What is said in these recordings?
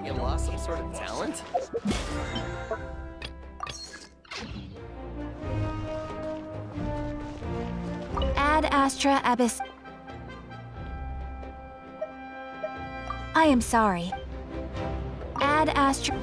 you lost some sort of talent? Ad Astra Abyss. I am sorry. Ad Astra.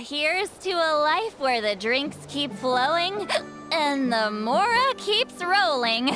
Here's to a life where the drinks keep flowing and the Mora keeps rolling.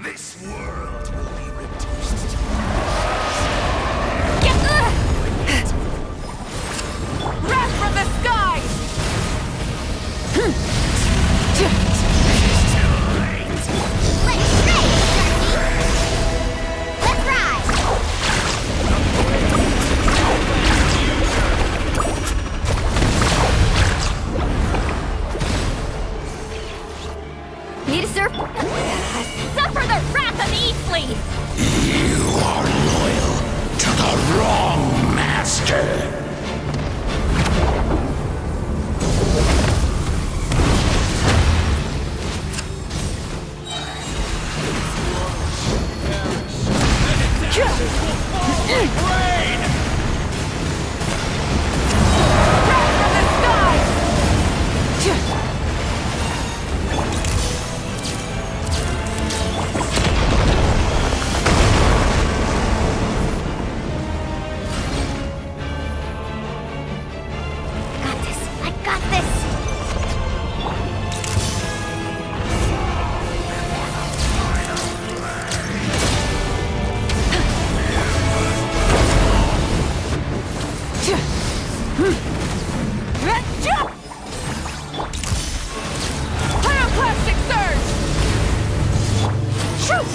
This world will be reduced to Wrath from the skies! still reigns. Let's race, Turkey! Let's ride! Need to suffer the wrath of Eastleigh! You are loyal to the wrong master. Wrath from the skies! Got this! I got this! Jump! Pyroclastic surge! Shoot!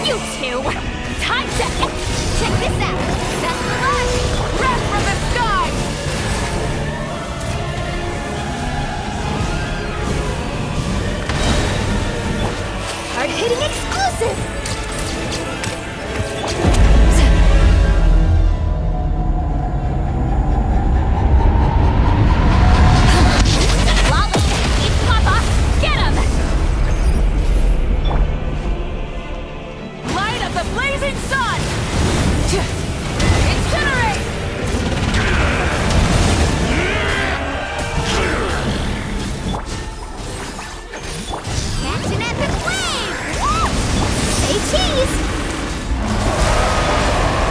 You two! Time to... Check this out. That's the one. Wrath from the sky! Hard-hitting exclusive. Lolly! Eat Papa! Get him! Light of the blazing sun! Incinerate! Catch an epic wave. Woo! Say cheese.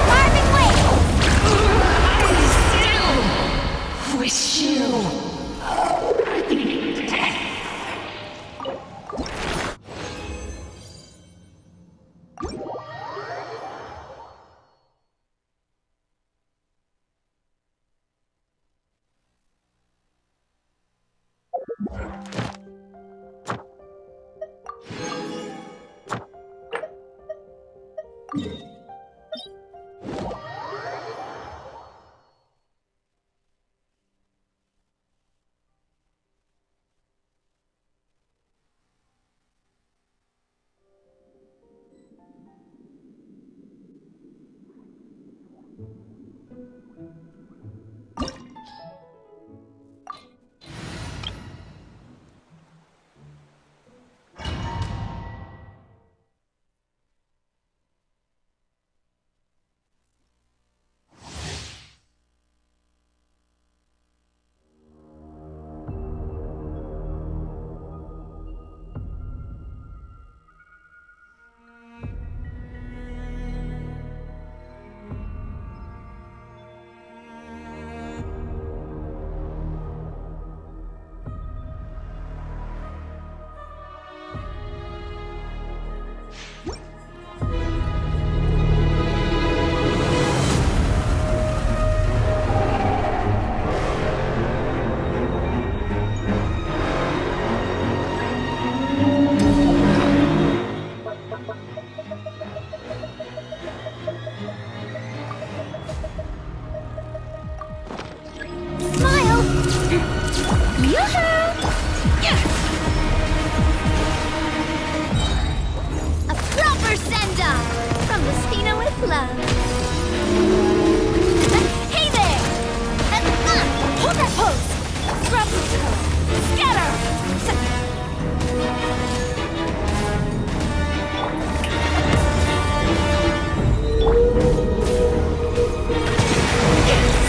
Carving wave. Wish you. Smile. Yoo-hoo! A proper send-off from Lucina with love. Hey there! That's fun! Hold that pose! Scrub! Scatter!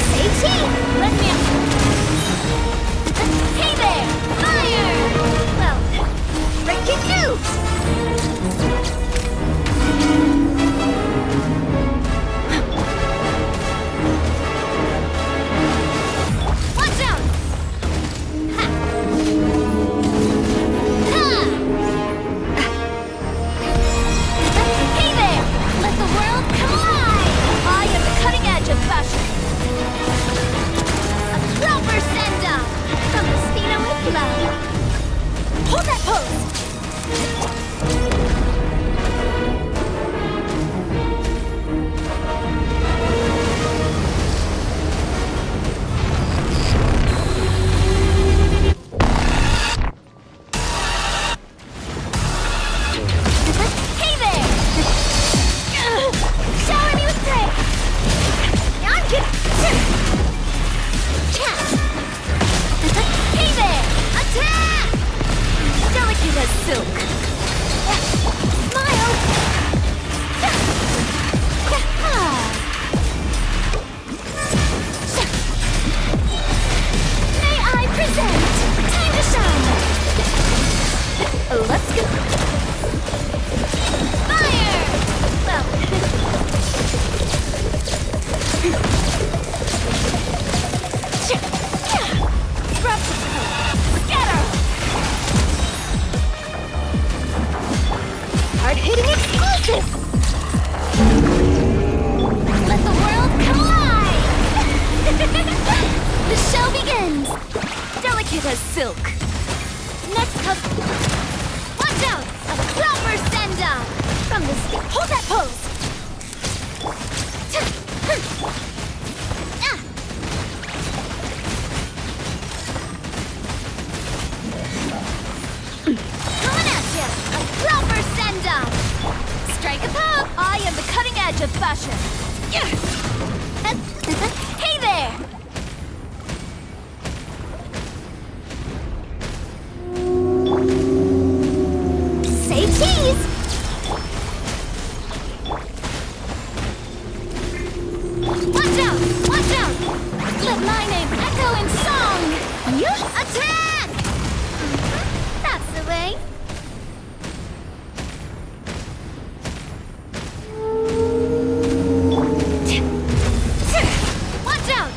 Say cheese! Let me out! Hey there! Fire! Well, breaking news! Watch out! Ha! Ha! Hey there! Let the world come alive! I am the cutting edge of fashion! A proper send-off from Lucina with love. Hold that pose! Hey there! Shower me with praise! Now I'm good! Hey there! Attack! Delicate as silk! Smile! May I present? Time to shine! Let's go! Fire! Well... Scrub! Scatter! delicate as silk. Next comes... Watch out! A proper send-up! From the hold that pose! Coming at ya! A proper send-up! Strike a pose. I am the cutting edge of fashion. Hey there! Say cheese! Watch out! Watch out! Let my name echo in song! Attack! That's the way. Watch out!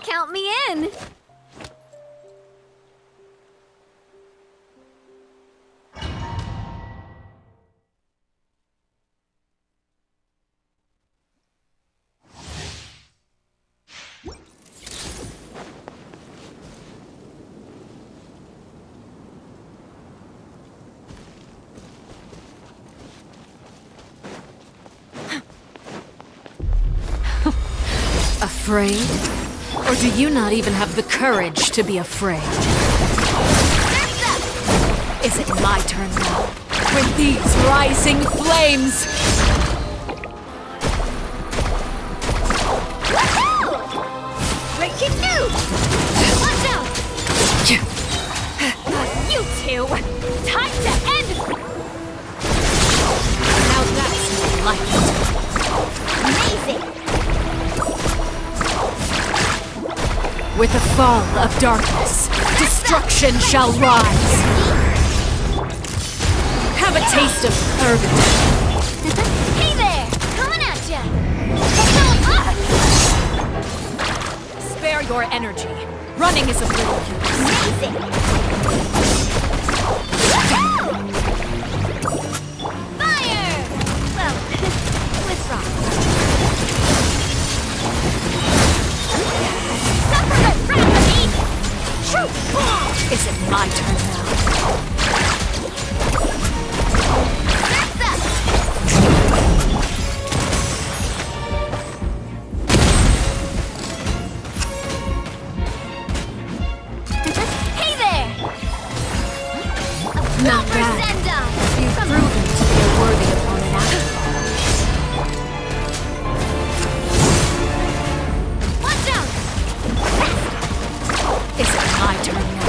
Count me in. Afraid? Or do you not even have the courage to be afraid? Is it my turn now? With these rising flames! Breaking news! Watch out! You two! Time to end! Now that's light. Amazing! With the fall of darkness, destruction shall rise! Have a taste of purgatory! Hey there! Coming at ya! Spare your energy. Running is of little use. Amazing! Fire! Well, with rock. Suffer the wrath of evil! Is it my turn now? Hey there! Not bad. You've proven to be a worthy opponent after all. Watch out! Is it my turn now?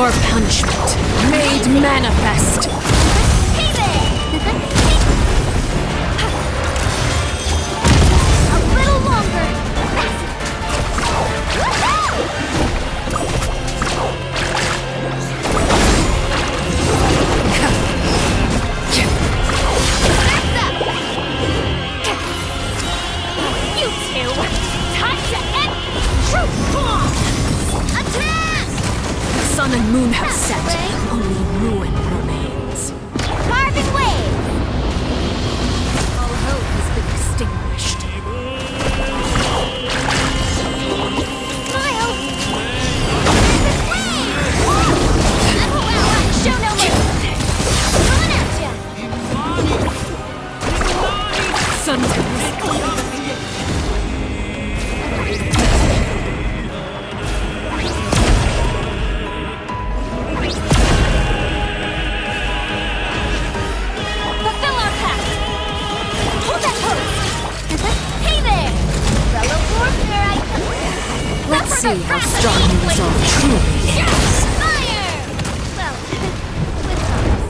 Your punishment made manifest. Hey there! A little longer. You two! Time to end truth bomb! Attack! The sun and moon have set. Only ruin remains. Carving wave! All hope has been extinguished. Smile! This way! Show no mercy! Coming at ya! Sunday. Fulfill our pact! Hold that pose! Hey there! Fellow warrior, I come! Let's see how strong your resolve truly is. Fire! Well, with us.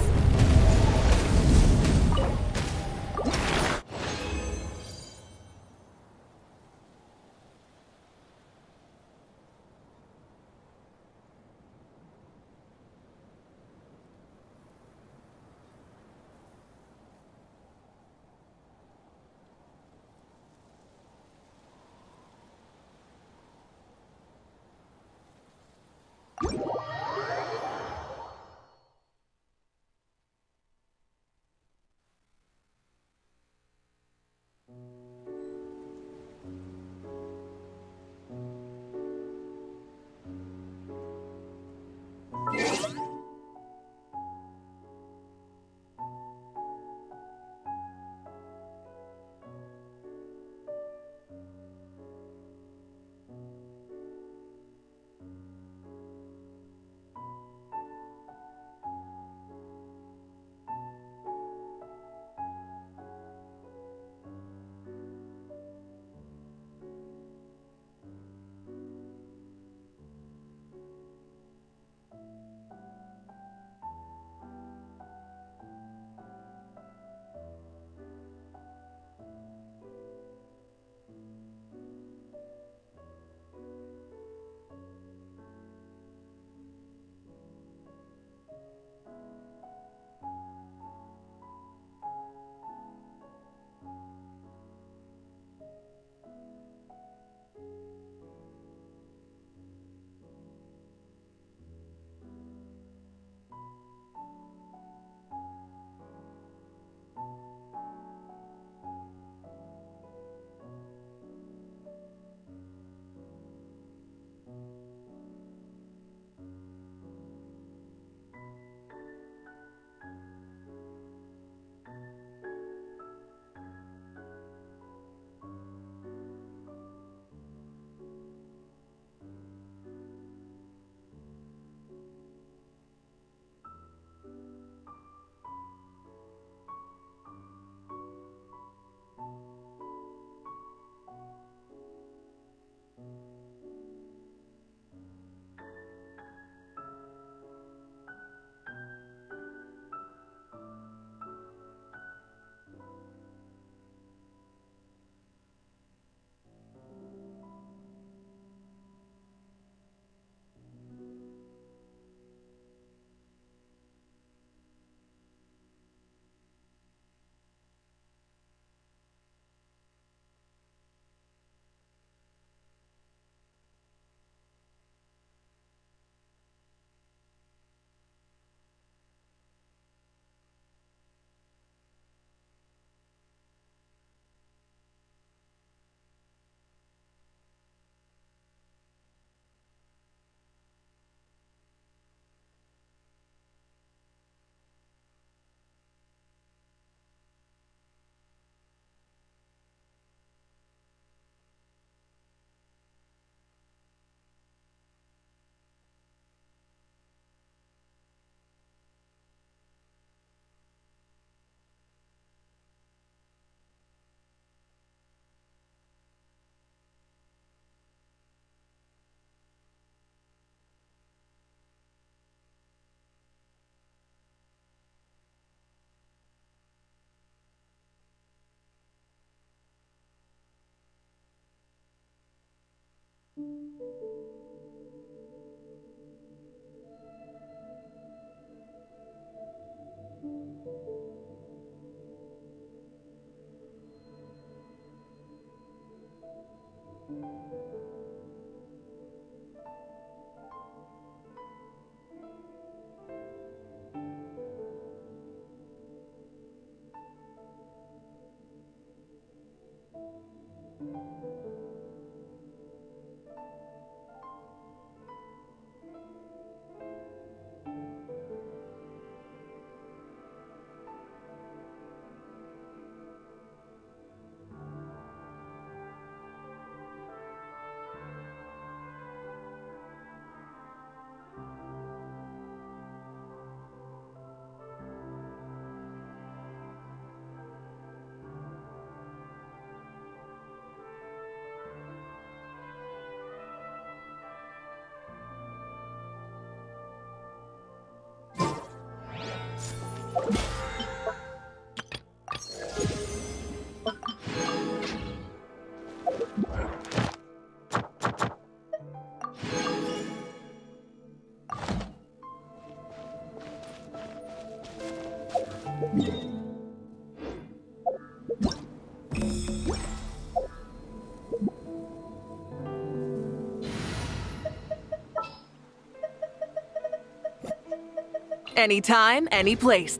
Anytime, any place.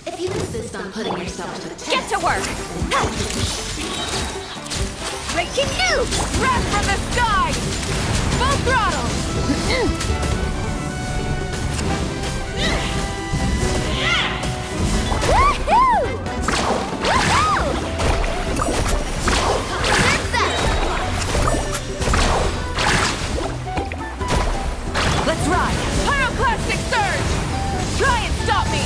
If you insist on putting yourself to the test, Get to work! Breaking news! Wrath from the sky! Full throttle! Woohoo! Woohoo! Let's ride! Pyroclastic surge! Try and stop me!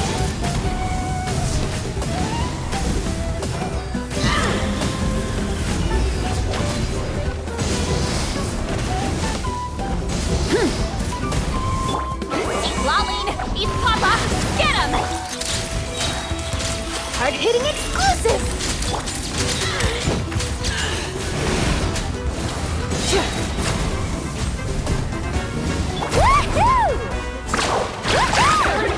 Lolling! East Papa! Get him! Hard-hitting exclusive! Woohoo! Woohoo!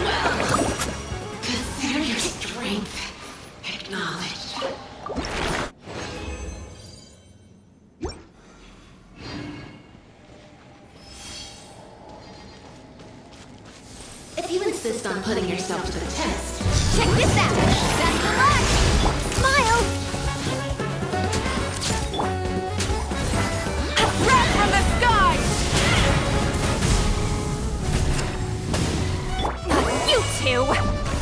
consider your strength acknowledged. If you insist on putting yourself to the test, Check this out! Best of luck! Smile! Wrath from the sky! You two!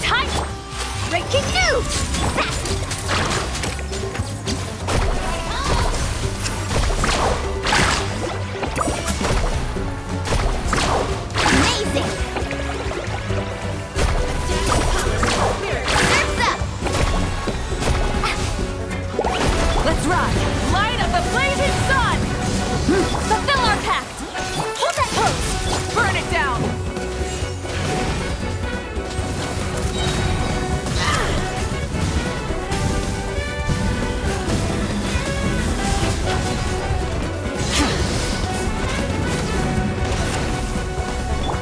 Time! Breaking news! Amazing! Surf's up! Let's ride! Light of the blazing sun! Fulfill our pact! Hold that pose! Burn it down!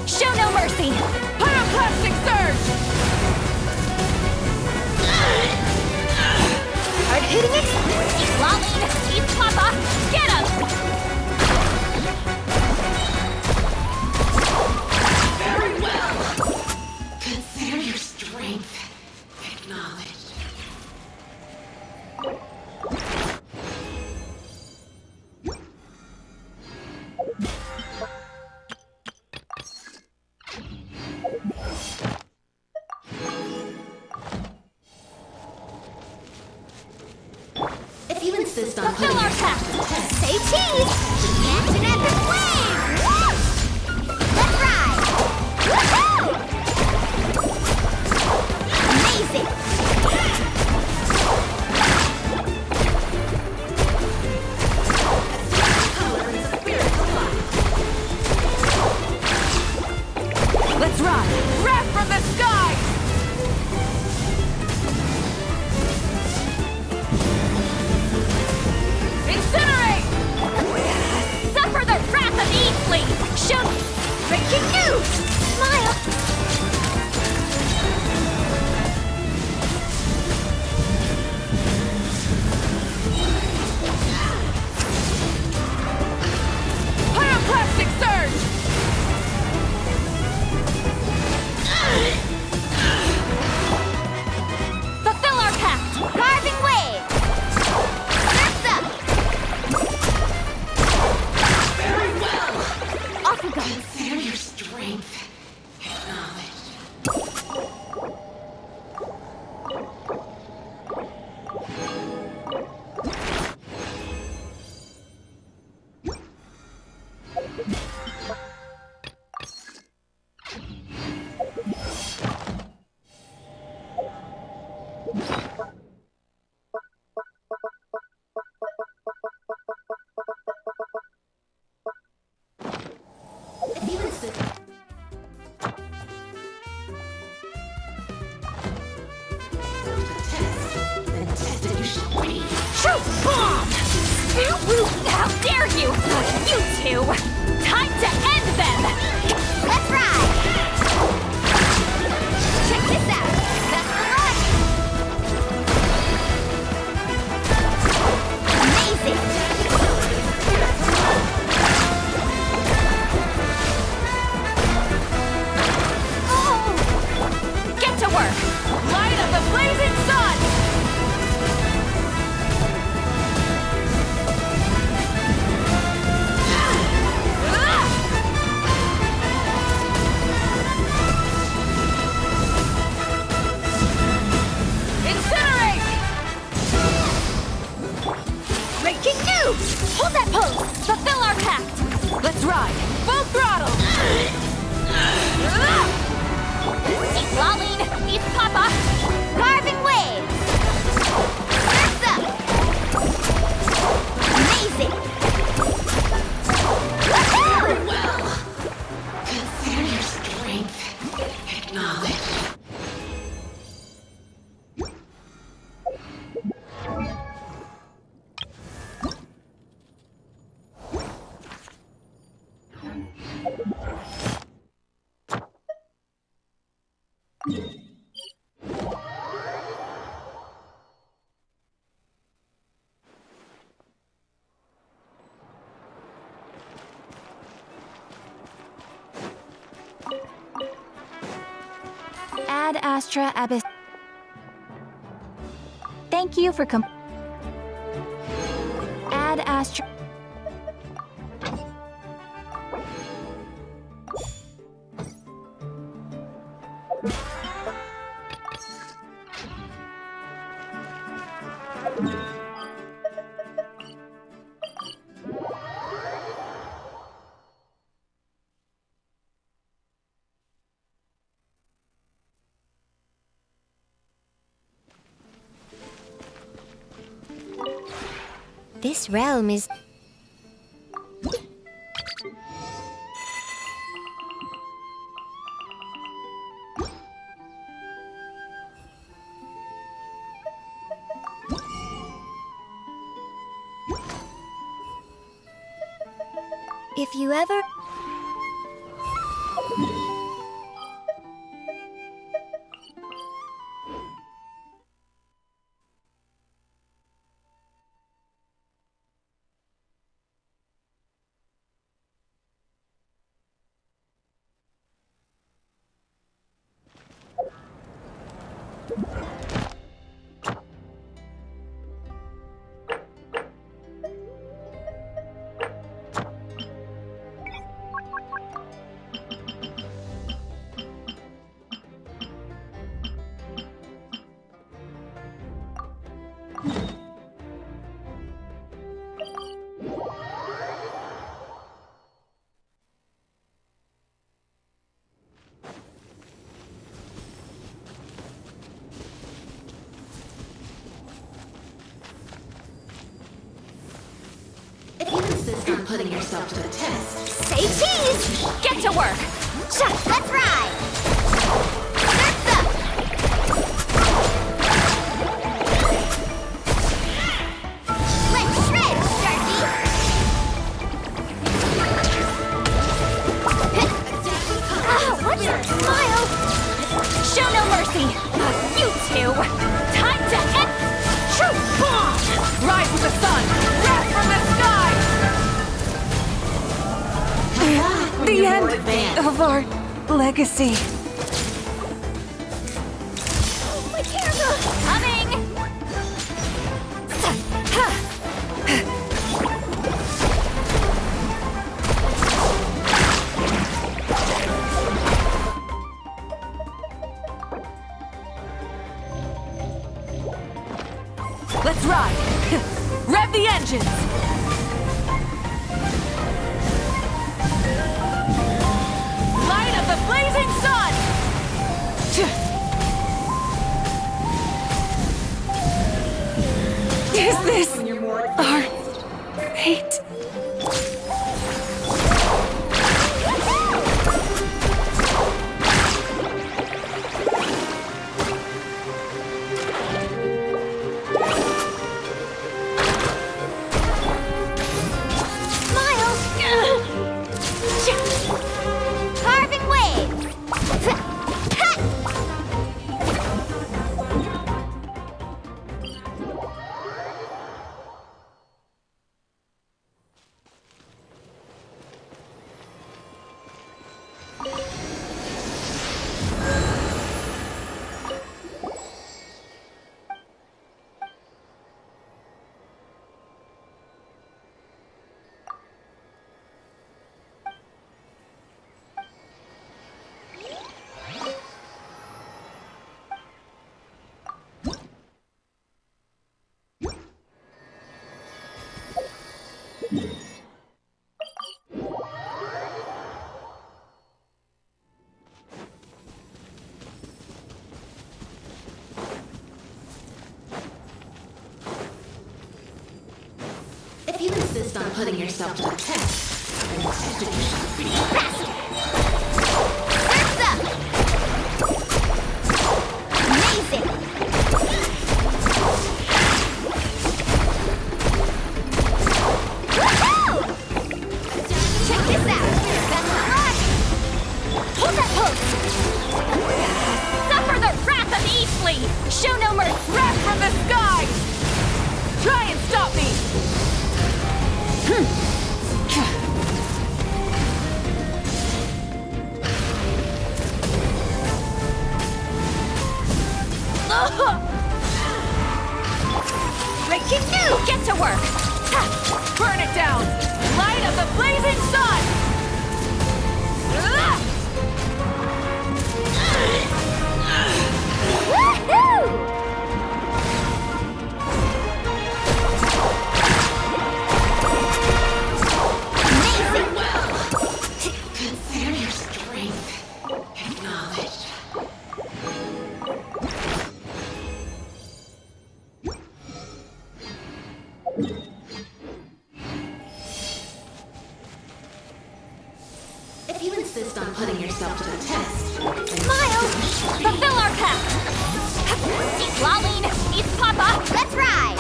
Show no mercy! Pyroclastic surge! Hard-hitting it! Lolling! East Papa! Get him! very well. Consider your strength acknowledged. If you insist on Fulfill putting our yourself pact! to the test, Say cheese! Action at the flame! Woo! Let's ride! Woohoo! Amazing! colors You two! Time to end them! Let's ride! Check this out! Best of luck! Amazing! Oh! Get to work! Light of the blazing sun! Incinerate! Breaking news! Hold that pose! Fulfill our pact! Let's ride! Full throttle! Keep lolling! Eat Papa! Carving waves! Surf's up! Amazing! Woohoo! Well, consider your strength acknowledged. Ad Astra Abyss. Thank you for Ad Astra. This realm is... If you ever... If you insist on putting yourself to the test, Say cheese! Get to work! Let's ride! Surf's up! Let's shred, Sharky! What's your smile? Show no mercy! You two! Time to end... Rise with the sun! Wrath from the sky! The end of our legacy. My camera! Coming! Let's ride! Rev the engines! Light of the blazing sun! Is this our fate? Smile! If you insist on putting yourself to the test, I will test you shall be faster. Surf's up! Amazing! Woohoo! Check this out! That's the rush! Hold that pose! Suffer the wrath of Eastleigh! Show no mercy! Wrath from the sky! Try and stop me! Breaking new! Get to work! Ha! Burn it down! Light of the blazing sun! Woohoo! Amazing! Consider your strength acknowledged. If you insist on putting yourself to the test, Smile! Fulfill our pact! East Lolene! East Papa! Let's ride!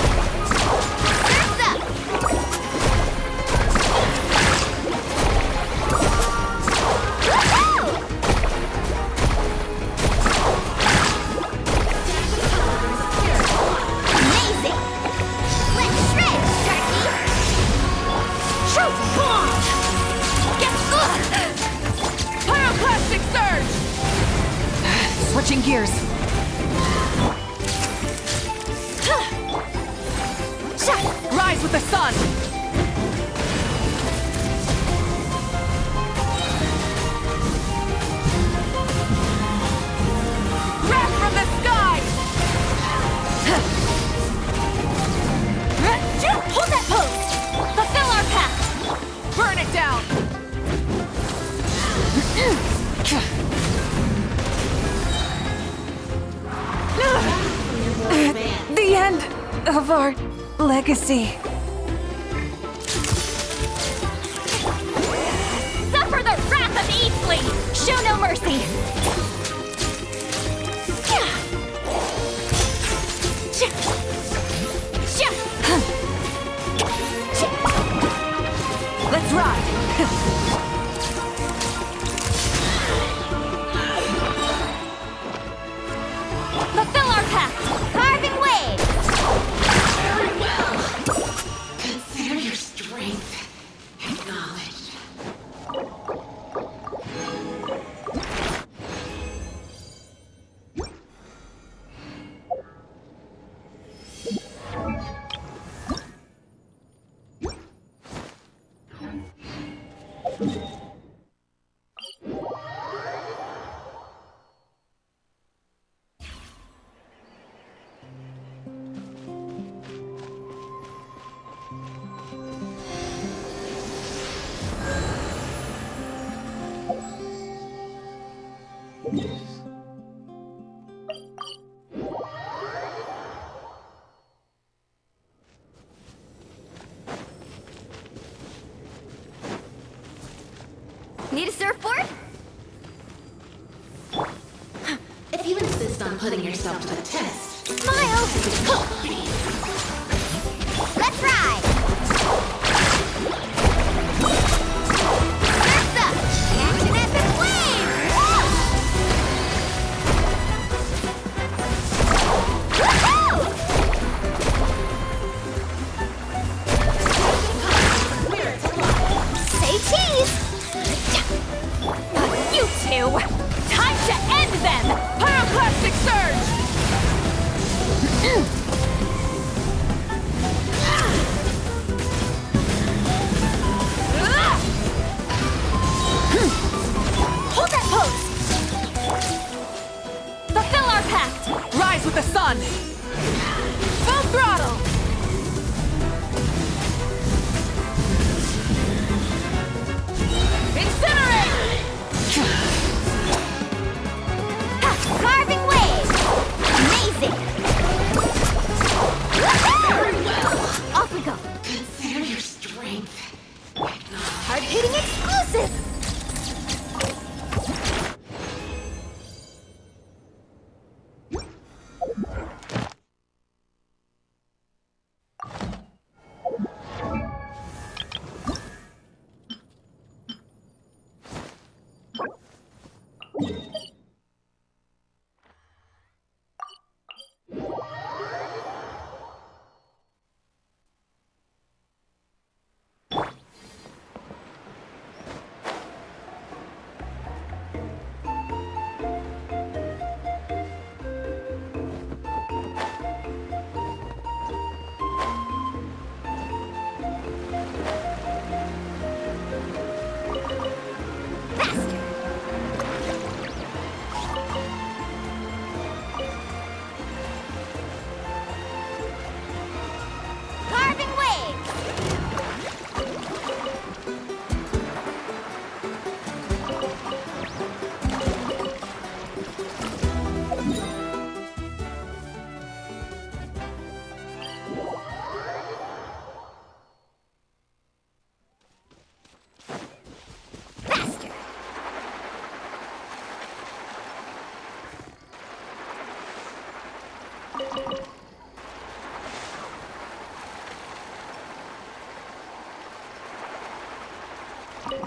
Surf's up! Woohoo! Amazing! Let's shred, Sharky! Truth bomb! Get Pyroclastic surge! Switching gears. Rise with the sun! Wrath from the sky! Hold that pose! Fulfill our pact! Burn it down! The end of our legacy. Suffer the wrath of Eastleigh! Show no mercy! Let's ride! Fulfill our pact! Carving waves! very well. Consider your strength acknowledged. Need a surfboard? If you insist on putting yourself to the test, Smile! Let's ride! Surf's up! Catch an epic wave! Woohoo! Say cheese! You two! Time to end them! Pyroclastic surge! Let's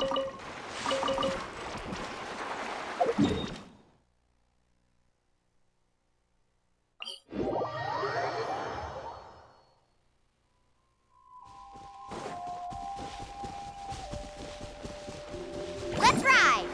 ride!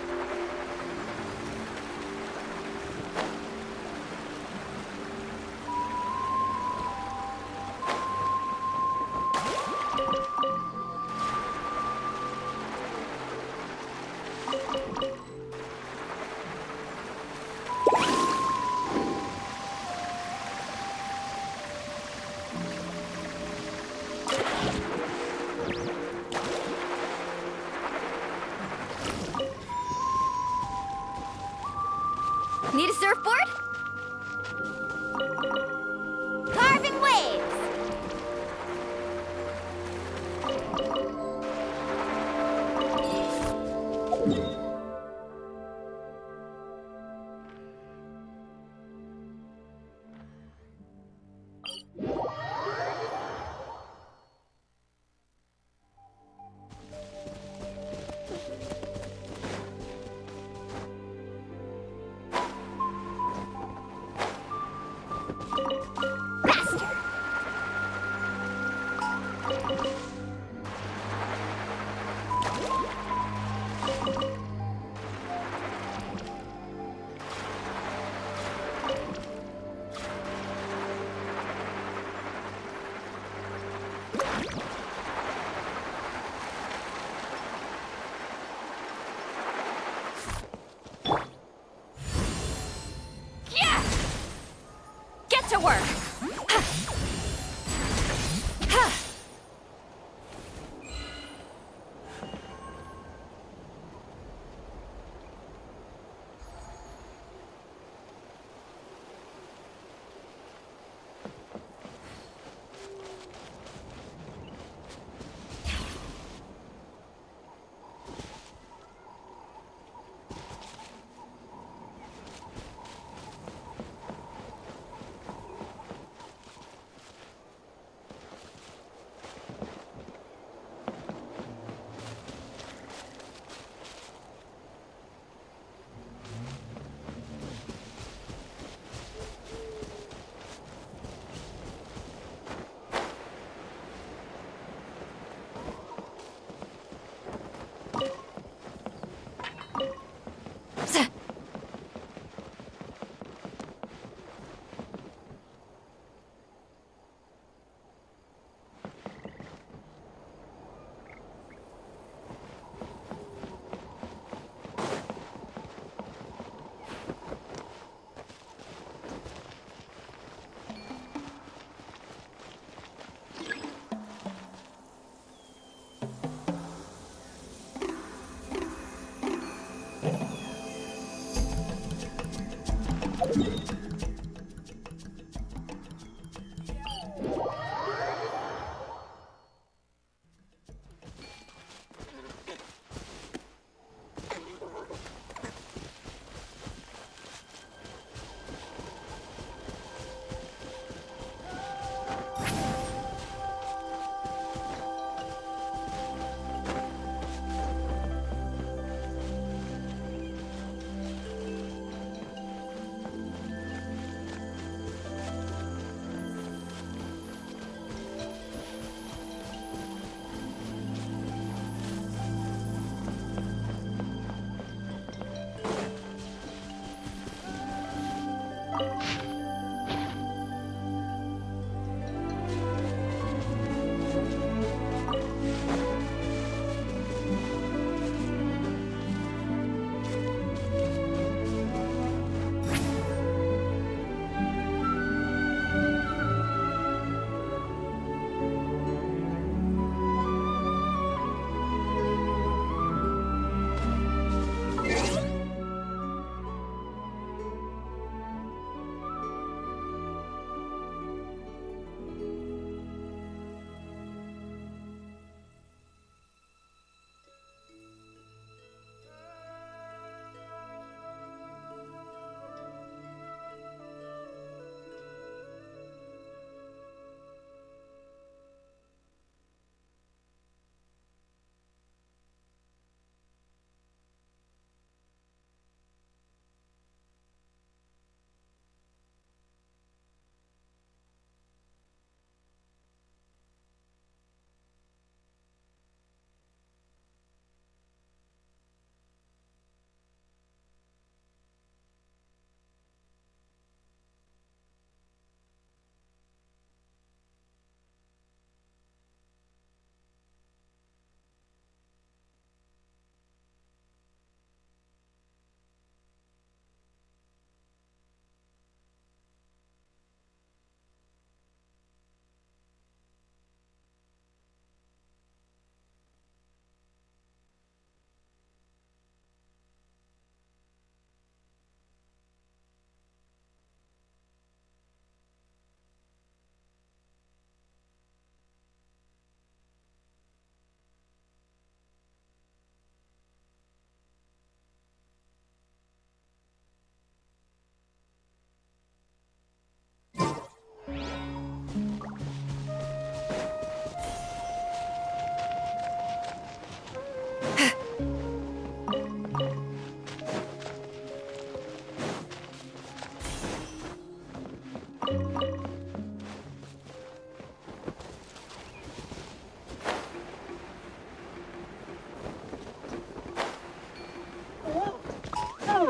Need a surfboard? Carving waves! Yeah! Get to work!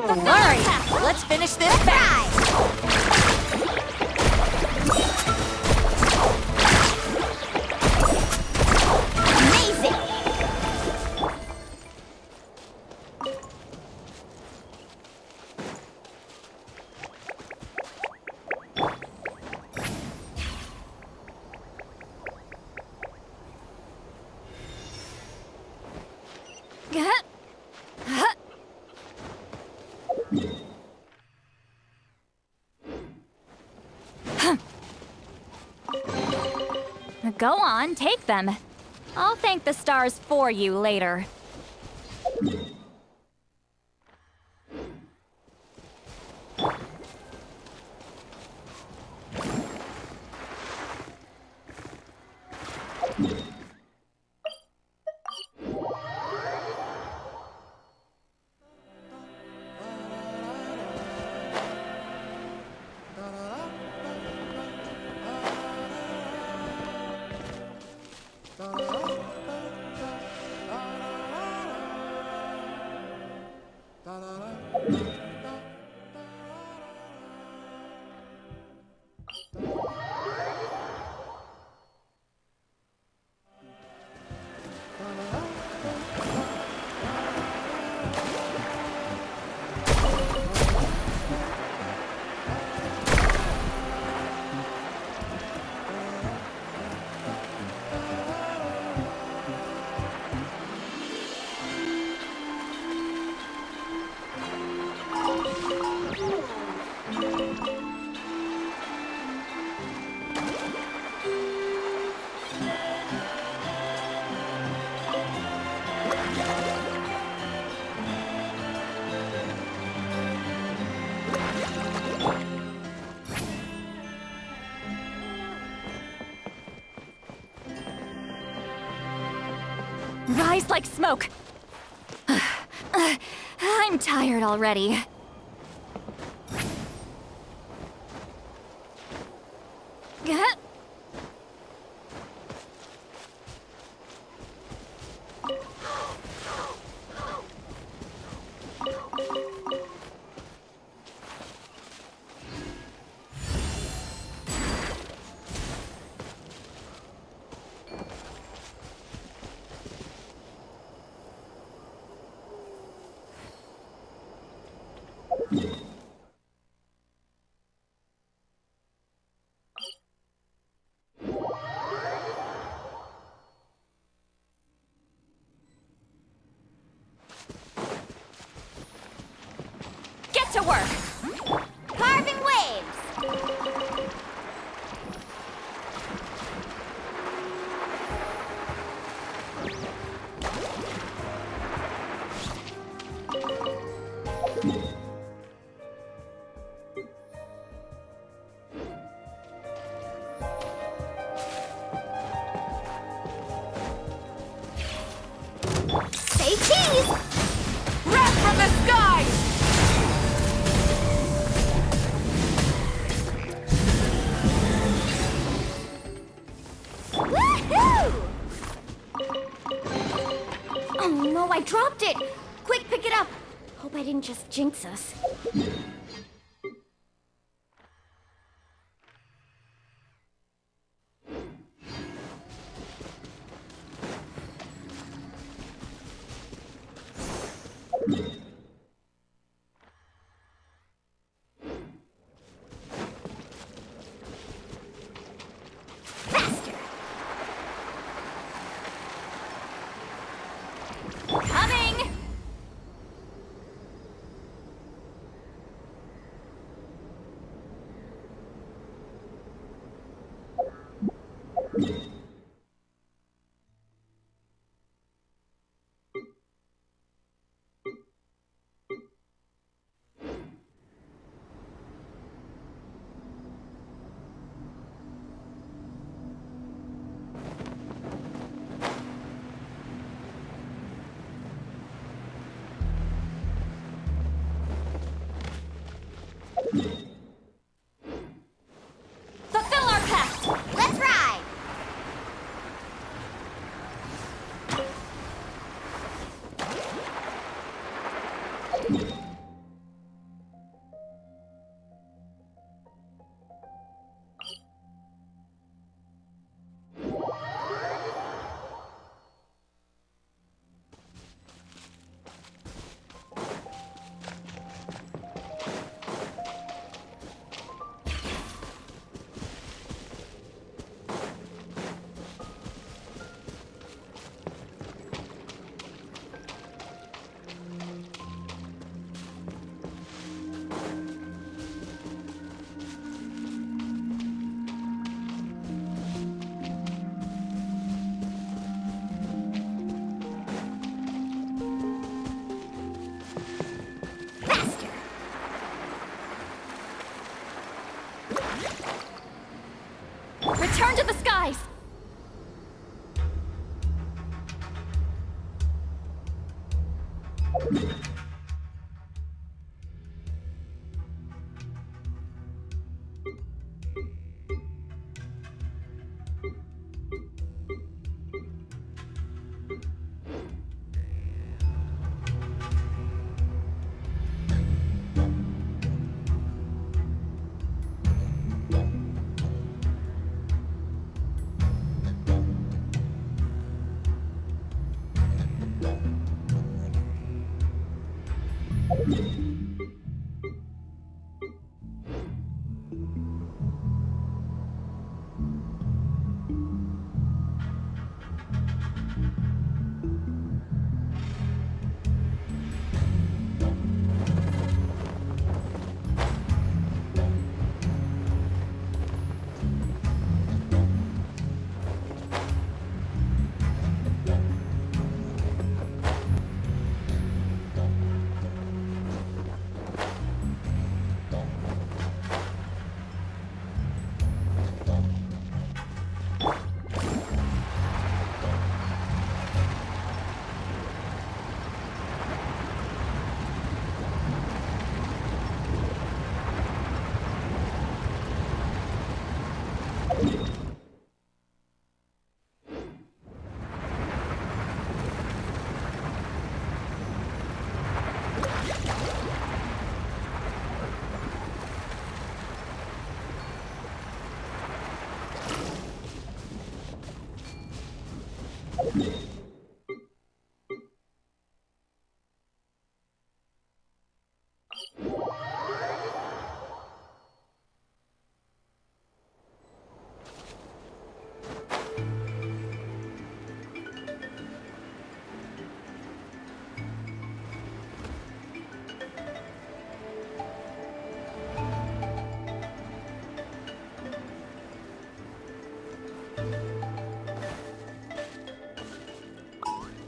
Alright, let's finish this back. Amazing! Go on, take them. I'll thank the stars for you later. Rise like smoke. I'm tired already. Get to work! Carving waves! Say cheese! Wrath from the skies! Woohoo! Oh no, I dropped it! Quick, pick it up! Hope I didn't just jinx us. Faster! Coming!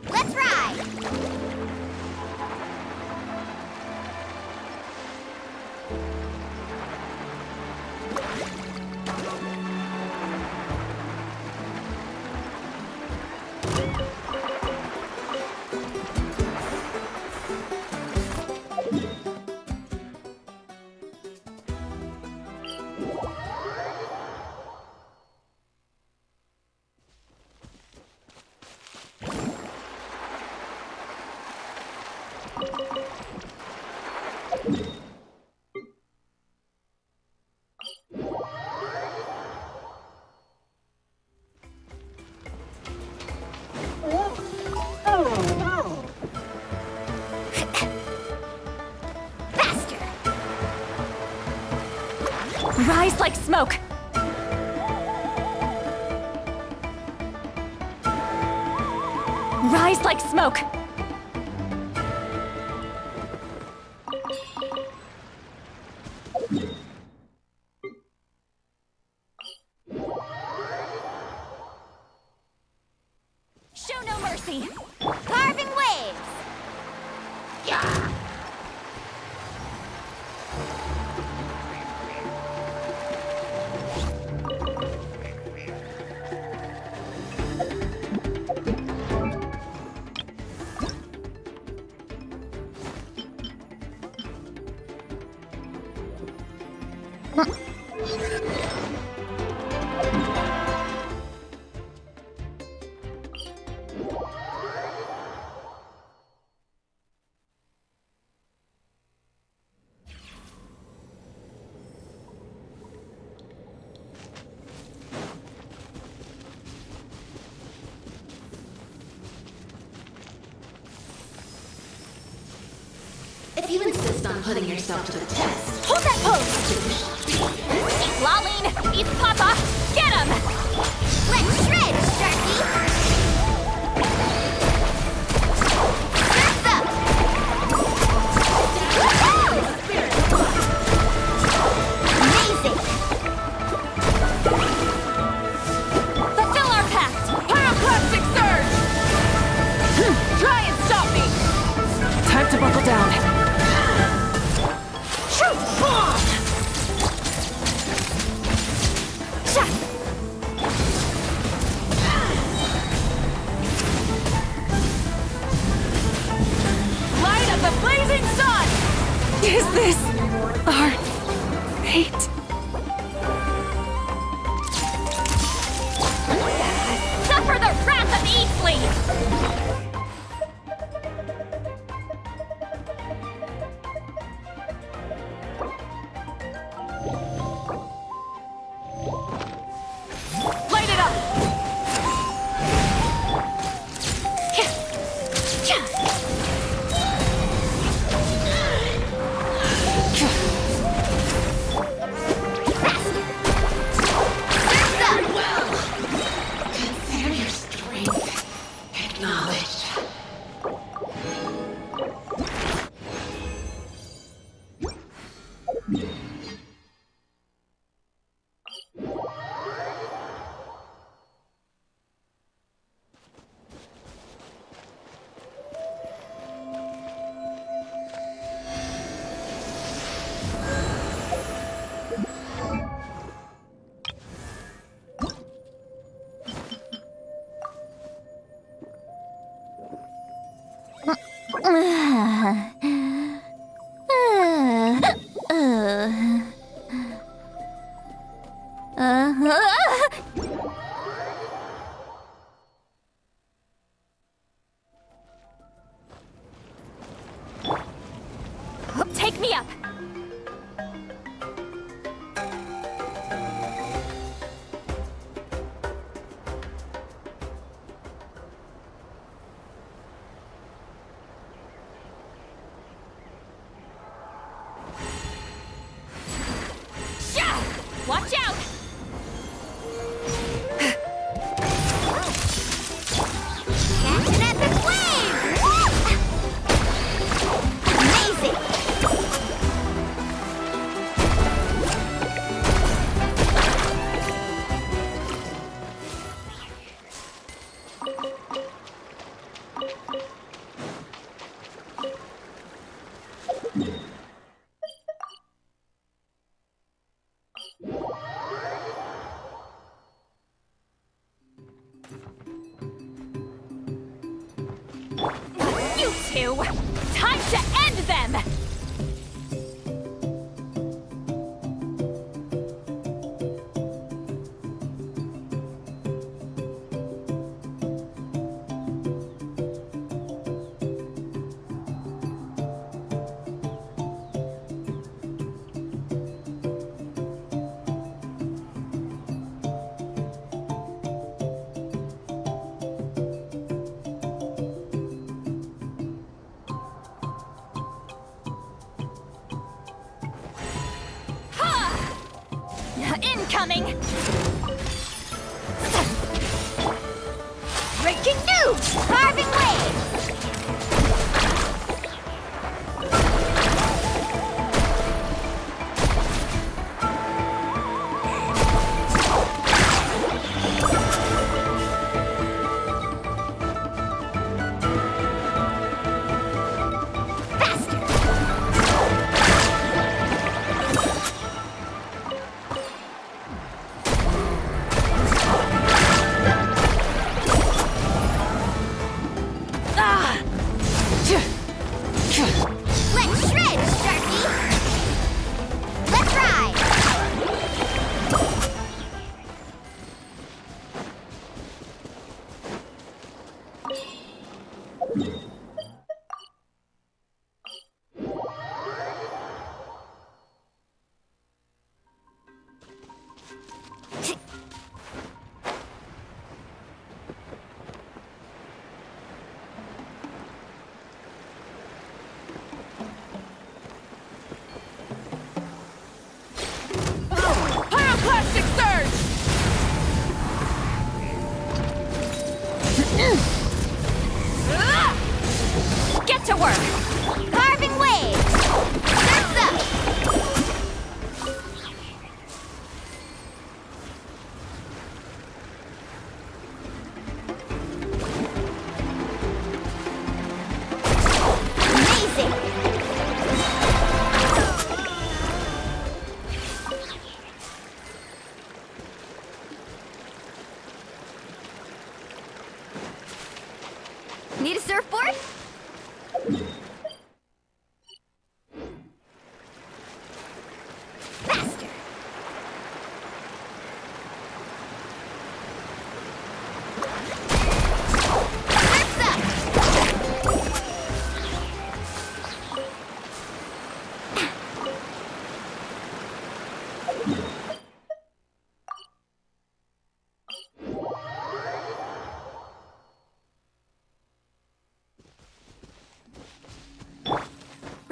Let's ride! Faster! Rise like smoke! Rise like smoke! Show no mercy! Carving waves! If you insist on putting yourself to the test, Hold that pose! Eat Lolene! Eat Papa! Get him! Let's shred, Sharky! Surf's up! Amazing! Fulfill our pact! Pyroclastic surge! Try and stop me! Time to buckle down. Light our fate. Suffer the wrath of Eastleigh! Light it up! Consider your strength acknowledged. Take me up! Watch out! Catch an epic wave! Amazing! You two! Time to end them! Incoming! Breaking news! Carving waves! Let's shred, Sharky! Let's ride! Pyroclastic surge! Get to work! Carving waves! Surf's up! Amazing! Need a surfboard?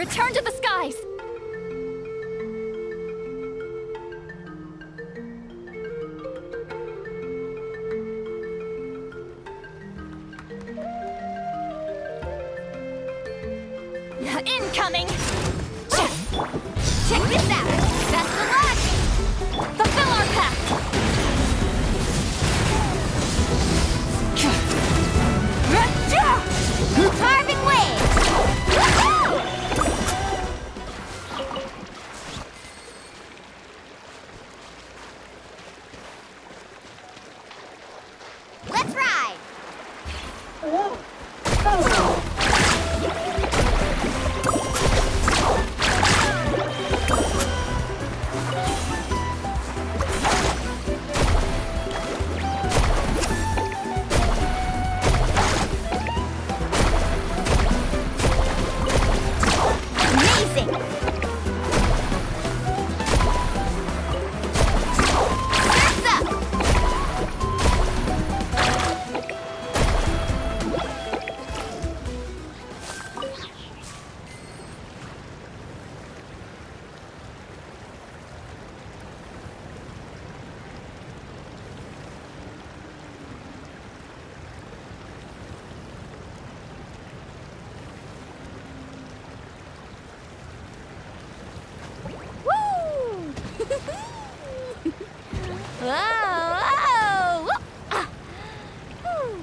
return to the skies! Incoming! Check this out! Best of luck! Fulfill our pact! Carving waves! Woohoo! Let's ride! Amazing! Surf's up! Woo! Whoa! Whoa! Ah! Whew.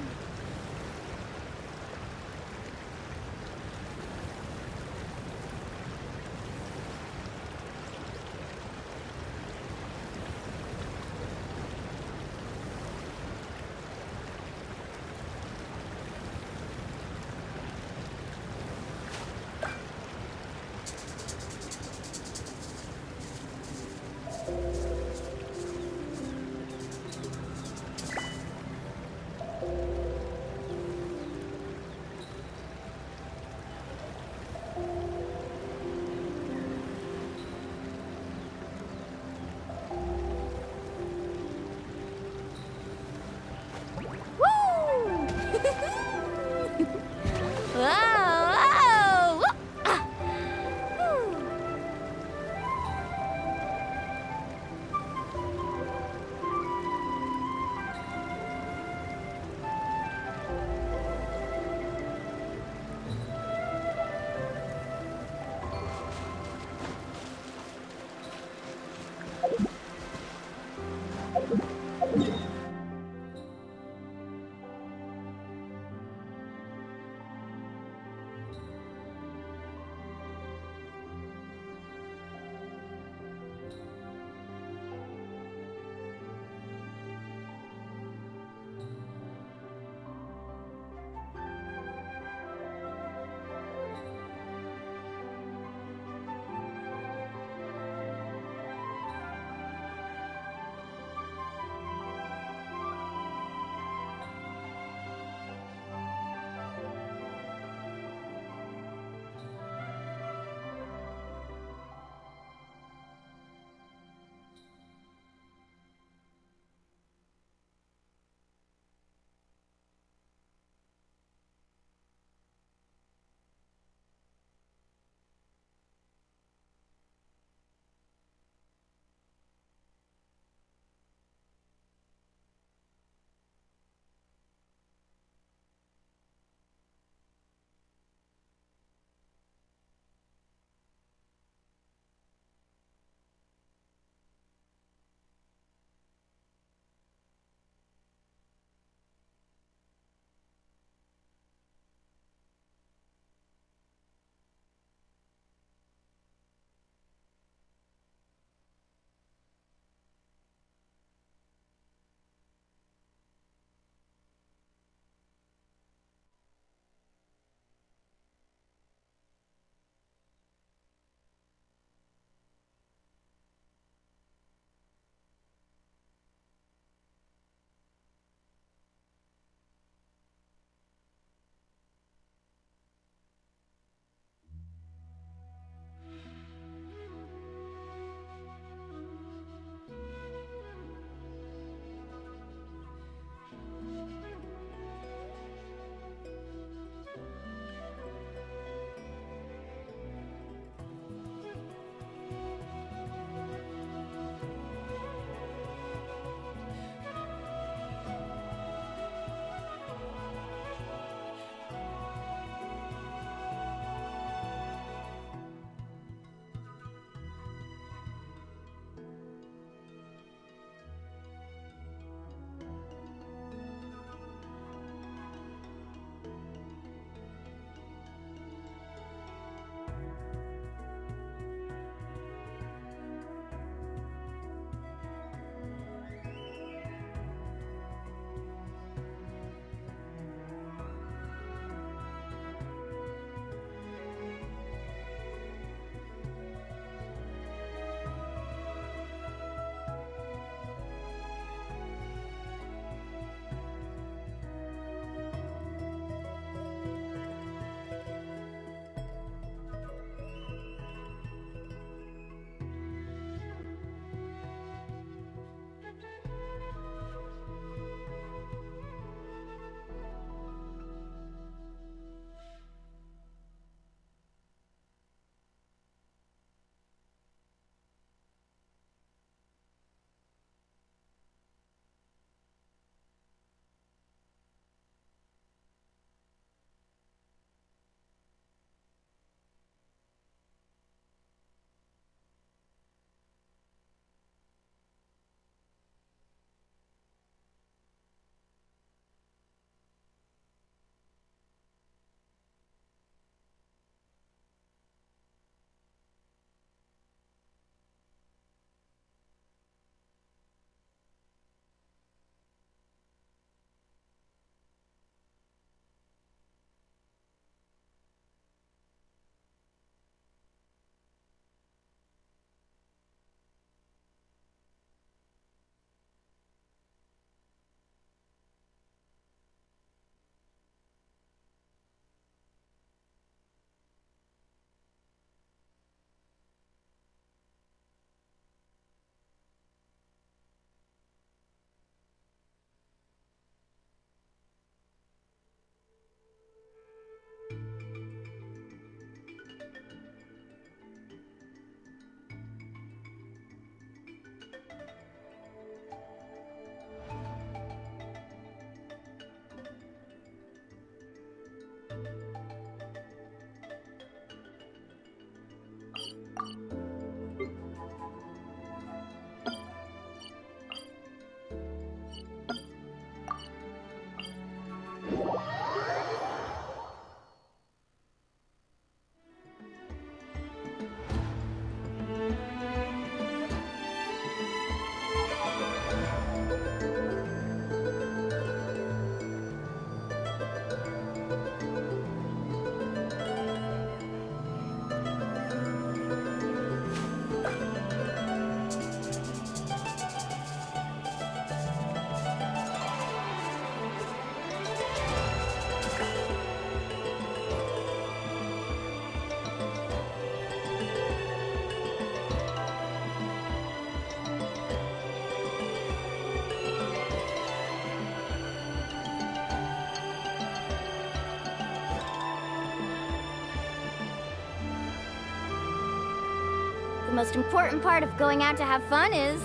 The most important part of going out to have fun is,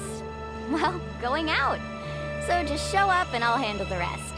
well, going out. So just show up and I'll handle the rest.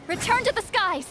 Return to the skies!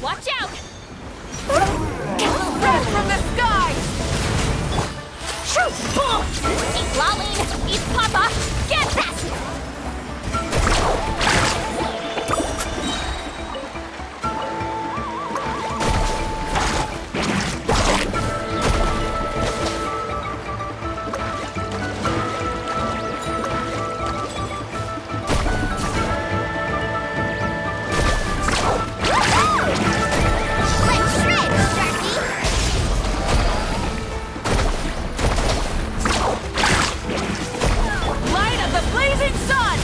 Watch out! Red from the sky! Eat Lolly! Eat Papa! Get this! Let's shred, Sharky! Light of the blazing sun!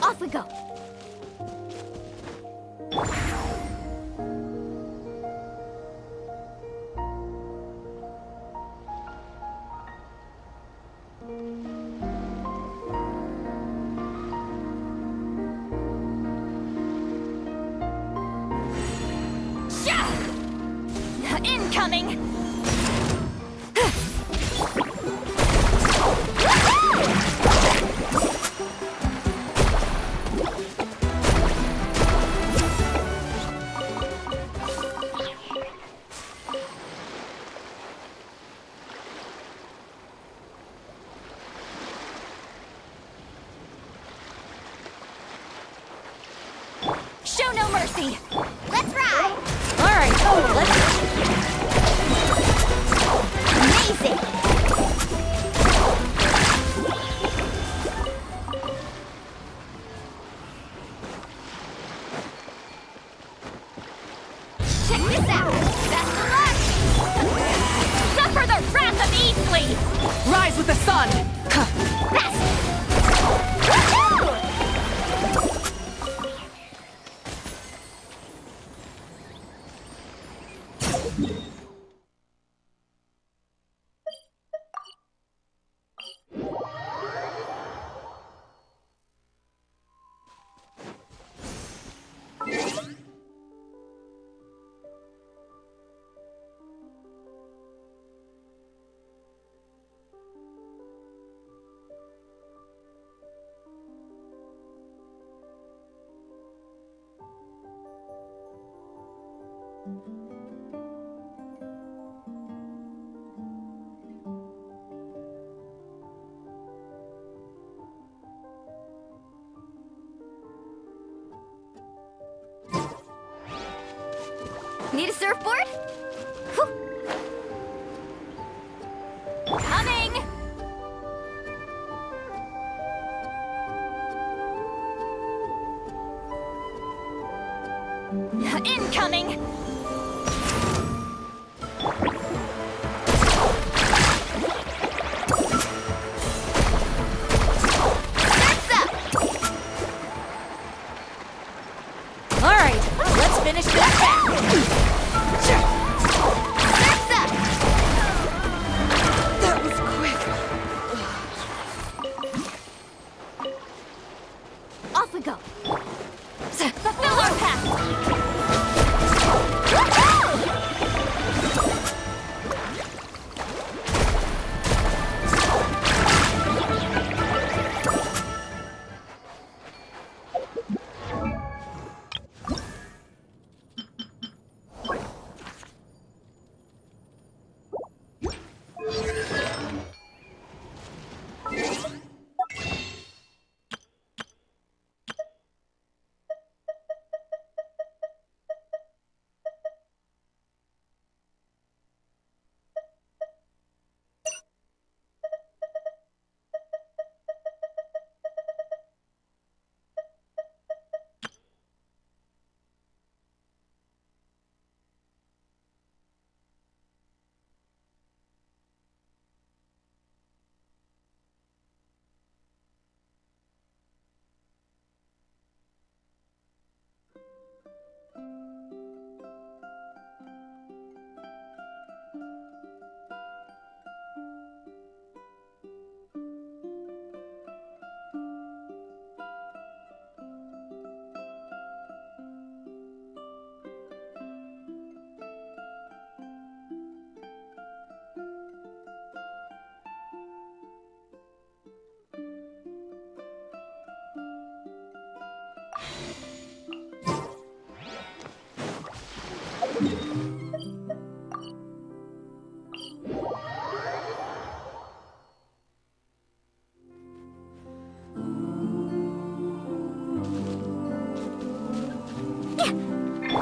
Off we go! Incoming! no mercy. Let's ride! All right, let's... Amazing! Check this out! Best of luck! Suffer the wrath of Easley! Rise with the sun! Best! Woohoo! Need a surfboard? Whew. Coming! Incoming! Surf's up! All right, let's finish this back. Surf's up! That was quick. Off we go. Fulfill our pact!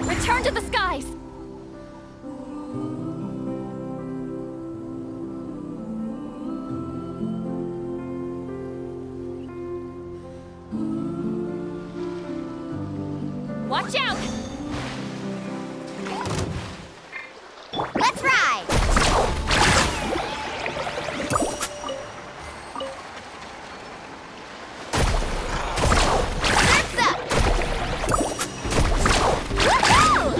Return to the skies! Watch out! Let's ride! Surf's up! Woohoo!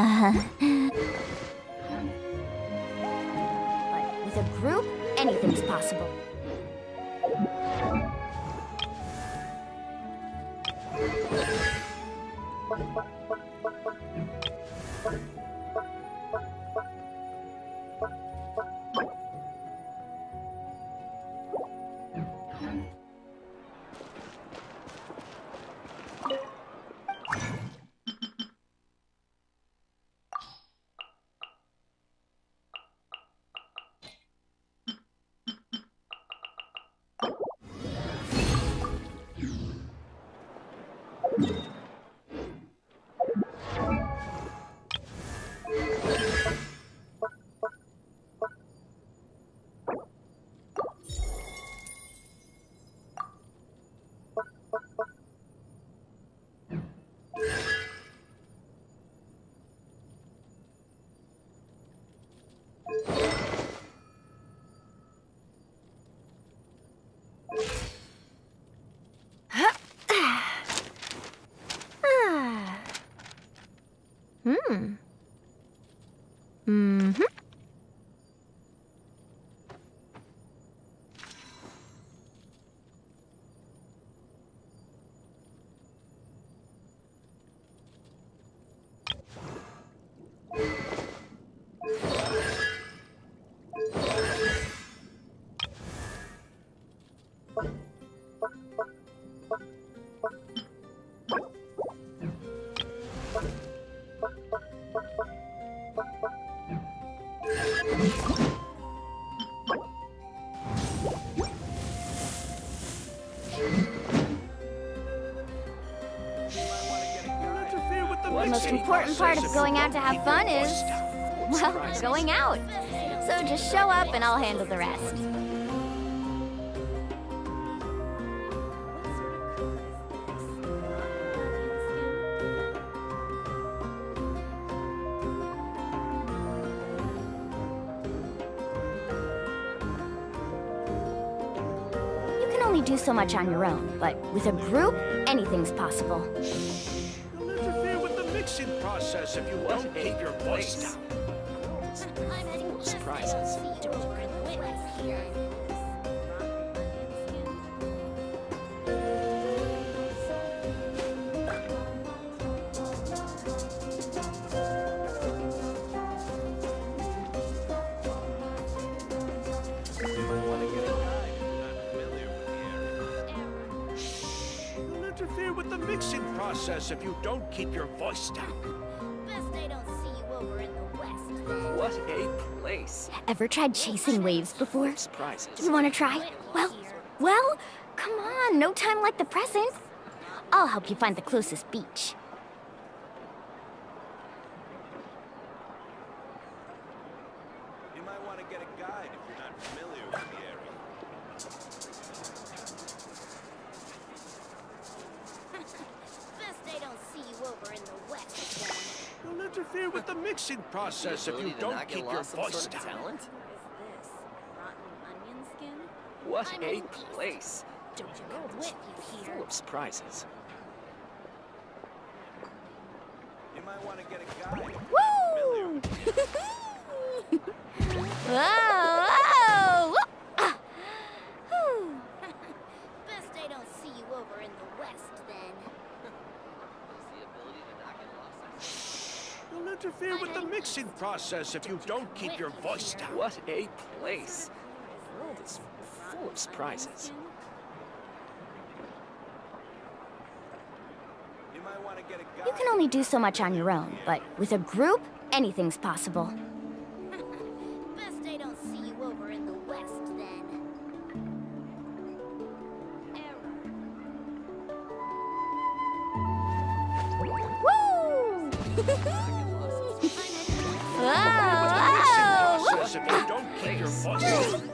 But with a group, anything's possible. The most important part of going out to have fun is, well, going out. So just show up and I'll handle the rest. You can only do so much on your own, but with a group, anything's possible. You'll interfere with the mixing process if you don't keep your voice down. Surprises. You'll interfere with the mixing process if you don't keep your voice down. Best they don't see you over in the west. What a place. Ever tried chasing waves before? Surprises. You want to try? Well, come on, no time like the present. I'll help you find the closest beach. You might want to get a guide if you're not familiar with the area. Best they don't see you over in the west. You'll interfere with the mixing process if you don't keep your voice down. Talent? What a place. Don't you go with you here. Full of surprises. You might want to get a guide if you're Woo! not familiar with the area. Whoa! Whoa! Ah. Whew. Best they don't see you over in the west then. You'll interfere with the mixing process if you don't keep your voice down. What a place. The world is full of surprises. You might want to get a guide. You can only do so much on your own, but with a group, anything's possible. Best they don't see you over in the west then. Woo! Whoa! Process if you don't keep your voice down.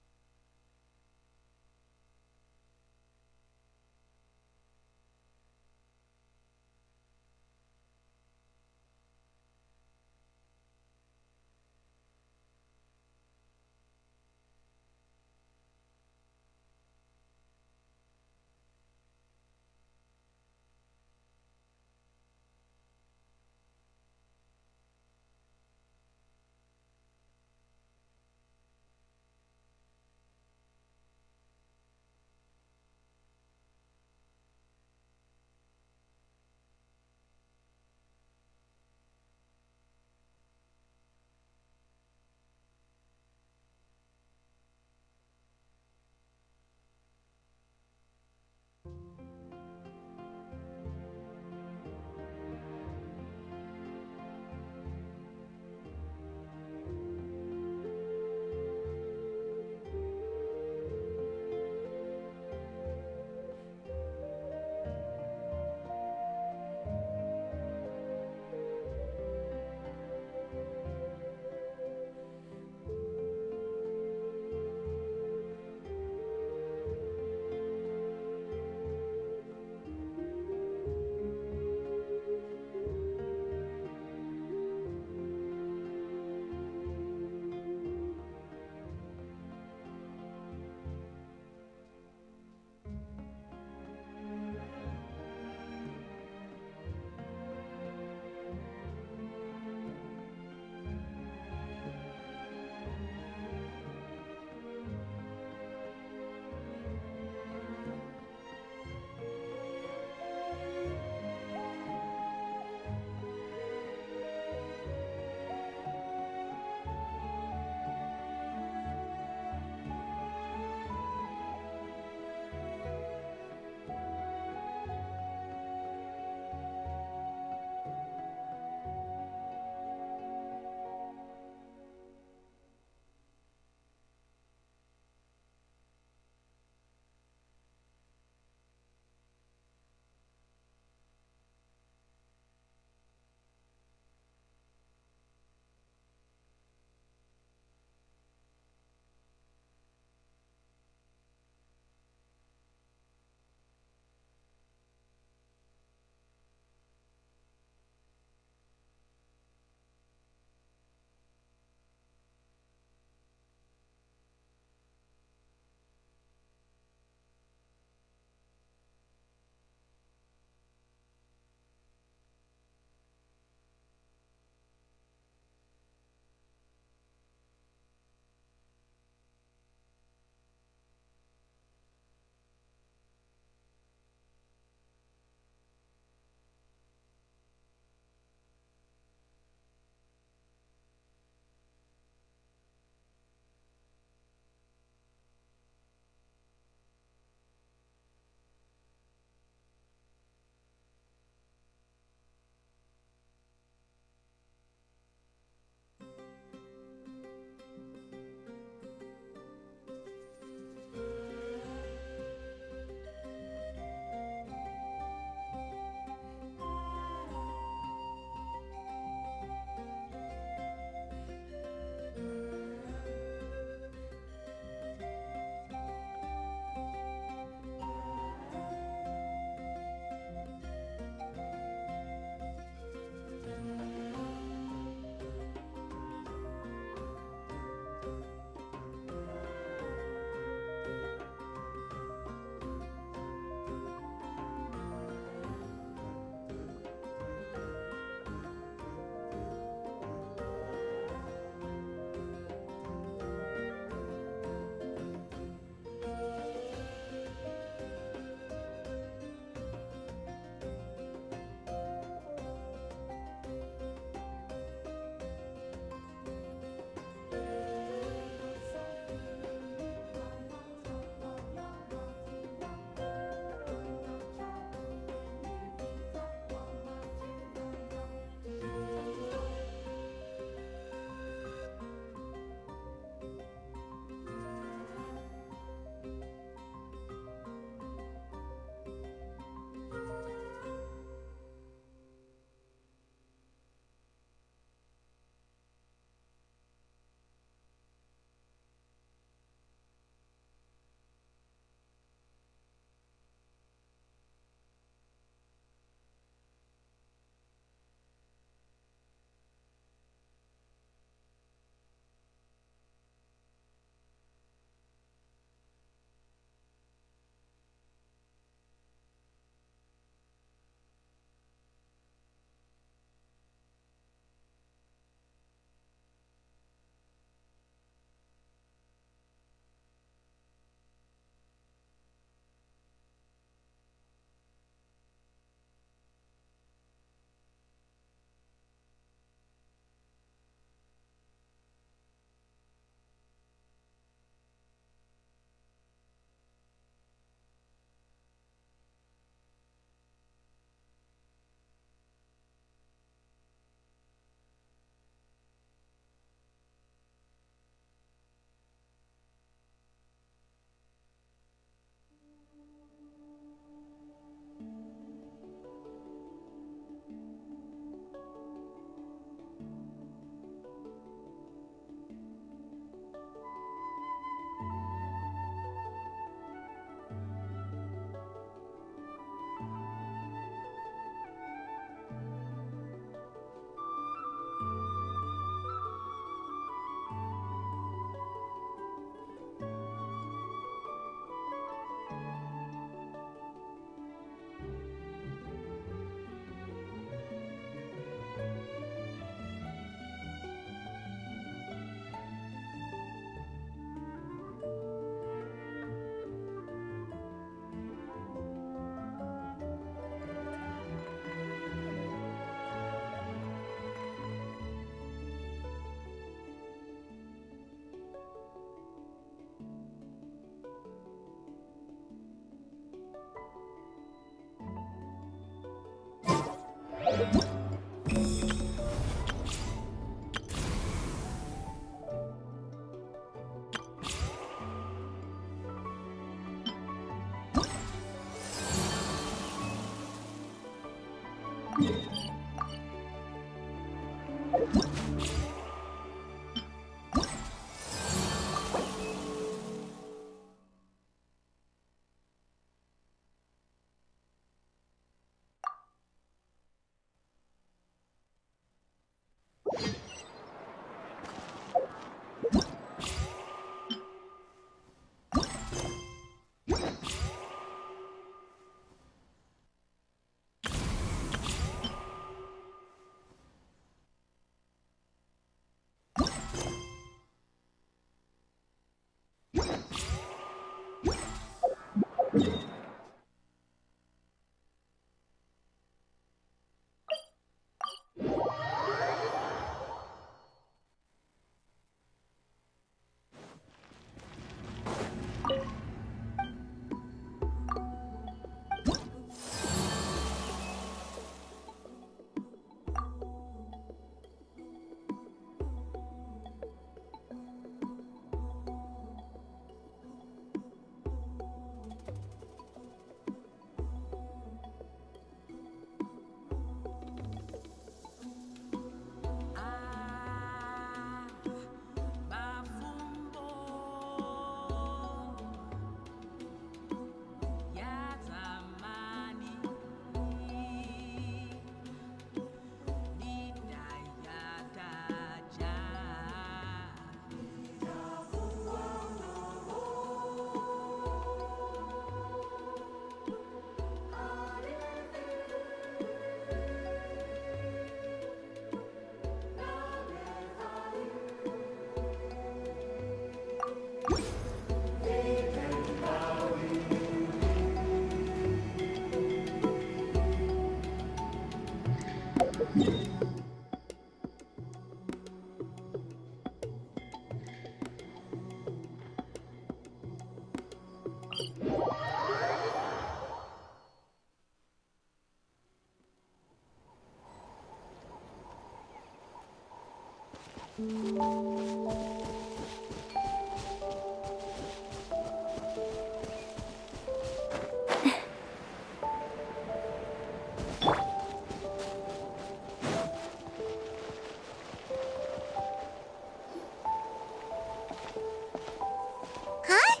Huh?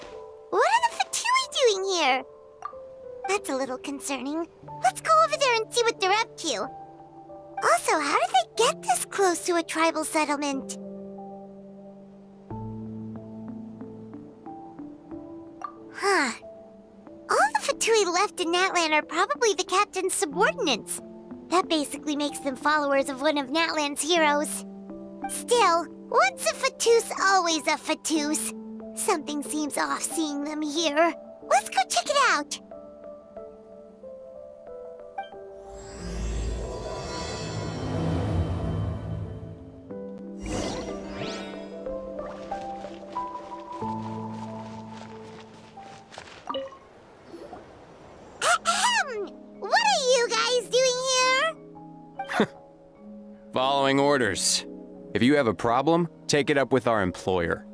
What are the Fatui doing here? That's a little concerning. Let's go over there and see what they're up to. Also, how did they get this close to a tribal settlement? Huh. All the Fatui left in Natlan are probably the captain's subordinates. That basically makes them followers of one of Natlan's heroes. Still, once a Fatus, always a Fatus. Something seems off seeing them here. Let's go check it out. Ahem! What are you guys doing here? Following orders. If you have a problem, take it up with our employer.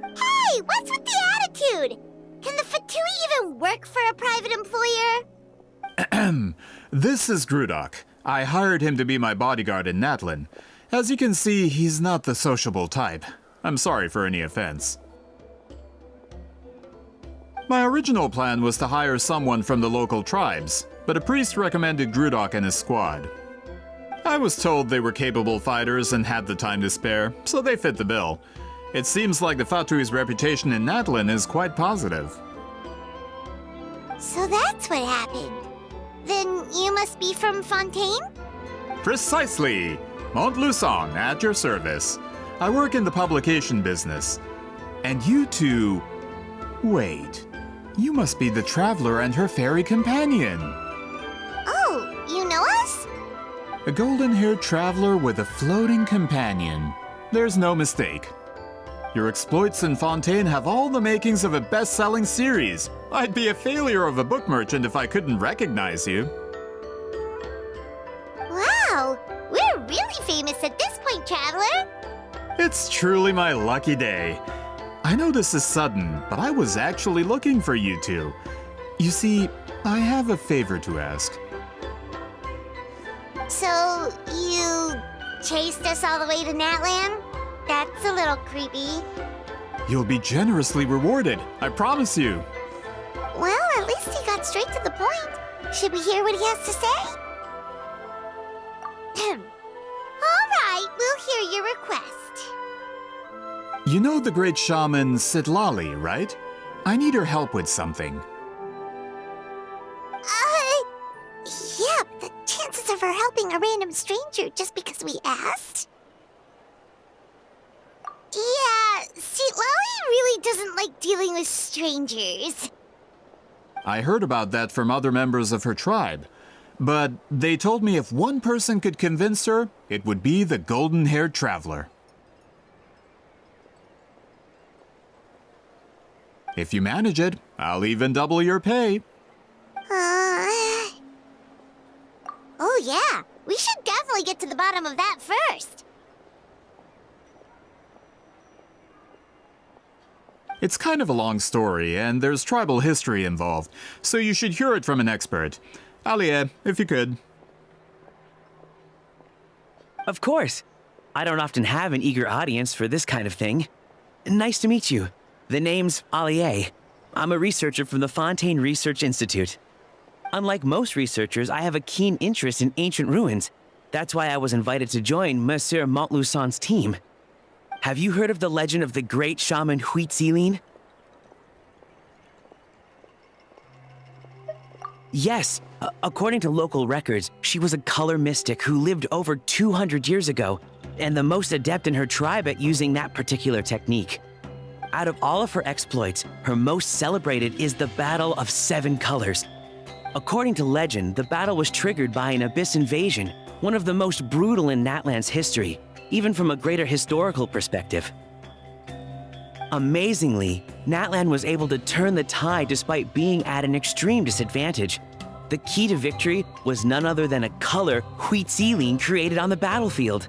Hey, what's with the attitude? Can the Fatui even work for a private employer? This is Grudok. I hired him to be my bodyguard in Natlan. As you can see, he's not the sociable type. I'm sorry for any offense. My original plan was to hire someone from the local tribes, but a priest recommended Grudok and his squad. I was told they were capable fighters and had the time to spare, so they fit the bill. It seems like the Fatui's reputation in Natlan is quite positive. So that's what happened. Then you must be from Fontaine? Precisely! Montluçon, at your service. I work in the publication business. And you two... Wait. You must be the traveler and her fairy companion. Oh, you know us? A golden-haired traveler with a floating companion. There's no mistake. Your exploits in Fontaine have all the makings of a best-selling series. I'd be a failure of a book merchant if I couldn't recognize you. Wow, we're really famous at this point, traveler. It's truly my lucky day. I know this is sudden, but I was actually looking for you two. You see, I have a favor to ask. So, you chased us all the way to Natlan? That's a little creepy. You'll be generously rewarded, I promise you. Well, at least he got straight to the point. Should we hear what he has to say? All right, we'll hear your request. You know the great shaman Sitlali, right? I need her help with something. Yeah, but the chances of her helping a random stranger just because we asked? Yeah, see, Lolly really doesn't like dealing with strangers. I heard about that from other members of her tribe. But they told me if one person could convince her, it would be the golden-haired traveler. If you manage it, I'll even double your pay. Oh yeah, we should definitely get to the bottom of that first. It's kind of a long story, and there's tribal history involved, so you should hear it from an expert. Alie, if you could. Of course. I don't often have an eager audience for this kind of thing. Nice to meet you. The name's Alie. I'm a researcher from the Fontaine Research Institute. Unlike most researchers, I have a keen interest in ancient ruins. That's why I was invited to join Monsieur Montluçon's team. Have you heard of the legend of the great shaman Huitzilin? Yes. According to local records, she was a color mystic who lived over 200 years ago, and the most adept in her tribe at using that particular technique. Out of all of her exploits, her most celebrated is the Battle of Seven Colors. According to legend, the battle was triggered by an abyss invasion, one of the most brutal in Natlan's history, even from a greater historical perspective. Amazingly, Natlan was able to turn the tide despite being at an extreme disadvantage. The key to victory was none other than a color Huitzilin created on the battlefield.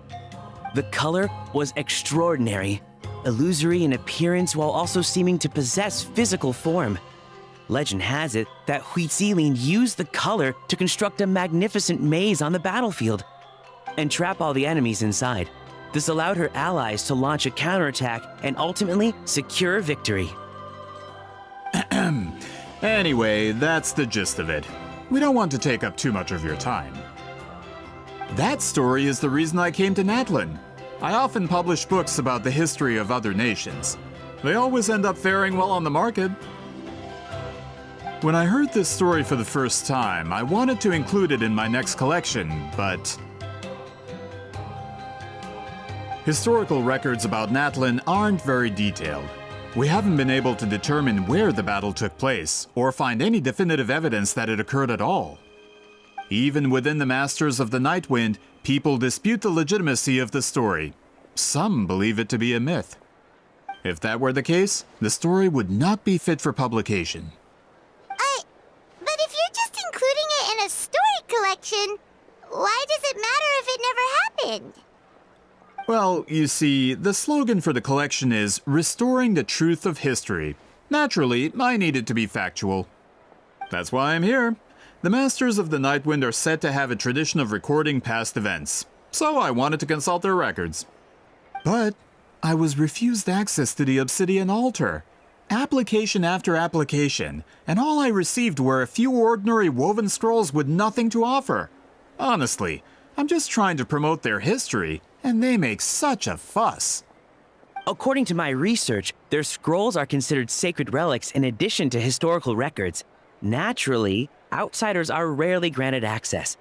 The color was extraordinary, illusory in appearance while also seeming to possess physical form. Legend has it that Huitzilin used the color to construct a magnificent maze on the battlefield and trap all the enemies inside. This allowed her allies to launch a counterattack and ultimately secure victory. Anyway, that's the gist of it. We don't want to take up too much of your time. That story is the reason I came to Natlan. I often publish books about the history of other nations. They always end up faring well on the market. When I heard this story for the first time, I wanted to include it in my next collection, but historical records about Natlan aren't very detailed. We haven't been able to determine where the battle took place, or find any definitive evidence that it occurred at all. Even within the Masters of the Nightwind, people dispute the legitimacy of the story. Some believe it to be a myth. If that were the case, the story would not be fit for publication. But if you're just including it in a story collection, why does it matter if it never happened? Well, you see, the slogan for the collection is Restoring the Truth of History. Naturally, I need it to be factual. That's why I'm here. The Masters of the Nightwind are said to have a tradition of recording past events, so I wanted to consult their records. But I was refused access to the Obsidian Altar. Application after application, and all I received were a few ordinary woven scrolls with nothing to offer. Honestly, I'm just trying to promote their history, and they make such a fuss. According to my research, their scrolls are considered sacred relics in addition to historical records. Naturally, outsiders are rarely granted access.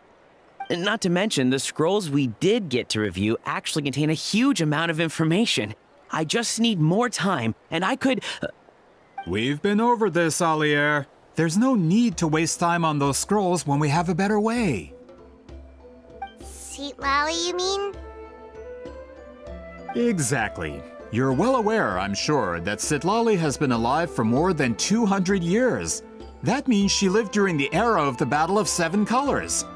Not to mention, the scrolls we did get to review actually contain a huge amount of information. I just need more time, and I could... We've been over this, Alier. There's no need to waste time on those scrolls when we have a better way. Seat Lally, you mean? Exactly. You're well aware, I'm sure, that Sitlali has been alive for more than 200 years. That means she lived during the era of the Battle of Seven Colors.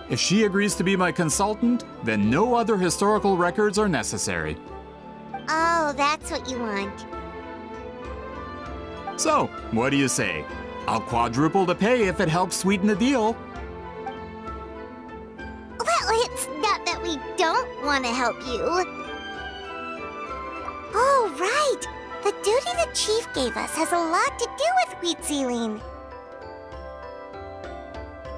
If she agrees to be my consultant, then no other historical records are necessary. Oh, that's what you want. So, what do you say? I'll quadruple the pay if it helps sweeten the deal. Well, it's not that we we don't want to help you. Oh, right! The duty the chief gave us has a lot to do with wheat sealing.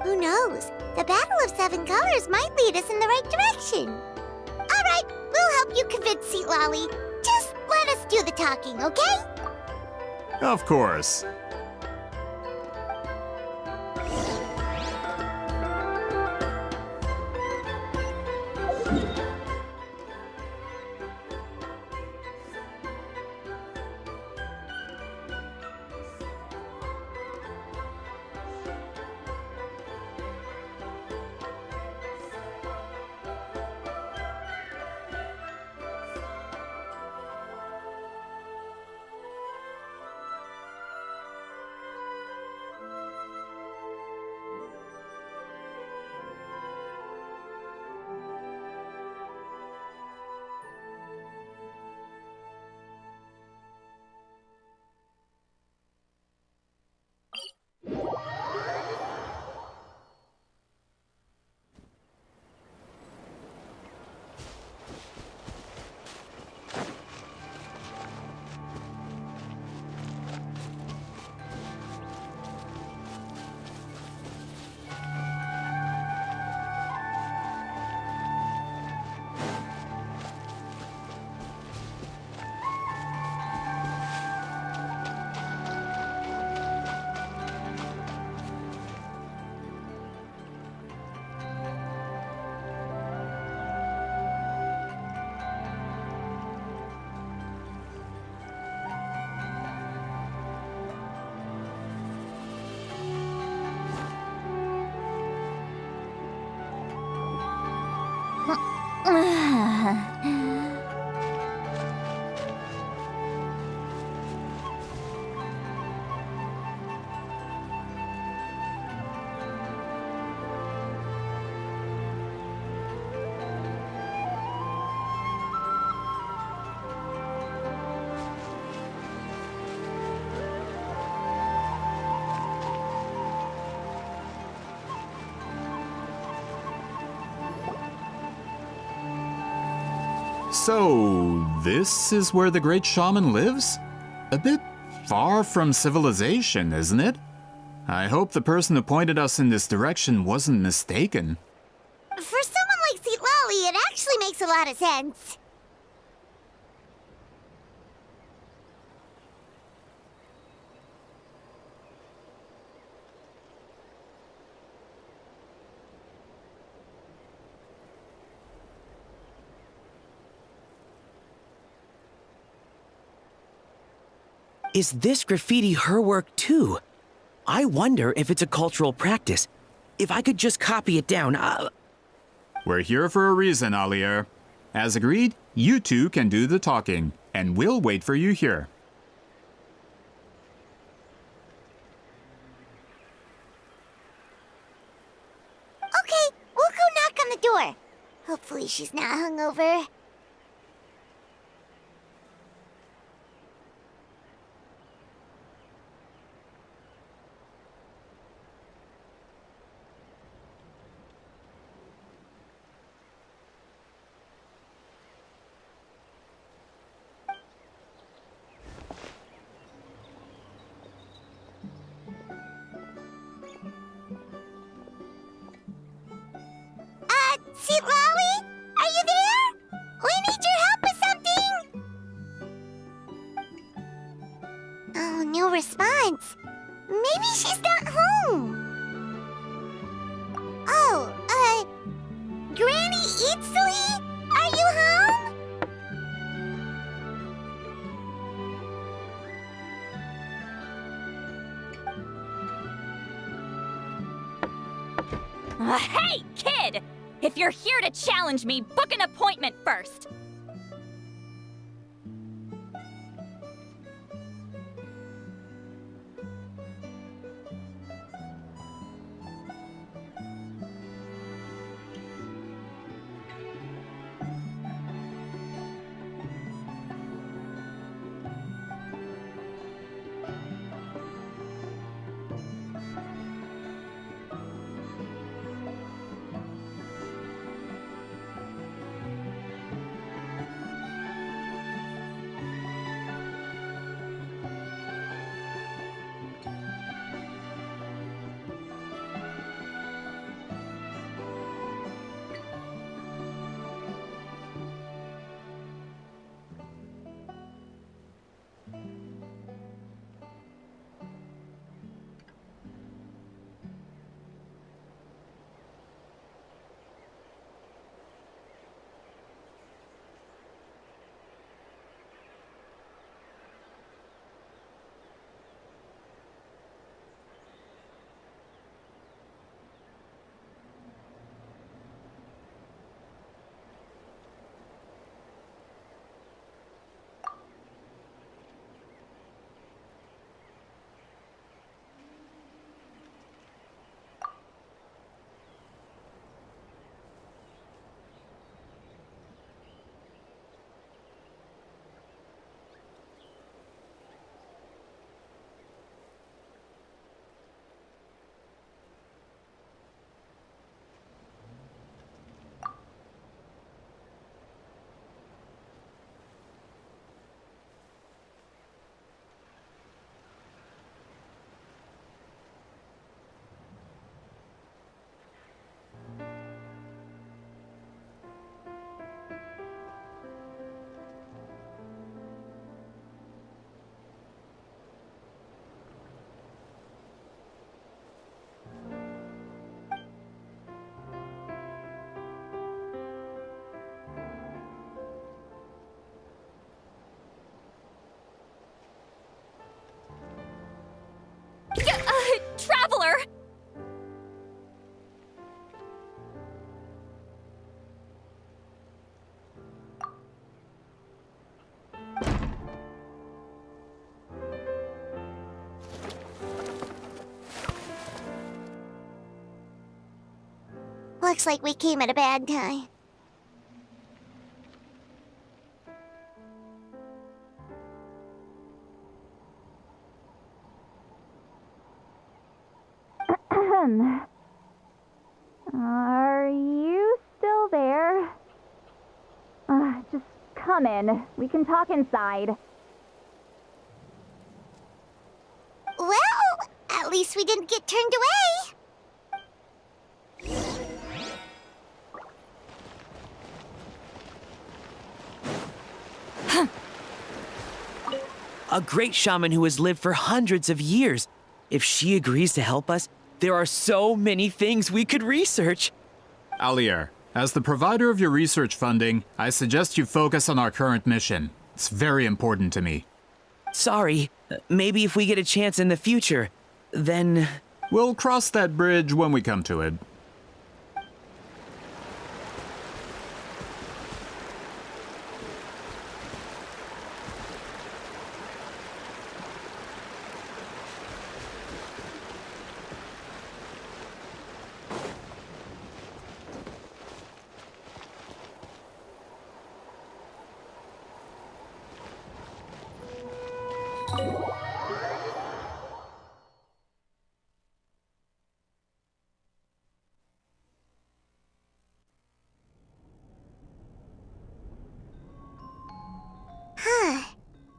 Who knows? The Battle of Seven Colors might lead us in the right direction. All right, we'll help you convince Seat Lolly. Just let us do the talking, okay? Of course. So, this is where the great shaman lives? A bit far from civilization, isn't it? I hope the person who pointed us in this direction wasn't mistaken. For someone like Seat Lolly, it actually makes a lot of sense. Is this graffiti her work too? I wonder if it's a cultural practice. If I could just copy it down, We're here for a reason, Alier. As agreed, you two can do the talking, and we'll wait for you here. Okay, we'll go knock on the door. Hopefully she's not hungover. Seat Lolly? Are you there? We need your help with something! Oh, no response. Maybe she's not home. Oh, Granny Eatsley? Are you home? Hey, kid! If you're here to challenge me, book an appointment first! Looks like we came at a bad time. Are you still there? Just come in. We can talk inside. Well, at least we didn't get turned away. A great shaman who has lived for hundreds of years. If she agrees to help us, there are so many things we could research. Alier, as the provider of your research funding, I suggest you focus on our current mission. It's very important to me. Sorry, maybe if we get a chance in the future, then... We'll cross that bridge when we come to it.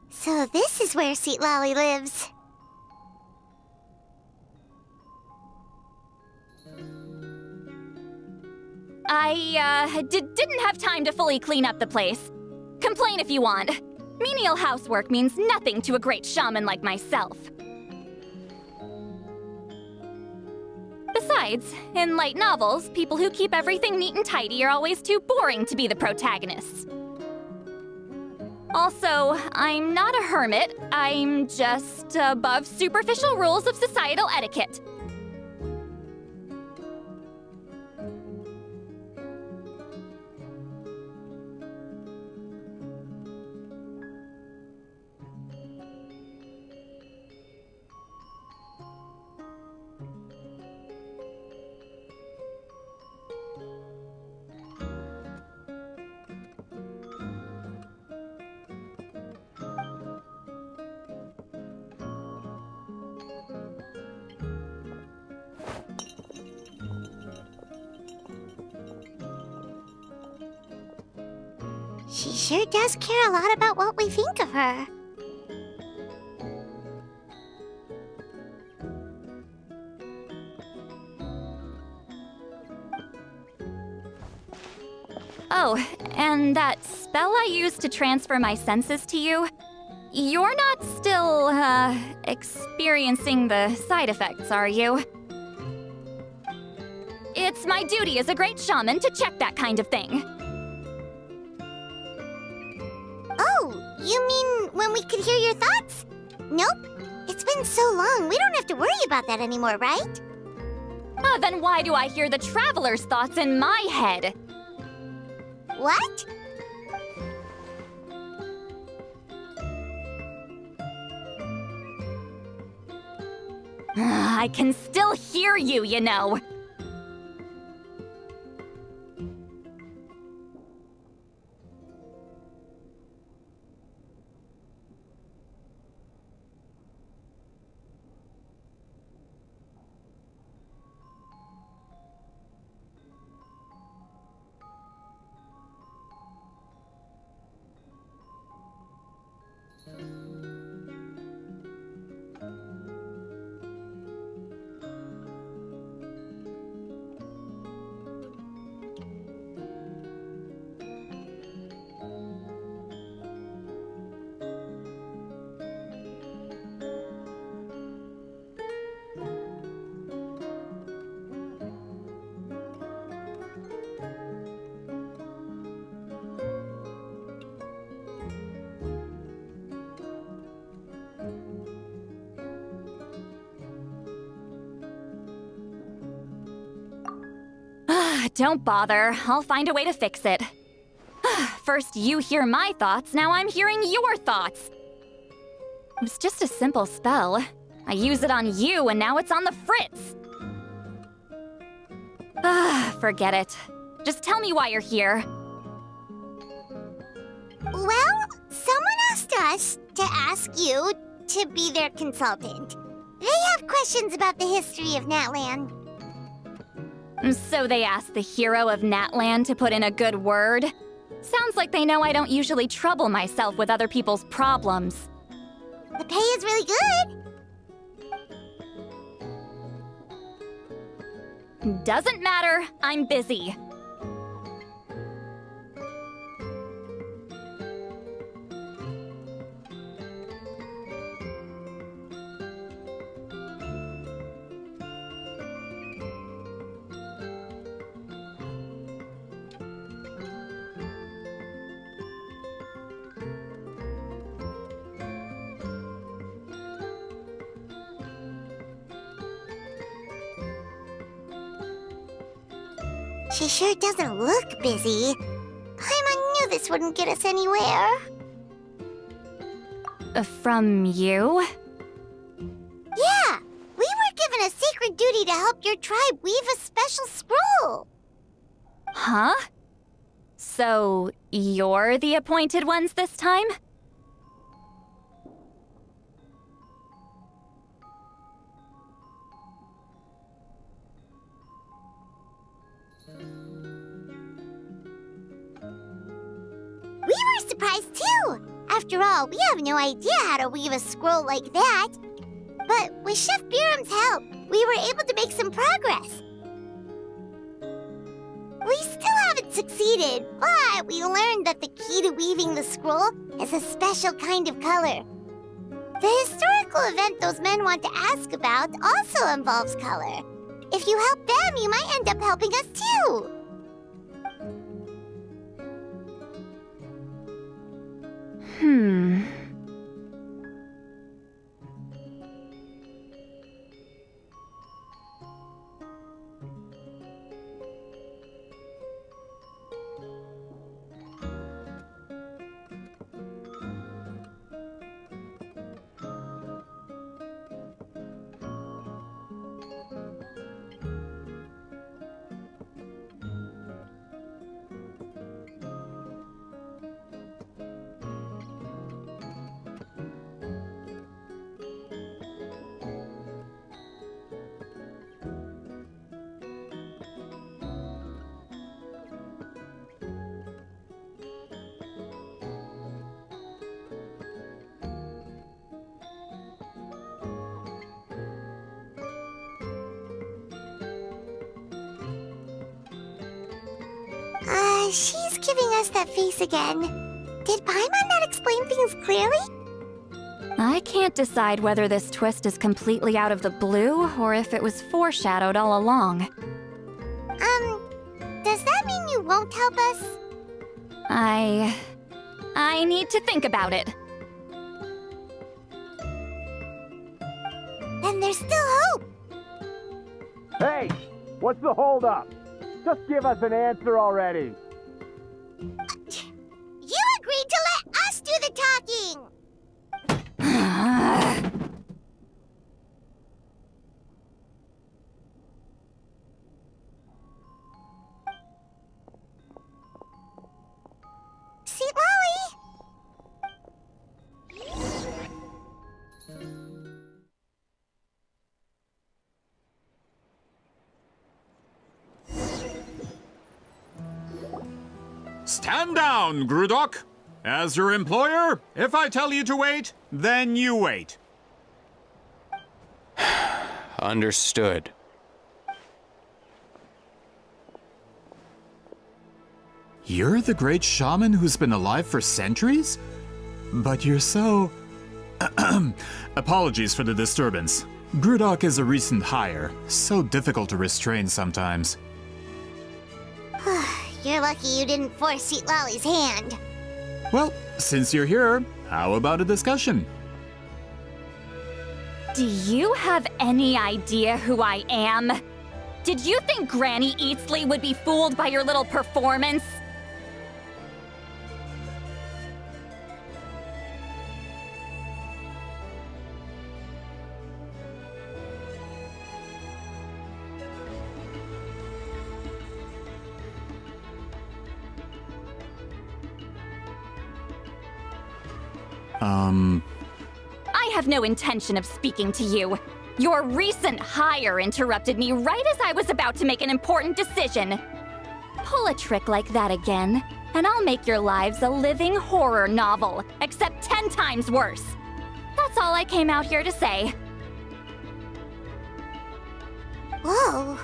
So this is where Seat Lolly lives. I didn't have time to fully clean up the place. Complain if you want. Menial housework means nothing to a great shaman like myself. Besides, in light novels, people who keep everything neat and tidy are always too boring to be the protagonists. Also, I'm not a hermit. I'm just above superficial rules of societal etiquette. She sure does care a lot about what we think of her. Oh, and that spell I used to transfer my senses to you, you're not still, experiencing the side effects, are you? It's my duty as a great shaman to check that kind of thing. Oh, you mean when we could hear your thoughts? Nope. It's been so long, we don't have to worry about that anymore, right? Then why do I hear the traveler's thoughts in my head? What? I can still hear you, you know. Don't bother. I'll find a way to fix it. First you hear my thoughts, now I'm hearing your thoughts. It was just a simple spell. I use it on you and now it's on the fritz. Forget it. Just tell me why you're here. Well, someone asked us to ask you to be their consultant. They have questions about the history of Natlan. So they asked the hero of Natlan to put in a good word? Sounds like they know I don't usually trouble myself with other people's problems. The pay is really good. Doesn't matter, I'm busy. She sure doesn't look busy. Paimon knew this wouldn't get us anywhere. From you? Yeah! We were given a sacred duty to help your tribe weave a special scroll! Huh? So, you're the appointed ones this time? We were surprised too! After all, we have no idea how to weave a scroll like that. But with Chef Biram's help, we were able to make some progress. We still haven't succeeded, but we learned that the key to weaving the scroll is a special kind of color. The historical event those men want to ask about also involves color. If you help them, you might end up helping us too. She's giving us that face again. Did Paimon not explain things clearly? I can't decide whether this twist is completely out of the blue or if it was foreshadowed all along. Does that mean you won't help us? I need to think about it. Then there's still hope. Hey, what's the holdup? Just give us an answer already. You agreed to let us do the talking! Sweet Lolly! Stand down, Grudok! As your employer, if I tell you to wait, then you wait. Understood. You're the great shaman who's been alive for centuries? But you're so... Apologies for the disturbance. Grudok is a recent hire, so difficult to restrain sometimes. You're lucky you didn't force Sweet Lolly's hand. Well, since you're here, how about a discussion? Do you have any idea who I am? Did you think Granny Eatsley would be fooled by your little performance? I have no intention of speaking to you. Your recent hire interrupted me right as I was about to make an important decision. Pull a trick like that again, and I'll make your lives a living horror novel, except 10 times worse. That's all I came out here to say. Whoa.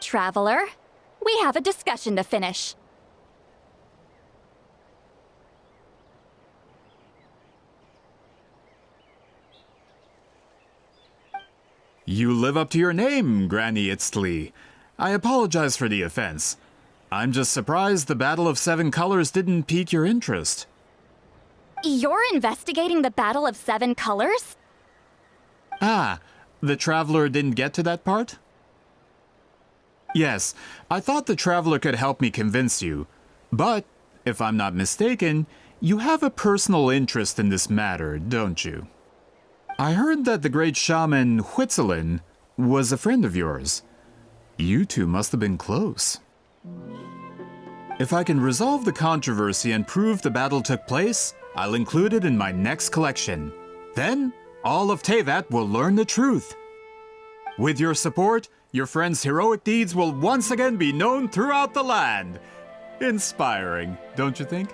Traveler, we have a discussion to finish. You live up to your name, Granny Itztli. I apologize for the offense. I'm just surprised the Battle of Seven Colors didn't pique your interest. You're investigating the Battle of Seven Colors? Ah, the Traveler didn't get to that part? Yes, I thought the Traveler could help me convince you. But, if I'm not mistaken, you have a personal interest in this matter, don't you? I heard that the great shaman Huitzilin was a friend of yours. You two must have been close. If I can resolve the controversy and prove the battle took place, I'll include it in my next collection. Then, all of Teyvat will learn the truth. With your support, your friend's heroic deeds will once again be known throughout the land. Inspiring, don't you think?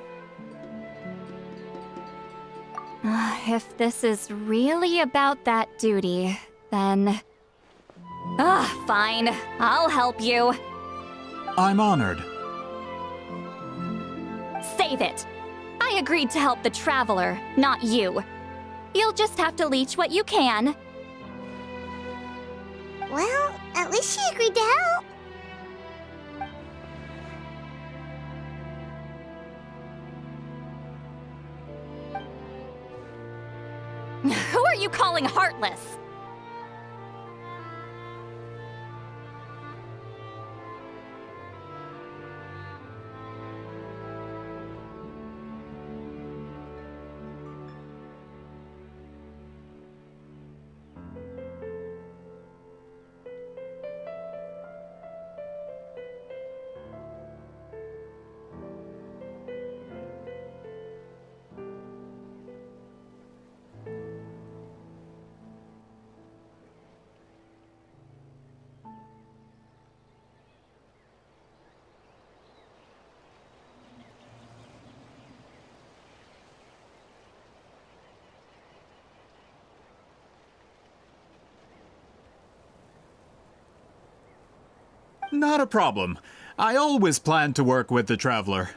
If this is really about that duty, then... fine. I'll help you. I'm honored. Save it. I agreed to help the Traveler, not you. You'll just have to leech what you can. Well, at least she agreed to help. Who are you calling heartless? Not a problem. I always planned to work with the Traveler.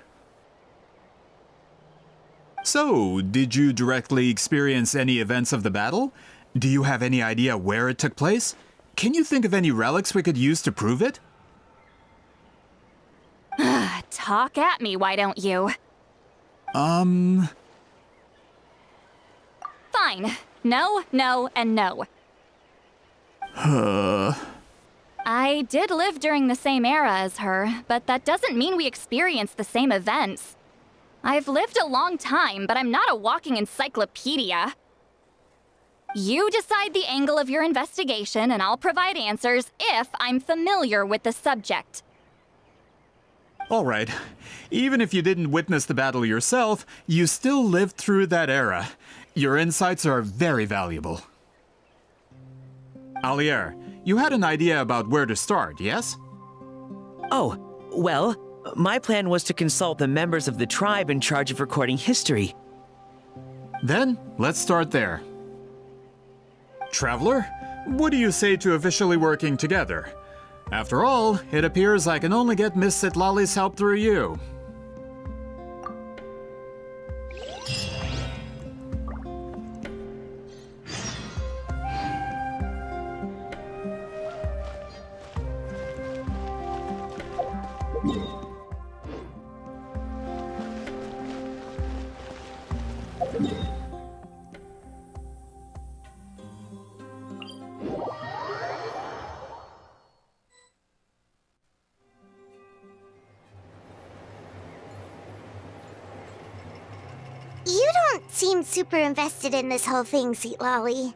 So, did you directly experience any events of the battle? Do you have any idea where it took place? Can you think of any relics we could use to prove it? Talk at me, why don't you? Fine. Fine. No, no, and no. I did live during the same era as her, but that doesn't mean we experienced the same events. I've lived a long time, but I'm not a walking encyclopedia. You decide the angle of your investigation, and I'll provide answers if I'm familiar with the subject. All right. Even if you didn't witness the battle yourself, you still lived through that era. Your insights are very valuable. Alier, you had an idea about where to start, yes? Oh, well, my plan was to consult the members of the tribe in charge of recording history. Then, let's start there. Traveler, what do you say to officially working together? After all, it appears I can only get Miss Sitlali's help through you. don't seem super invested in this whole thing, Sweet Lolly.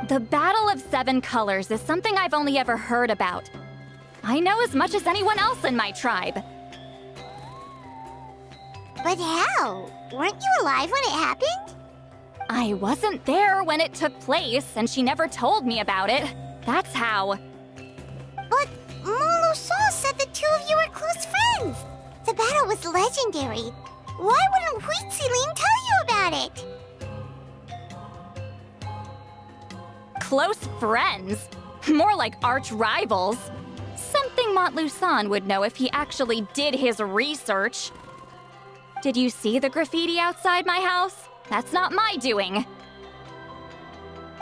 The Battle of Seven Colors is something I've only ever heard about. I know as much as anyone else in my tribe. But how? Weren't you alive when it happened? I wasn't there when it took place, and she never told me about it. That's how. But Molusol said the two of you were close friends. The battle was legendary. Why wouldn't Huitziling tell you about it? Close friends? More like arch rivals. Something Montluçon would know if he actually did his research. Did you see the graffiti outside my house? That's not my doing.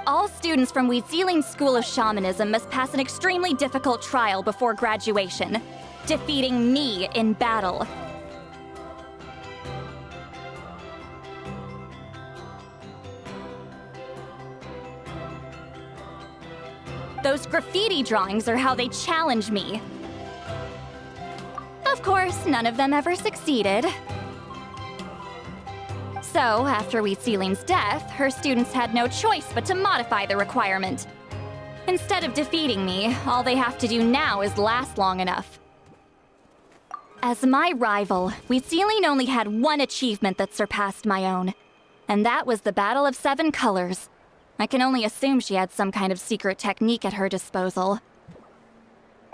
All students from Huitziling's School of Shamanism must pass an extremely difficult trial before graduation, defeating me in battle. Those graffiti drawings are how they challenge me. Of course, none of them ever succeeded. So, after Huitziling's death, her students had no choice but to modify the requirement. Instead of defeating me, all they have to do now is last long enough. As my rival, Huitziling only had one achievement that surpassed my own, and that was the Battle of Seven Colors. I can only assume she had some kind of secret technique at her disposal.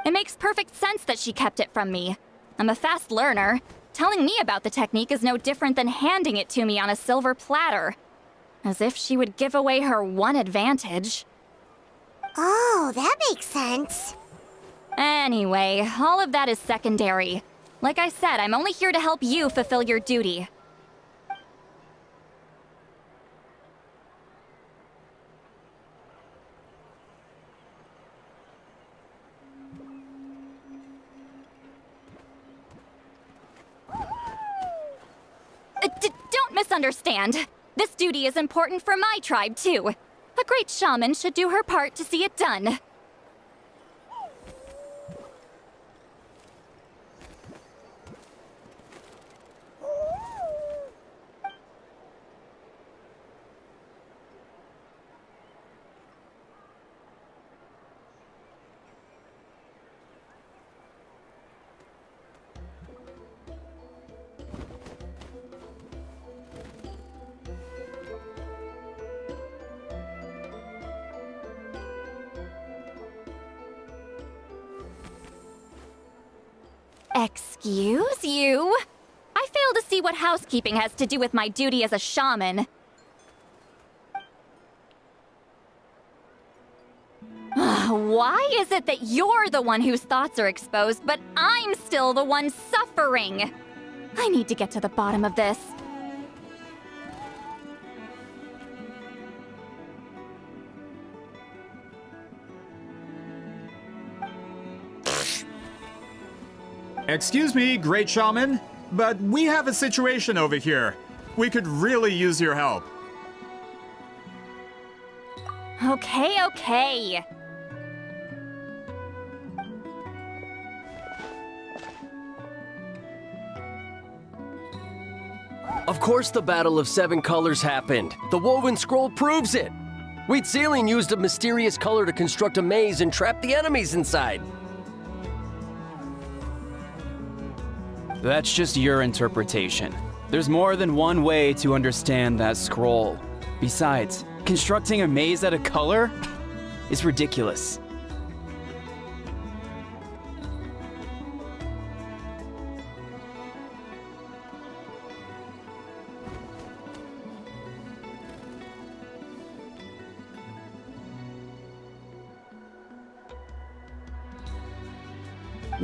It makes perfect sense that she kept it from me. I'm a fast learner. Telling me about the technique is no different than handing it to me on a silver platter. As if she would give away her one advantage. Oh, that makes sense. Anyway, all of that is secondary. Like I said, I'm only here to help you fulfill your duty. Don't misunderstand. This duty is important for my tribe, too. A great shaman should do her part to see it done. Excuse you? I fail to see what housekeeping has to do with my duty as a shaman. Why is it that you're the one whose thoughts are exposed, but I'm still the one suffering? I need to get to the bottom of this. Excuse me, Great Shaman, but we have a situation over here. We could really use your help. Okay. Of course the Battle of Seven Colors happened. The woven scroll proves it. Huitziling used a mysterious color to construct a maze and trap the enemies inside. That's just your interpretation. There's more than one way to understand that scroll. Besides, constructing a maze out of color is ridiculous.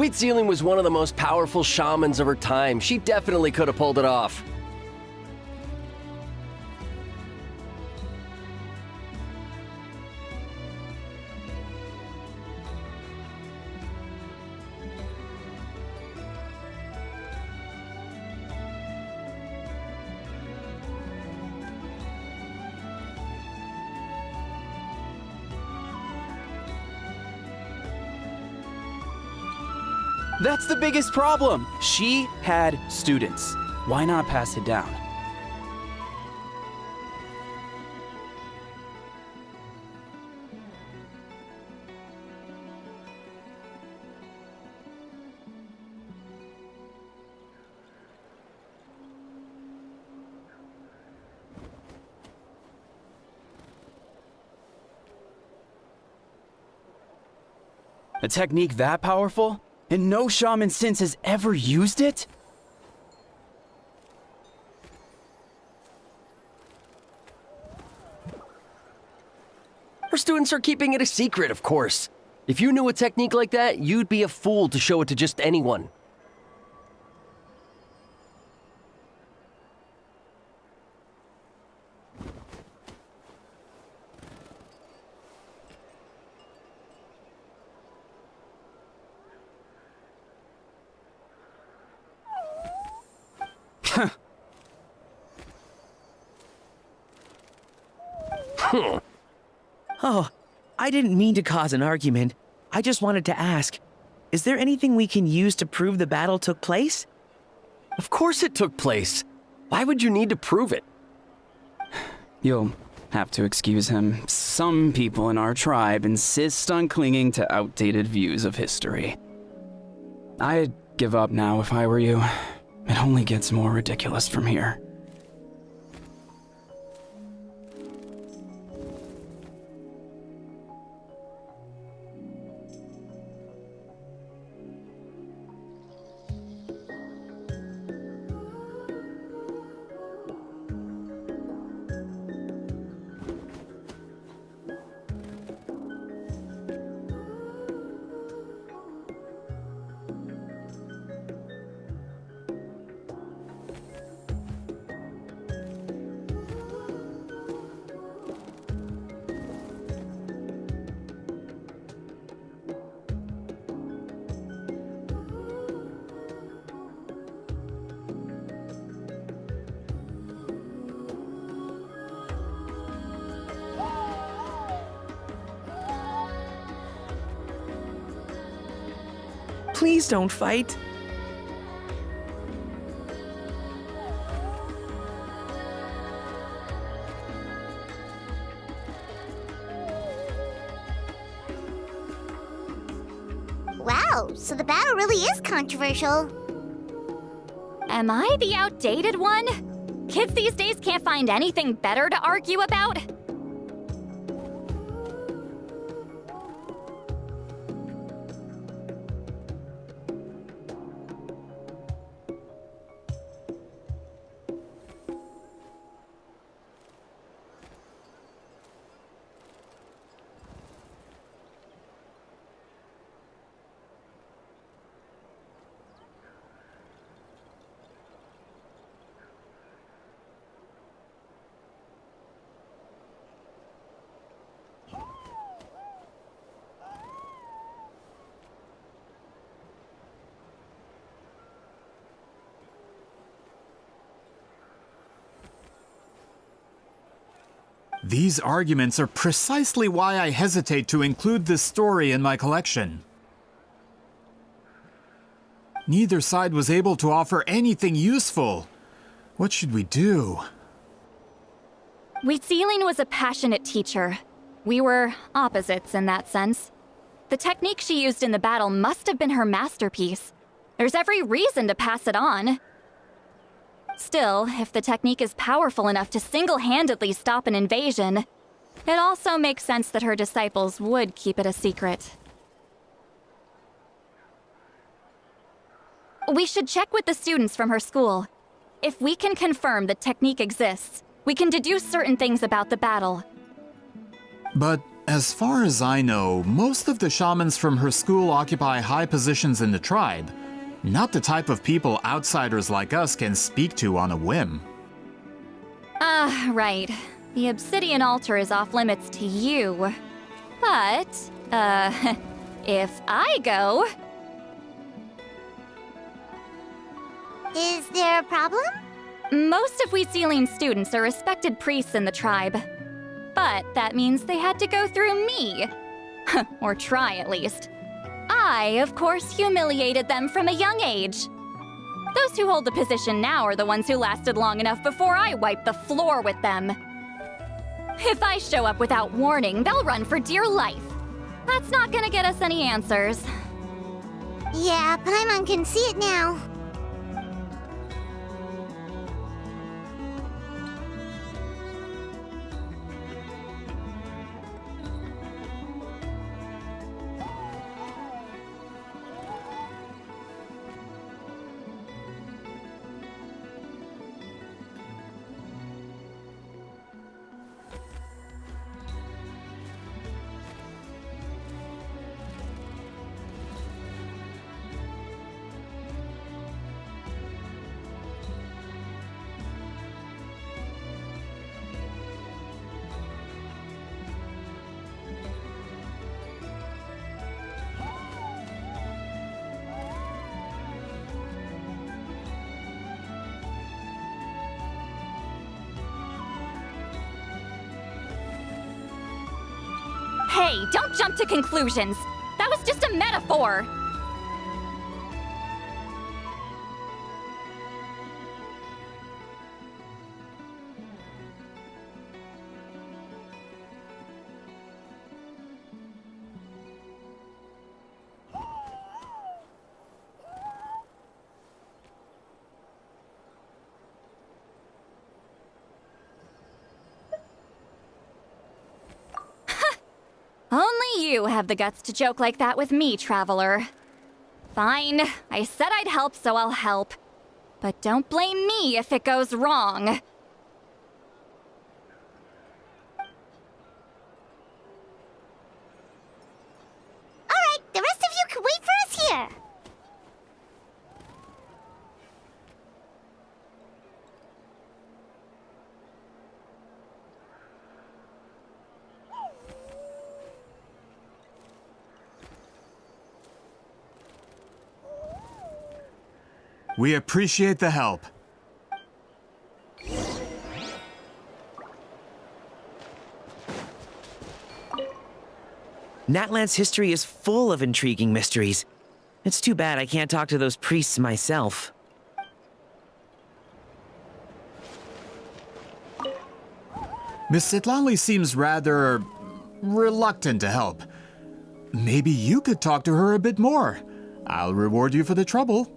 Huitziling was one of the most powerful shamans of her time. She definitely could have pulled it off. That's the biggest problem. She had students. Why not pass it down? A technique that powerful? And no shaman since has ever used it? Our students are keeping it a secret, of course. If you knew a technique like that, you'd be a fool to show it to just anyone. Oh, I didn't mean to cause an argument. I just wanted to ask, is there anything we can use to prove the battle took place? Of course it took place. Why would you need to prove it? You'll have to excuse him. Some people in our tribe insist on clinging to outdated views of history. I'd give up now if I were you. It only gets more ridiculous from here. Please don't fight. Wow, so the battle really is controversial. Am I the outdated one? Kids these days can't find anything better to argue about? These arguments are precisely why I hesitate to include this story in my collection. Neither side was able to offer anything useful. What should we do? Wheatsealing was a passionate teacher. We were opposites in that sense. The technique she used in the battle must have been her masterpiece. There's every reason to pass it on. Still, if the technique is powerful enough to single-handedly stop an invasion, it also makes sense that her disciples would keep it a secret. We should check with the students from her school. If we can confirm the technique exists, we can deduce certain things about the battle. But as far as I know, most of the shamans from her school occupy high positions in the tribe. Not the type of people outsiders like us can speak to on a whim. Ah, right. The obsidian altar is off limits to you. But, if I go... Is there a problem? Most of Wheatsealing's students are respected priests in the tribe. But that means they had to go through me. Or try, at least. I, of course, humiliated them from a young age. Those who hold the position now are the ones who lasted long enough before I wiped the floor with them. If I show up without warning, they'll run for dear life. That's not gonna get us any answers. Yeah, Paimon can see it now. Hey, don't jump to conclusions. That was just a metaphor. Only you have the guts to joke like that with me, Traveler. Fine, I said I'd help, so I'll help. But don't blame me if it goes wrong. Alright, the rest of you can wait for us here. We appreciate the help. Natlan's history is full of intriguing mysteries. It's too bad I can't talk to those priests myself. Miss Sitlali seems rather reluctant to help. Maybe you could talk to her a bit more. I'll reward you for the trouble.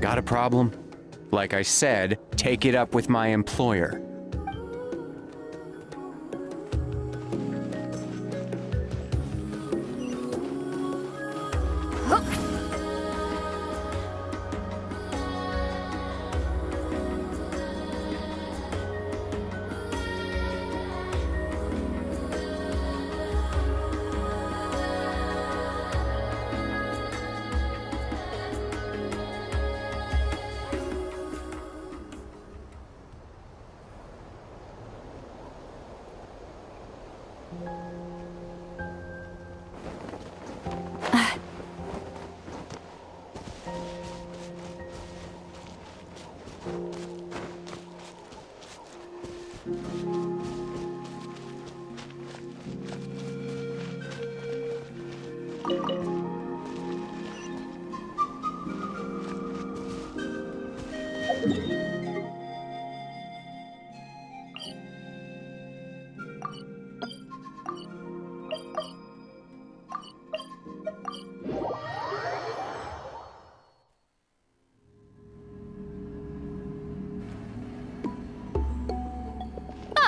Got a problem? Like I said, take it up with my employer.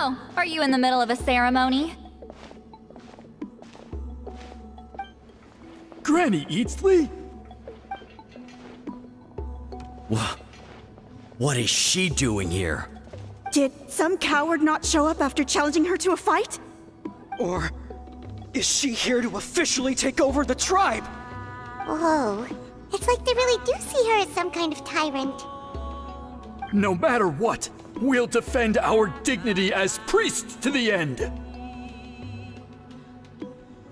Oh, are you in the middle of a ceremony? Granny Eatsley? What is she doing here? Did some coward not show up after challenging her to a fight? Or is she here to officially take over the tribe? Whoa. It's like they really do see her as some kind of tyrant. No matter what, we'll defend our dignity as priests to the end.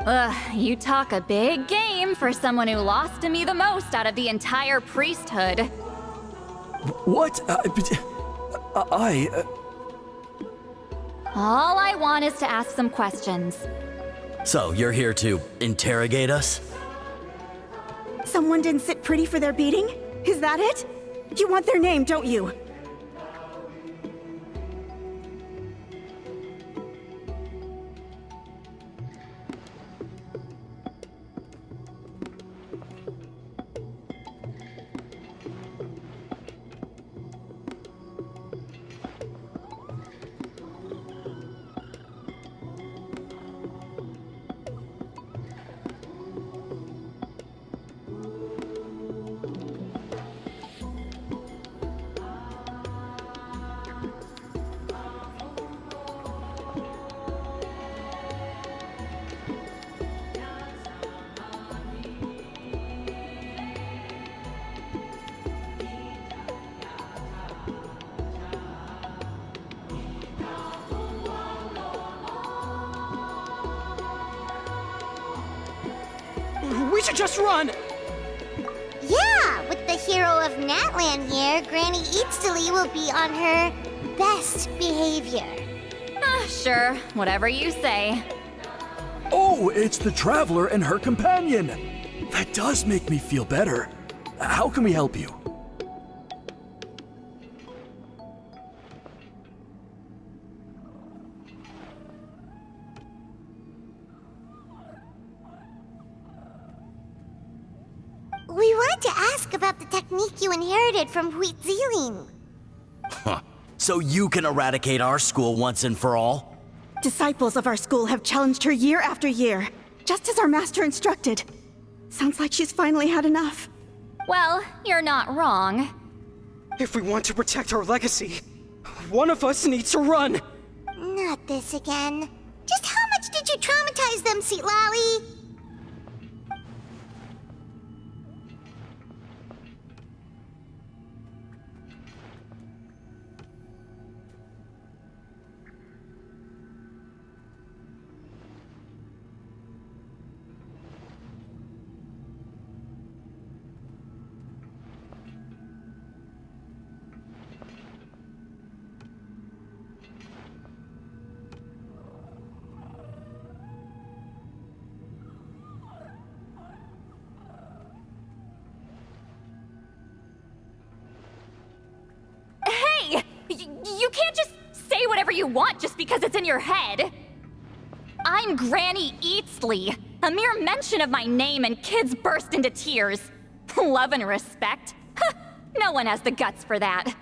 Ugh, you talk a big game for someone who lost to me the most out of the entire priesthood. What? All I want is to ask some questions. So, you're here to interrogate us? Someone didn't sit pretty for their beating? Is that it? You want their name, don't you? We should just run! Yeah, with the hero of Natlan here, Granny Eatstily will be on her best behavior. Sure, whatever you say. Oh, it's the Traveler and her companion. That does make me feel better. How can we help you? We wanted to ask about the technique you inherited from Huitziling. Huh. So you can eradicate our school once and for all? Disciples of our school have challenged her year after year, just as our master instructed. Sounds like she's finally had enough. Well, you're not wrong. If we want to protect our legacy, one of us needs to run! Not this again. Just how much did you traumatize them, Seatlali? You can't just say whatever you want just because it's in your head. I'm Granny Eatsley. A mere mention of my name and kids burst into tears. Love and respect? No one has the guts for that.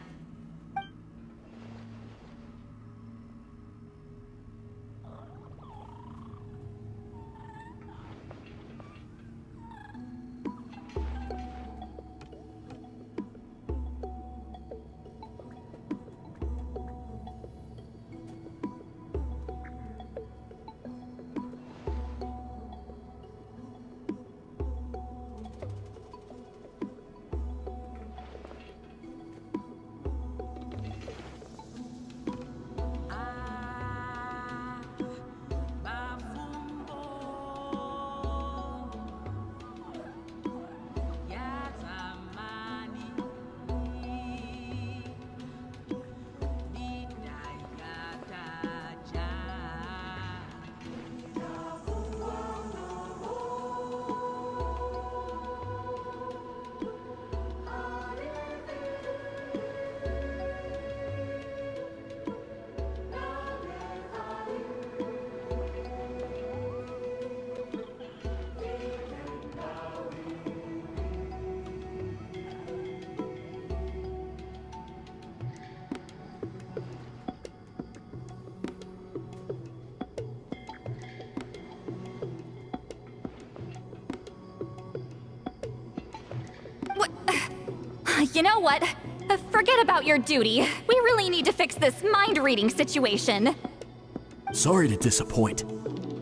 You know what? Forget about your duty. We really need to fix this mind-reading situation. Sorry to disappoint.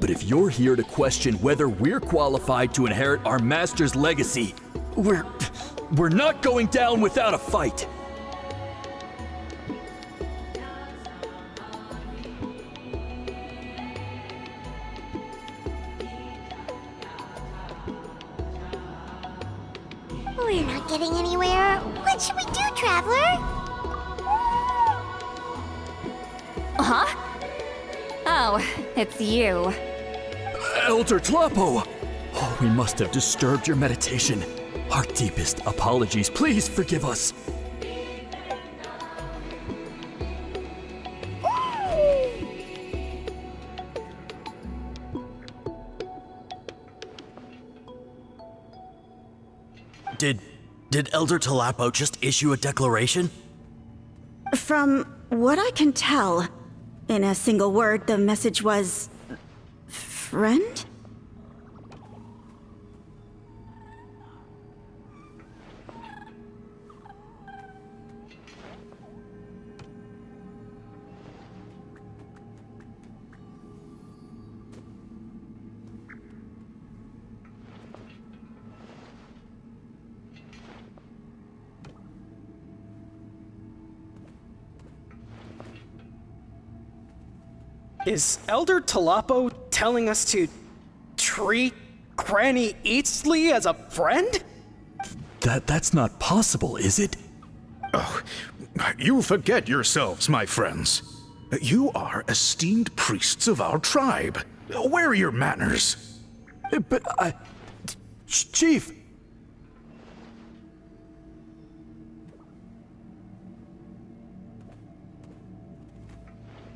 But if you're here to question whether we're qualified to inherit our master's legacy, we're not going down without a fight. We're not getting anywhere. What should we do, Traveler? Huh? Oh, it's you. Elder Tlapo! Oh, we must have disturbed your meditation. Our deepest apologies. Please forgive us. Did Elder Tlapo just issue a declaration? From what I can tell, in a single word, the message was... friend? Is Elder Tlapo telling us to treat Granny Eatsley as a friend? That's not possible, is it? Oh, you forget yourselves, my friends. You are esteemed priests of our tribe. Where are your manners? But Chief!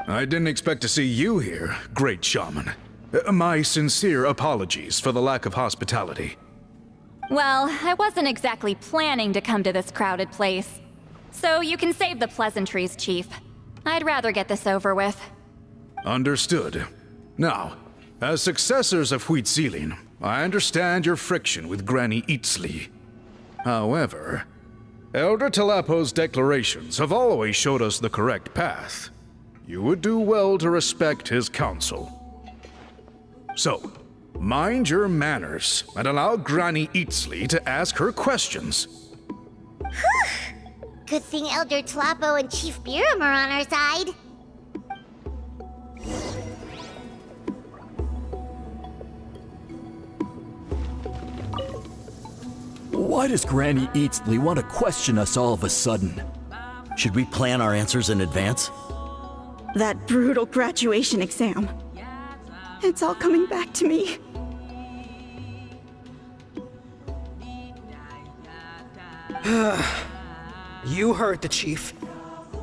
I didn't expect to see you here, great shaman. My sincere apologies for the lack of hospitality. Well, I wasn't exactly planning to come to this crowded place. So you can save the pleasantries, Chief. I'd rather get this over with. Understood. Now, as successors of Huitzilin, I understand your friction with Granny Eatsley. However, Elder Tlapo's declarations have always showed us the correct path. You would do well to respect his counsel. So, mind your manners and allow Granny Eatsley to ask her questions. Good thing Elder Tlapo and Chief Biram are on our side. Why does Granny Eatsley want to question us all of a sudden? Should we plan our answers in advance? That brutal graduation exam. It's all coming back to me. You heard the chief.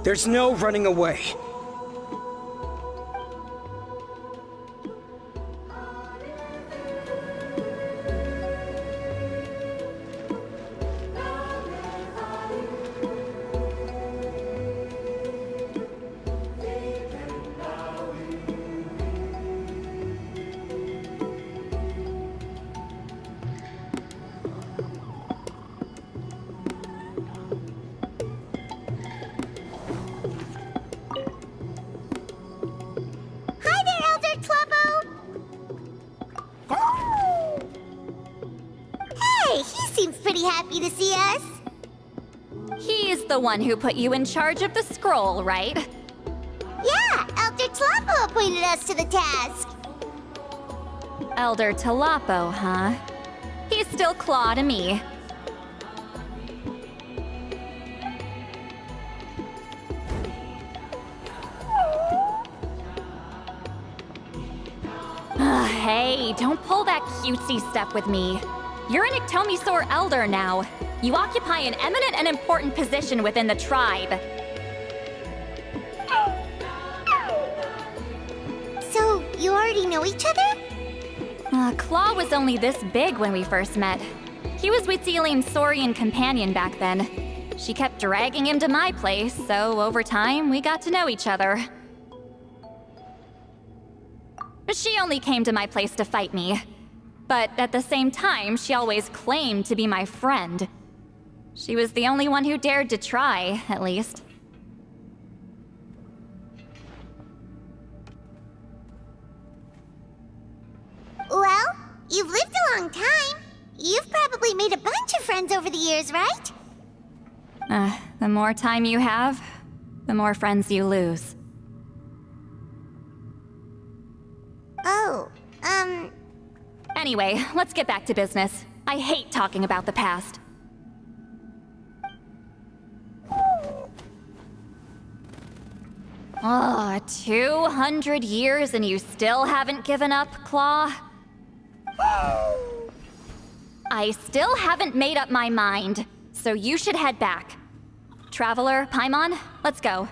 There's no running away. Hi there, Elder Tlapo! Hey, he seems pretty happy to see us. He's the one who put you in charge of the scroll, right? Yeah, Elder Tlapo appointed us to the task. Elder Tlapo, huh? He's still Claw to me. Hey, don't pull that cutesy stuff with me. You're an Iktomisaur Elder now. You occupy an eminent and important position within the tribe. So, you already know each other? Claw was only this big when we first met. He was Huitzilin's Saurian companion back then. She kept dragging him to my place, so over time, we got to know each other. She only came to my place to fight me. But at the same time, she always claimed to be my friend. She was the only one who dared to try, at least. a long time. You've probably made a bunch of friends over the years, right? The more time you have, the more friends you lose. Oh, Anyway, let's get back to business. I hate talking about the past. Oh, 200 years and you still haven't given up, Claw? I still haven't made up my mind, so you should head back. Traveler, Paimon, let's go.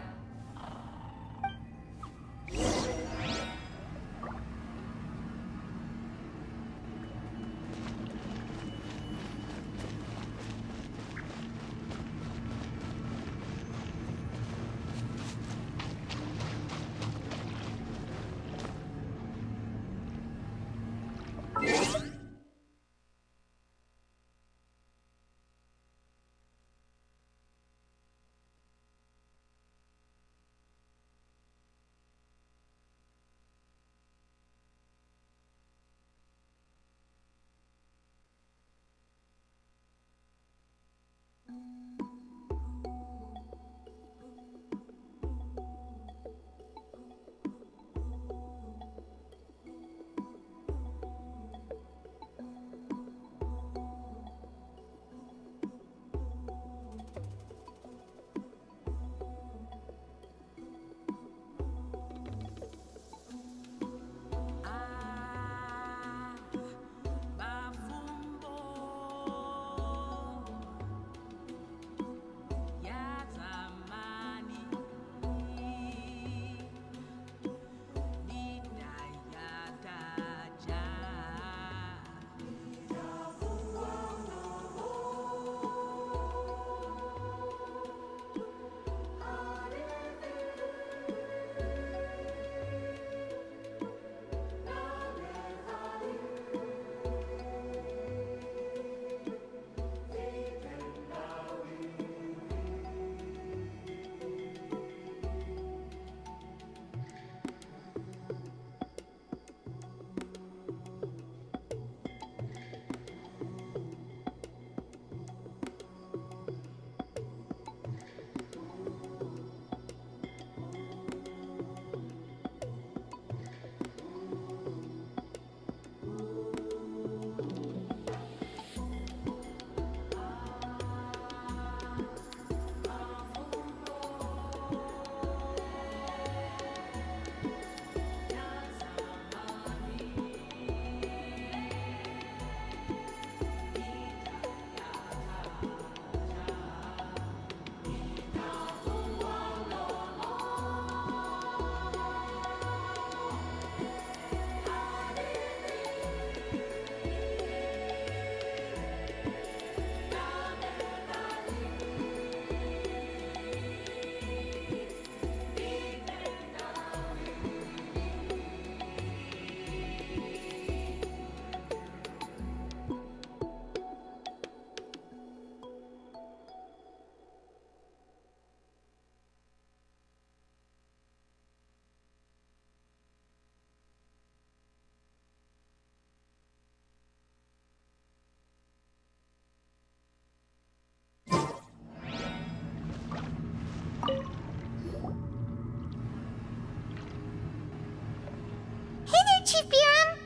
Chief Biram?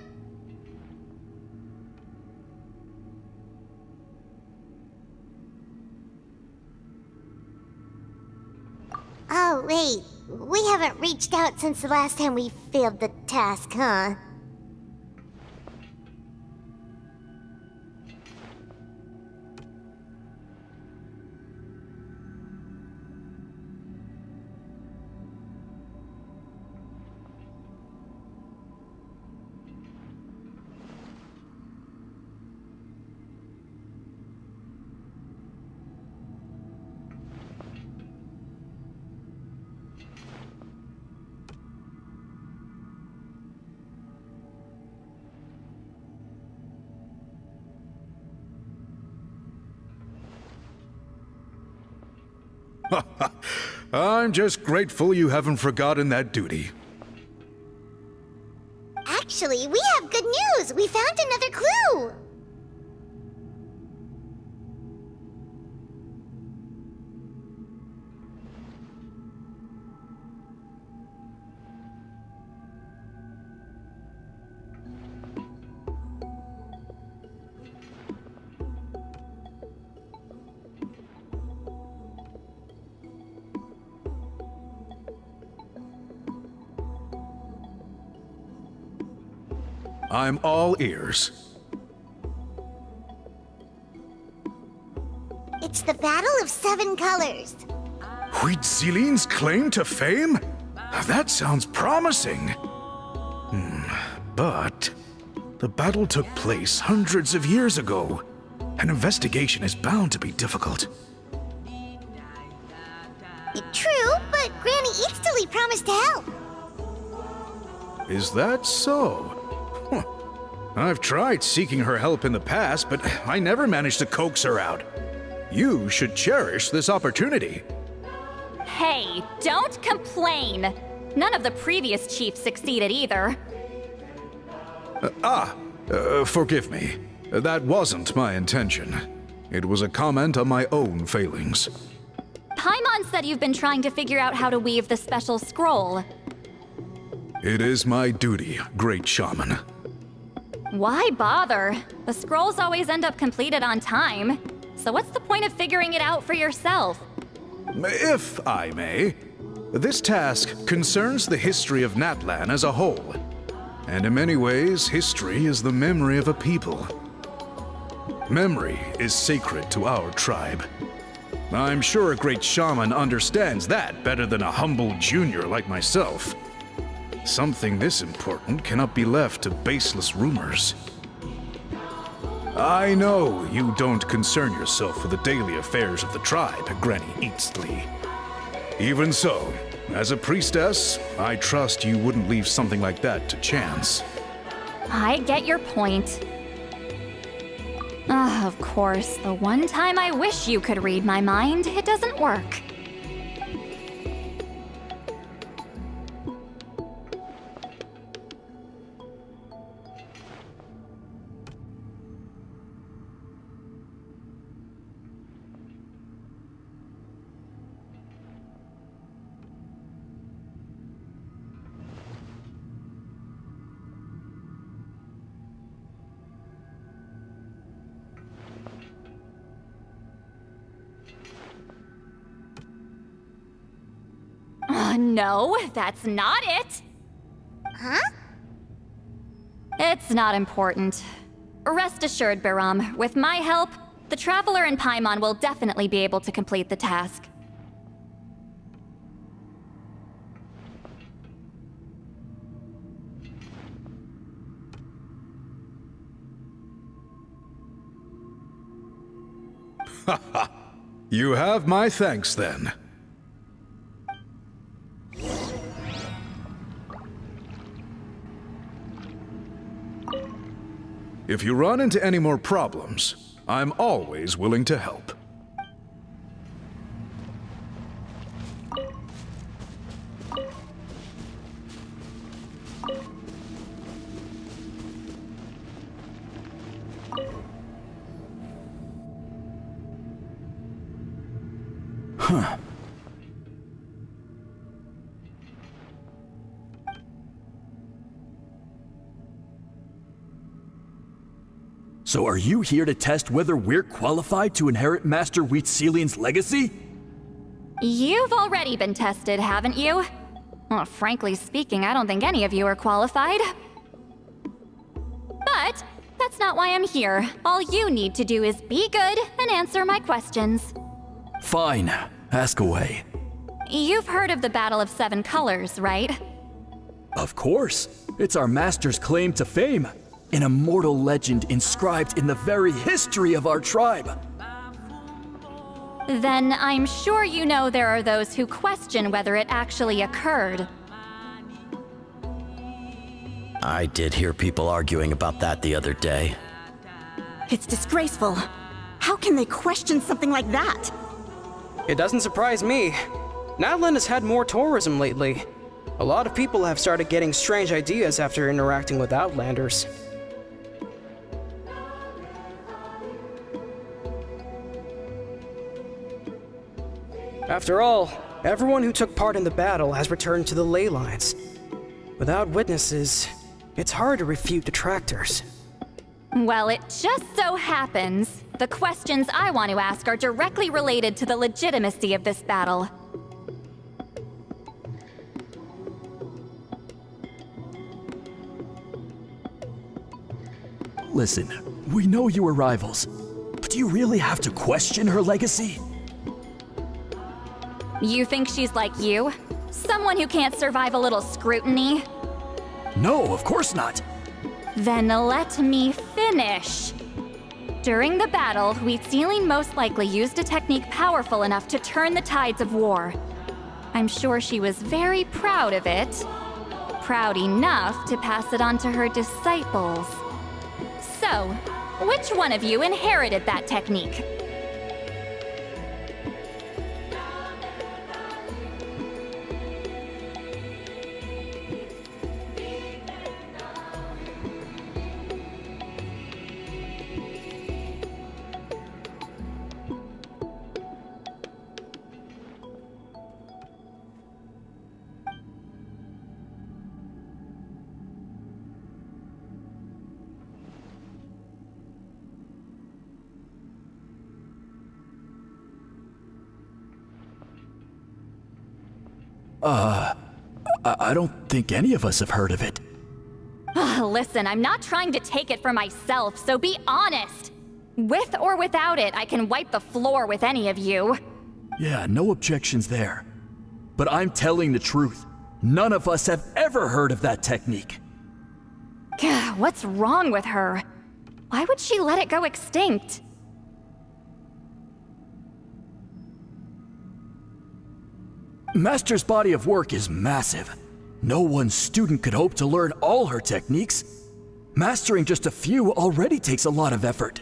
Oh, wait. We haven't reached out since the last time we failed the task, huh? I'm just grateful you haven't forgotten that duty. Actually, we have good news! We found another clue! I'm all ears. It's the Battle of Seven Colors. Wheat Celine's claim to fame? That sounds promising. But the battle took place hundreds of years ago. An investigation is bound to be difficult. True, but Granny Easterly promised to help. Is that so? Huh. I've tried seeking her help in the past, but I never managed to coax her out. You should cherish this opportunity. Hey, don't complain. None of the previous chiefs succeeded either. Forgive me. That wasn't my intention. It was a comment on my own failings. Paimon said you've been trying to figure out how to weave the special scroll. It is my duty, Great Shaman. Why bother? The scrolls always end up completed on time. So what's the point of figuring it out for yourself? If I may, this task concerns the history of Natlan as a whole. And in many ways, history is the memory of a people. Memory is sacred to our tribe. I'm sure a great shaman understands that better than a humble junior like myself. Something this important cannot be left to baseless rumors. I know you don't concern yourself with the daily affairs of the tribe, Granny Easterly. Even so, as a priestess, I trust you wouldn't leave something like that to chance. I get your point. Of course, the one time I wish you could read my mind, it doesn't work. No, that's not it! Huh? It's not important. Rest assured, Biram, with my help, the Traveler and Paimon will definitely be able to complete the task. Haha. You have my thanks then. If you run into any more problems, I'm always willing to help. Huh. So are you here to test whether we're qualified to inherit Master Wheat Celine's legacy? You've already been tested, haven't you? Well, frankly speaking, I don't think any of you are qualified. But that's not why I'm here. All you need to do is be good and answer my questions. Fine. Ask away. You've heard of the Battle of Seven Colors, right? Of course. It's our master's claim to fame. An immortal legend inscribed in the very history of our tribe. Then I'm sure you know there are those who question whether it actually occurred. I did hear people arguing about that the other day. It's disgraceful. How can they question something like that? It doesn't surprise me. Natlan has had more tourism lately. A lot of people have started getting strange ideas after interacting with Outlanders. After all, everyone who took part in the battle has returned to the ley lines. Without witnesses, it's hard to refute detractors. Well, it just so happens the questions I want to ask are directly related to the legitimacy of this battle. Listen, we know you were rivals, but do you really have to question her legacy? You think she's like you? Someone who can't survive a little scrutiny? No, of course not. Then let me finish. During the battle, Wheatsealing most likely used a technique powerful enough to turn the tides of war. I'm sure she was very proud of it. Proud enough to pass it on to her disciples. So, which one of you inherited that technique? I don't think any of us have heard of it. Listen, I'm not trying to take it for myself, so be honest. With or without it, I can wipe the floor with any of you. Yeah, no objections there. But I'm telling the truth. None of us have ever heard of that technique. What's wrong with her? Why would she let it go extinct? Master's body of work is massive. No one student could hope to learn all her techniques. Mastering just a few already takes a lot of effort.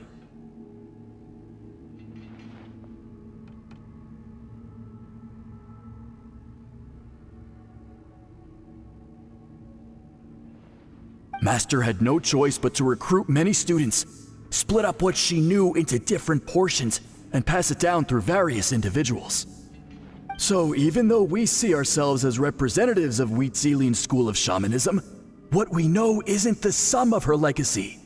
Master had no choice but to recruit many students, split up what she knew into different portions, and pass it down through various individuals. So even though we see ourselves as representatives of Wheatsealing's school of shamanism, what we know isn't the sum of her legacy.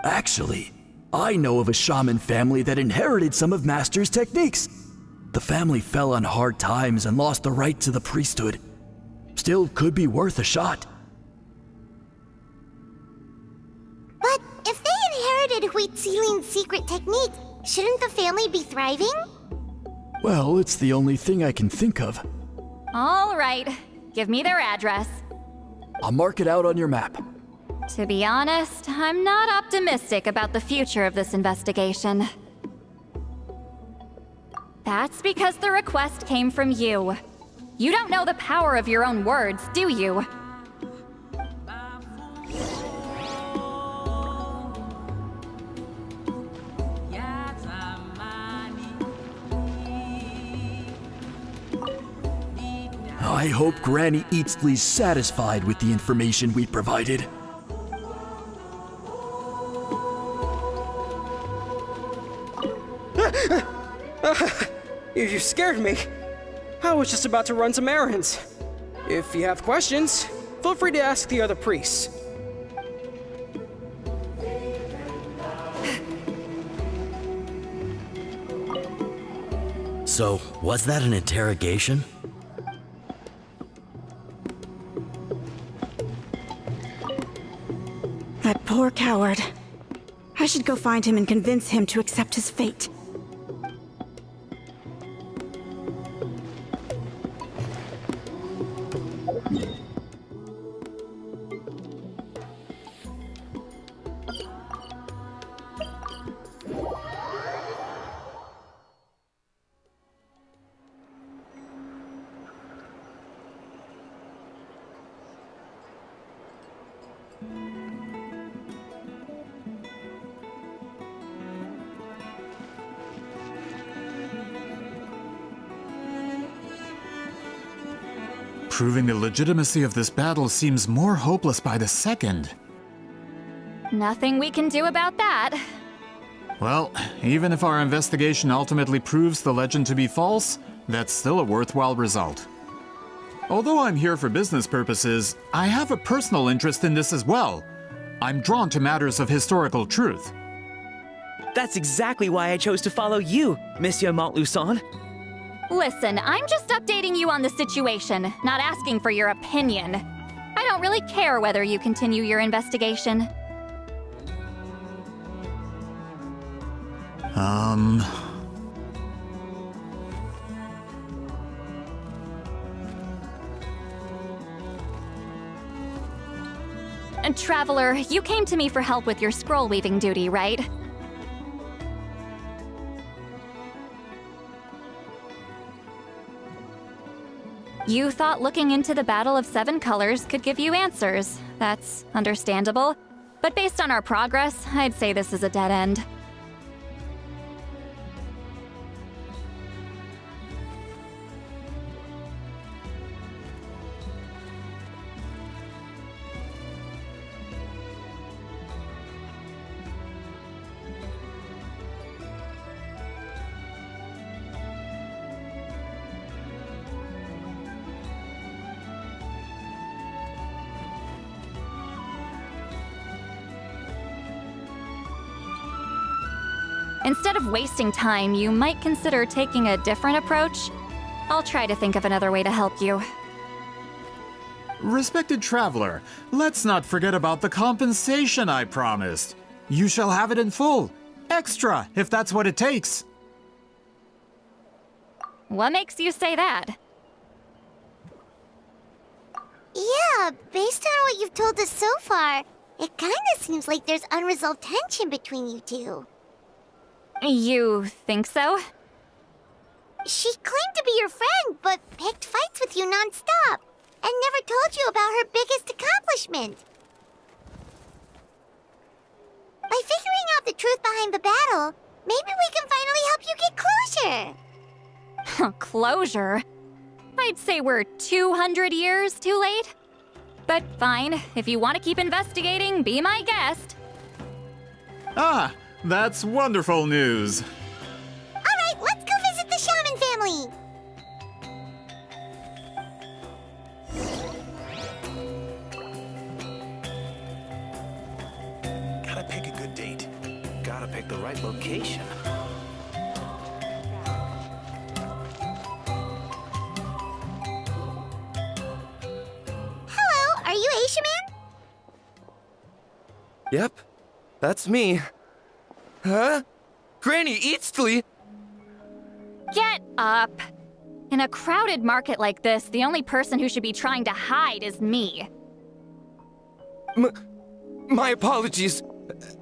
Actually, I know of a shaman family that inherited some of Master's techniques. The family fell on hard times and lost the right to the priesthood. Still could be worth a shot. But if they inherited Wheatsealing's secret technique, shouldn't the family be thriving? Well, it's the only thing I can think of. All right, give me their address. I'll mark it out on your map. To be honest, I'm not optimistic about the future of this investigation. That's because the request came from you. You don't know the power of your own words, do you? I hope Granny Eatsley's satisfied with the information we provided. You scared me. I was just about to run some errands. If you have questions, feel free to ask the other priests. So, was that an interrogation? That poor coward. I should go find him and convince him to accept his fate. Proving the legitimacy of this battle seems more hopeless by the second. Nothing we can do about that. Well, even if our investigation ultimately proves the legend to be false, that's still a worthwhile result. Although I'm here for business purposes, I have a personal interest in this as well. I'm drawn to matters of historical truth. That's exactly why I chose to follow you, Monsieur Montluçon. Listen, I'm just updating you on the situation, not asking for your opinion. I don't really care whether you continue your investigation. And Traveler, you came to me for help with your scroll weaving duty, right? You thought looking into the Battle of Seven Colors could give you answers. That's understandable. But based on our progress, I'd say this is a dead end. Instead of wasting time, you might consider taking a different approach. I'll try to think of another way to help you. Respected traveler, let's not forget about the compensation I promised. You shall have it in full. Extra, if that's what it takes. What makes you say that? Yeah, based on what you've told us so far, it kinda seems like there's unresolved tension between you two. You think so? She claimed to be your friend, but picked fights with you non-stop, and never told you about her biggest accomplishment. By figuring out the truth behind the battle, maybe we can finally help you get closure. Closure? I'd say we're 200 years too late. But fine, if you want to keep investigating, be my guest. Ah, that's wonderful news. Alright, let's go visit the shaman family. Gotta pick a good date. Gotta pick the right location. Hello, are you Asia Man? Yep, that's me. Huh? Granny Eatsley? Get up! In a crowded market like this, the only person who should be trying to hide is me. My apologies.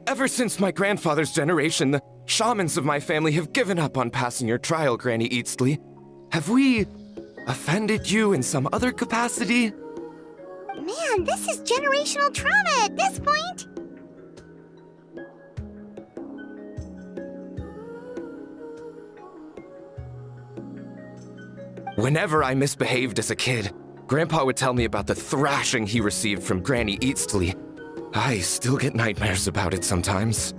Ever since my grandfather's generation, the shamans of my family have given up on passing your trial, Granny Eatsley. Have we offended you in some other capacity? Man, this is generational trauma at this point. Whenever I misbehaved as a kid, Grandpa would tell me about the thrashing he received from Granny Eatsley. I still get nightmares about it sometimes.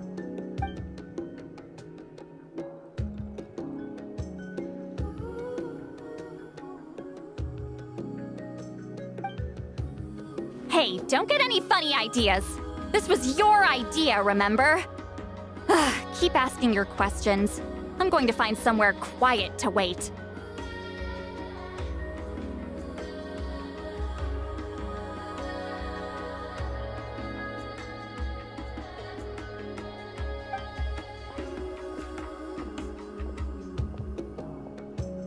Hey, don't get any funny ideas. This was your idea, remember? Keep asking your questions. I'm going to find somewhere quiet to wait.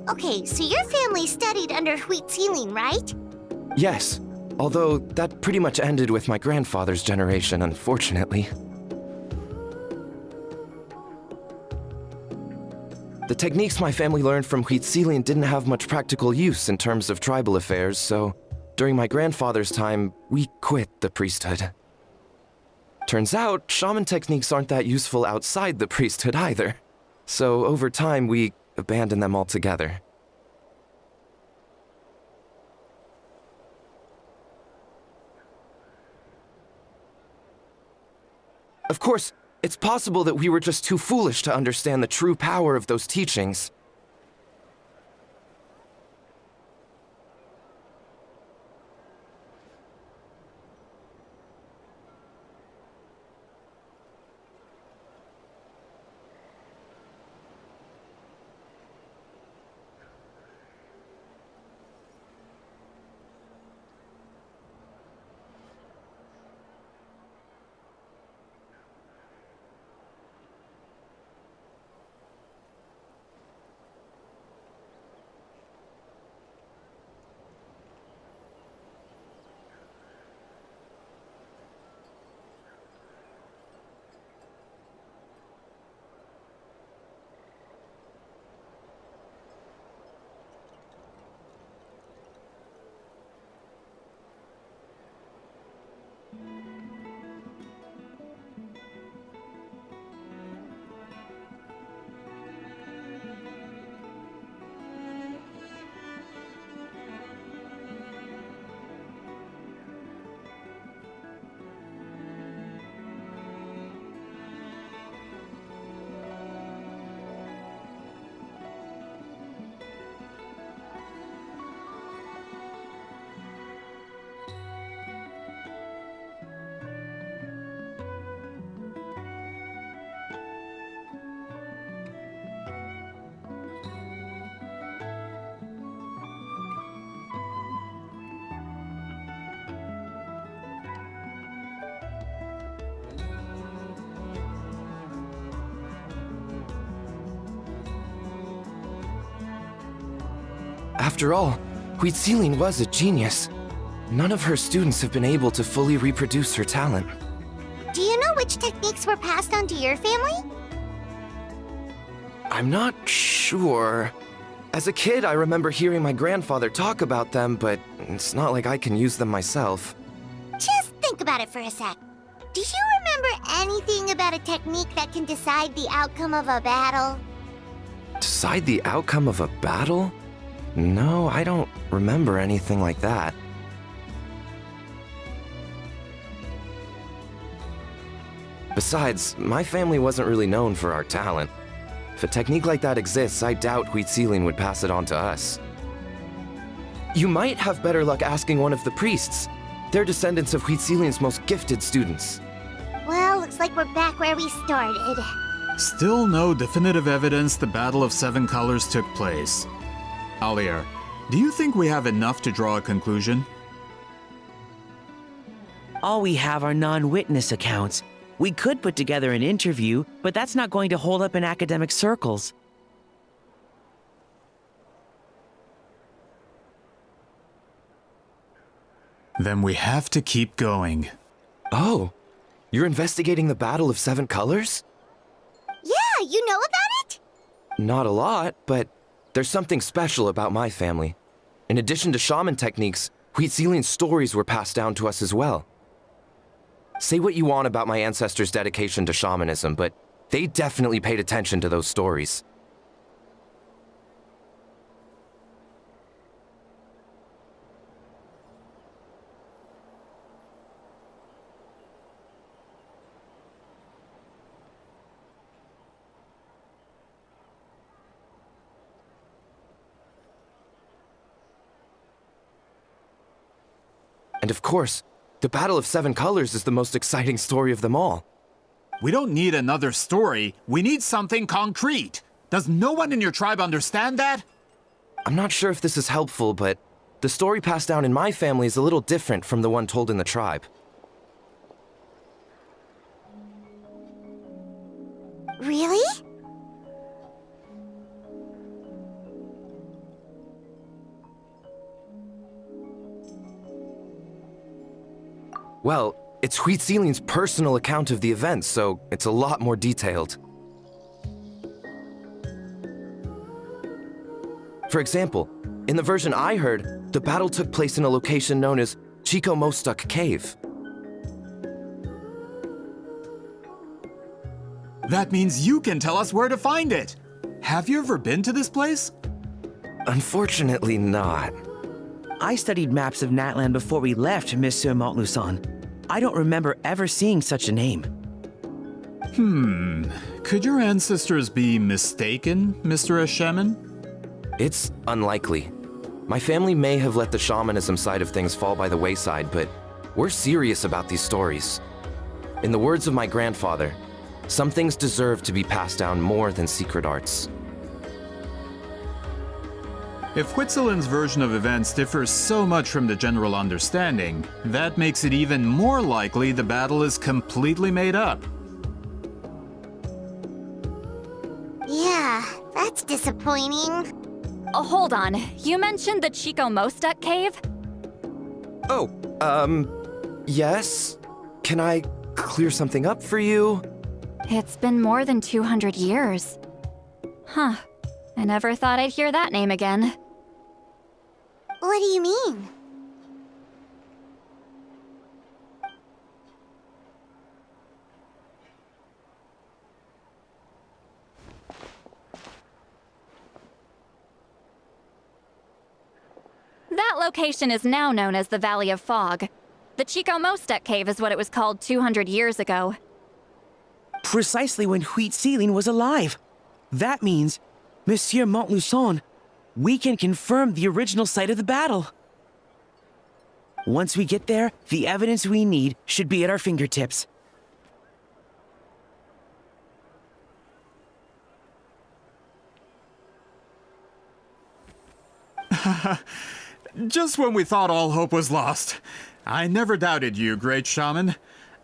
Okay, so your family studied under Wheat Ceiling, right? Yes, although that pretty much ended with my grandfather's generation, unfortunately. The techniques my family learned from Wheat Ceiling didn't have much practical use in terms of tribal affairs, so during my grandfather's time, we quit the priesthood. Turns out, shaman techniques aren't that useful outside the priesthood either. So over time, we abandoned them altogether. Of course, it's possible that we were just too foolish to understand the true power of those teachings. After all, Huitziline was a genius. None of her students have been able to fully reproduce her talent. Do you know which techniques were passed on to your family? I'm not sure. As a kid, I remember hearing my grandfather talk about them, but it's not like I can use them myself. Just think about it for a sec. Do you remember anything about a technique that can decide the outcome of a battle? Decide the outcome of a battle? No, I don't remember anything like that. Besides, my family wasn't really known for our talent. If a technique like that exists, I doubt Huitziline would pass it on to us. You might have better luck asking one of the priests. They're descendants of Huitziline's most gifted students. Well, looks like we're back where we started. Still no definitive evidence the Battle of Seven Colors took place. Alier, do you think we have enough to draw a conclusion? All we have are non-witness accounts. We could put together an interview, but that's not going to hold up in academic circles. Then we have to keep going. Oh, you're investigating the Battle of Seven Colors? Yeah, you know about it? Not a lot, but there's something special about my family. In addition to shaman techniques, Huitziline's stories were passed down to us as well. Say what you want about my ancestors' dedication to shamanism, but they definitely paid attention to those stories. And of course, the Battle of Seven Colors is the most exciting story of them all. We don't need another story. We need something concrete. Does no one in your tribe understand that? I'm not sure if this is helpful, but the story passed down in my family is a little different from the one told in the tribe. Really? Well, it's Huitziline's personal account of the events, so it's a lot more detailed. For example, in the version I heard, the battle took place in a location known as Chico Mostuk Cave. That means you can tell us where to find it. Have you ever been to this place? Unfortunately not. I studied maps of Natlan before we left, Monsieur Montluçon. I don't remember ever seeing such a name. Could your ancestors be mistaken, Mr. Eshemin? It's unlikely. My family may have let the shamanism side of things fall by the wayside, but we're serious about these stories. In the words of my grandfather, some things deserve to be passed down more than secret arts. If Huitziline's version of events differs so much from the general understanding, that makes it even more likely the battle is completely made up. Yeah, that's disappointing. Oh, hold on. You mentioned the Chico Mostuk Cave? Oh, yes? Can I clear something up for you? It's been more than 200 years. Huh. I never thought I'd hear that name again. What do you mean? That location is now known as the Valley of Fog. The Chico Mostuk Cave is what it was called 200 years ago. Precisely when Huitziline was alive. That means, Monsieur Montluçon, we can confirm the original site of the battle. Once we get there, the evidence we need should be at our fingertips. Just when we thought all hope was lost. I never doubted you, great shaman.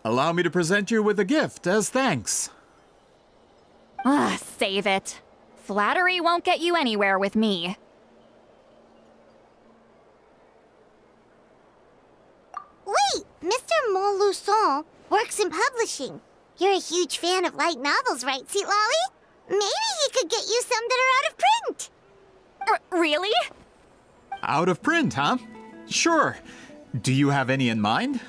Allow me to present you with a gift as thanks. Ah, save it. Flattery won't get you anywhere with me. Mr. Montluçon works in publishing. You're a huge fan of light novels, right, Sweet Lolly? Maybe he could get you some that are out of print. Really? Out of print, huh? Sure. Do you have any in mind?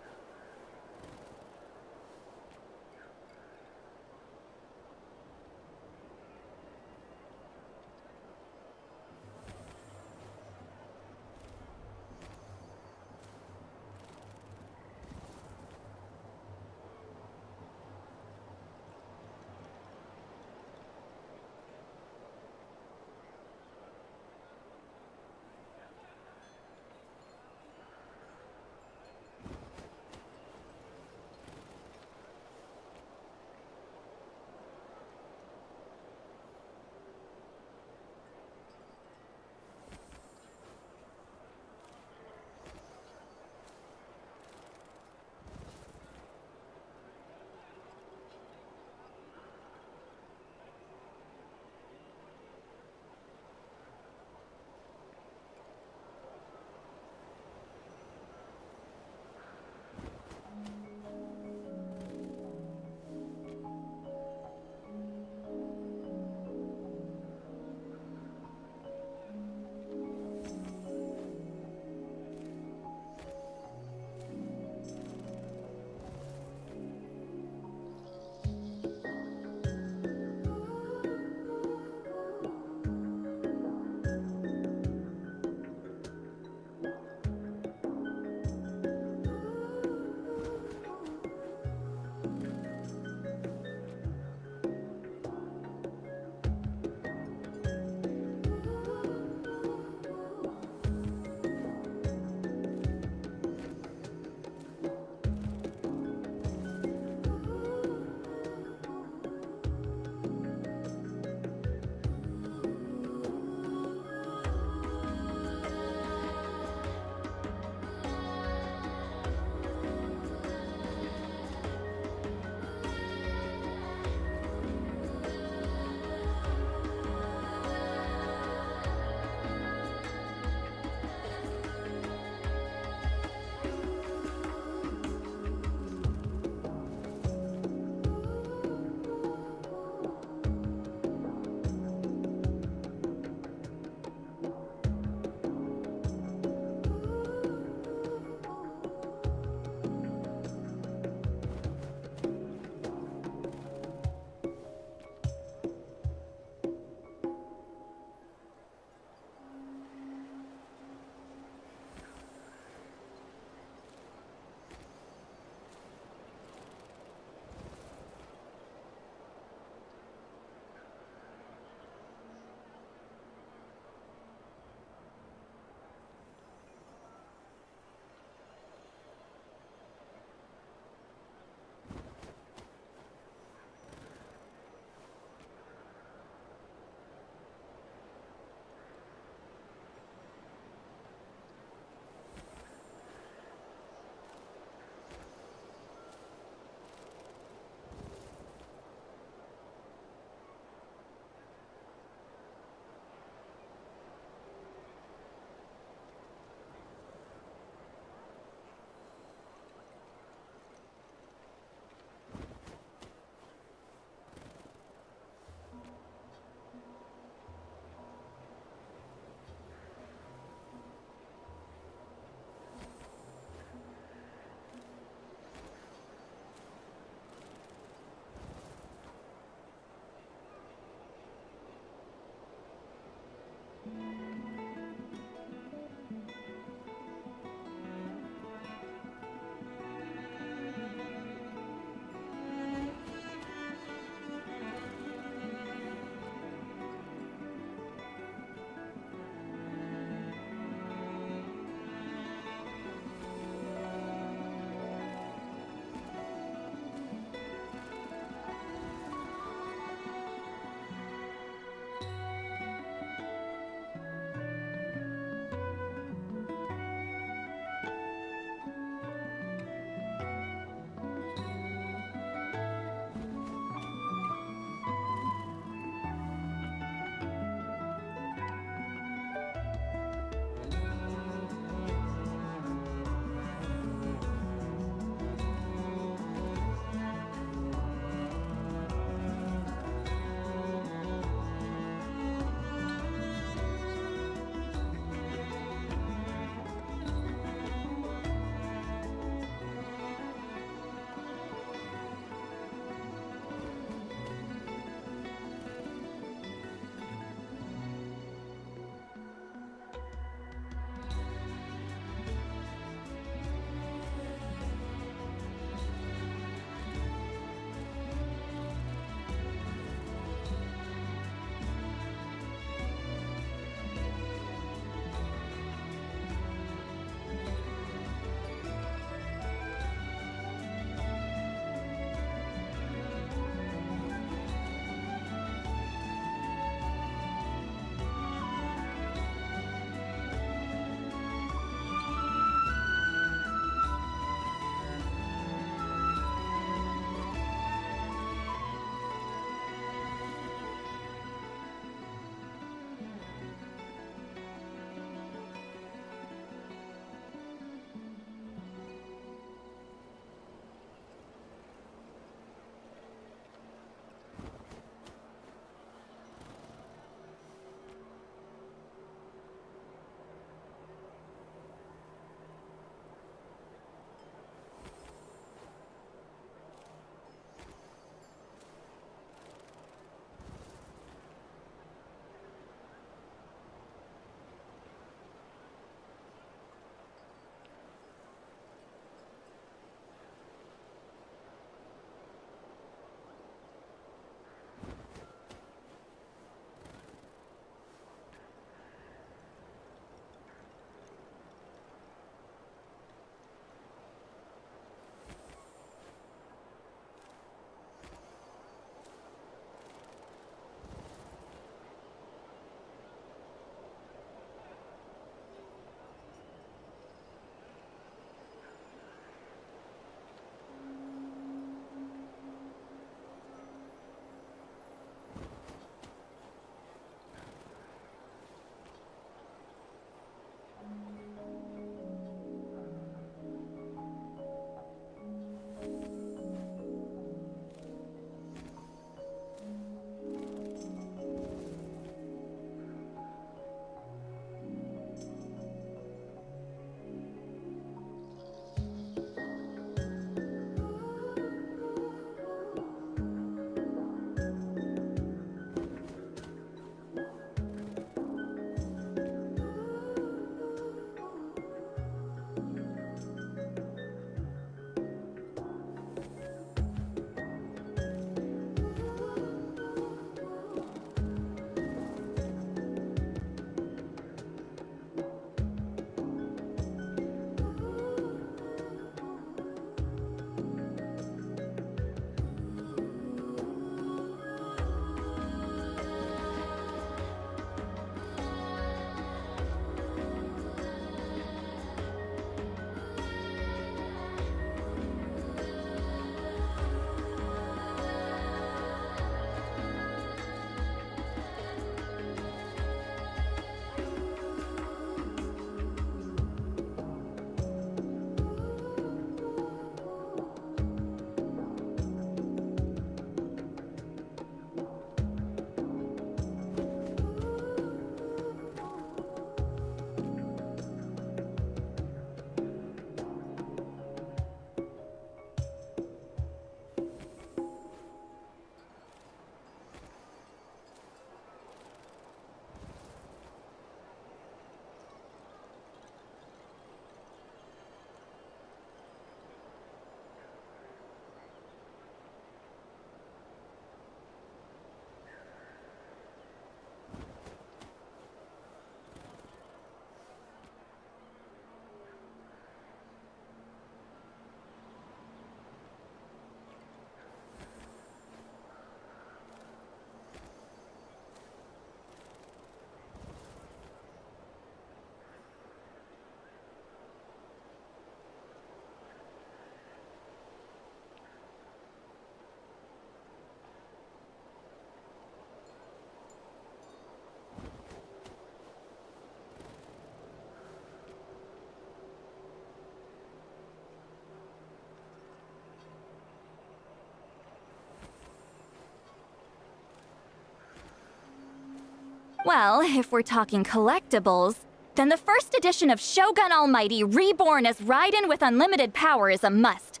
Well, if we're talking collectibles, then the first edition of Shogun Almighty reborn as Raiden with unlimited power is a must.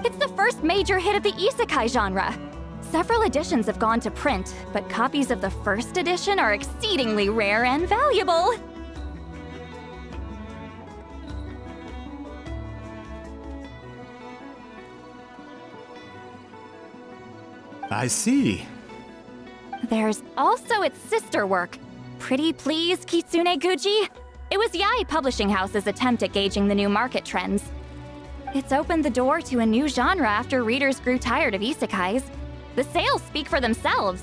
It's the first major hit of the isekai genre. Several editions have gone to print, but copies of the first edition are exceedingly rare and valuable. I see. There's also its sister work, Pretty Please Kitsune Guji. It was Yae Publishing House's attempt at gauging the new market trends. It's opened the door to a new genre after readers grew tired of isekais. The sales speak for themselves.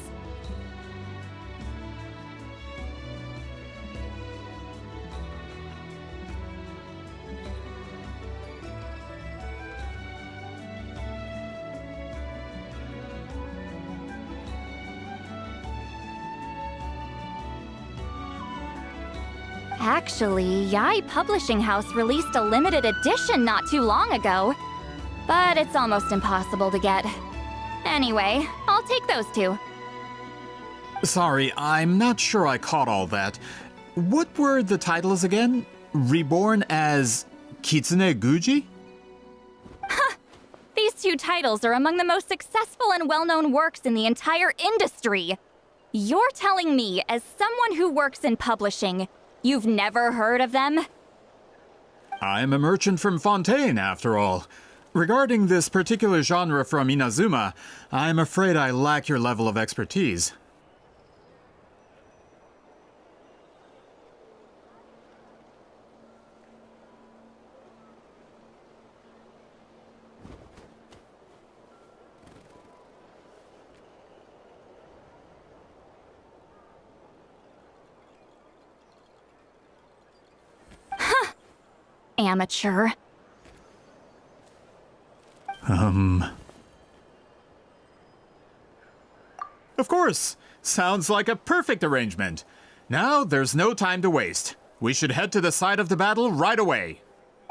Actually, Yae Publishing House released a limited edition not too long ago. But it's almost impossible to get. Anyway, I'll take those two. Sorry, I'm not sure I caught all that. What were the titles again? Reborn as Kitsune Guji? These two titles are among the most successful and well-known works in the entire industry. You're telling me, as someone who works in publishing, you've never heard of them? I'm a merchant from Fontaine, after all. Regarding this particular genre from Inazuma, I'm afraid I lack your level of expertise. Amateur. Of course! Sounds like a perfect arrangement. Now, there's no time to waste. We should head to the site of the battle right away.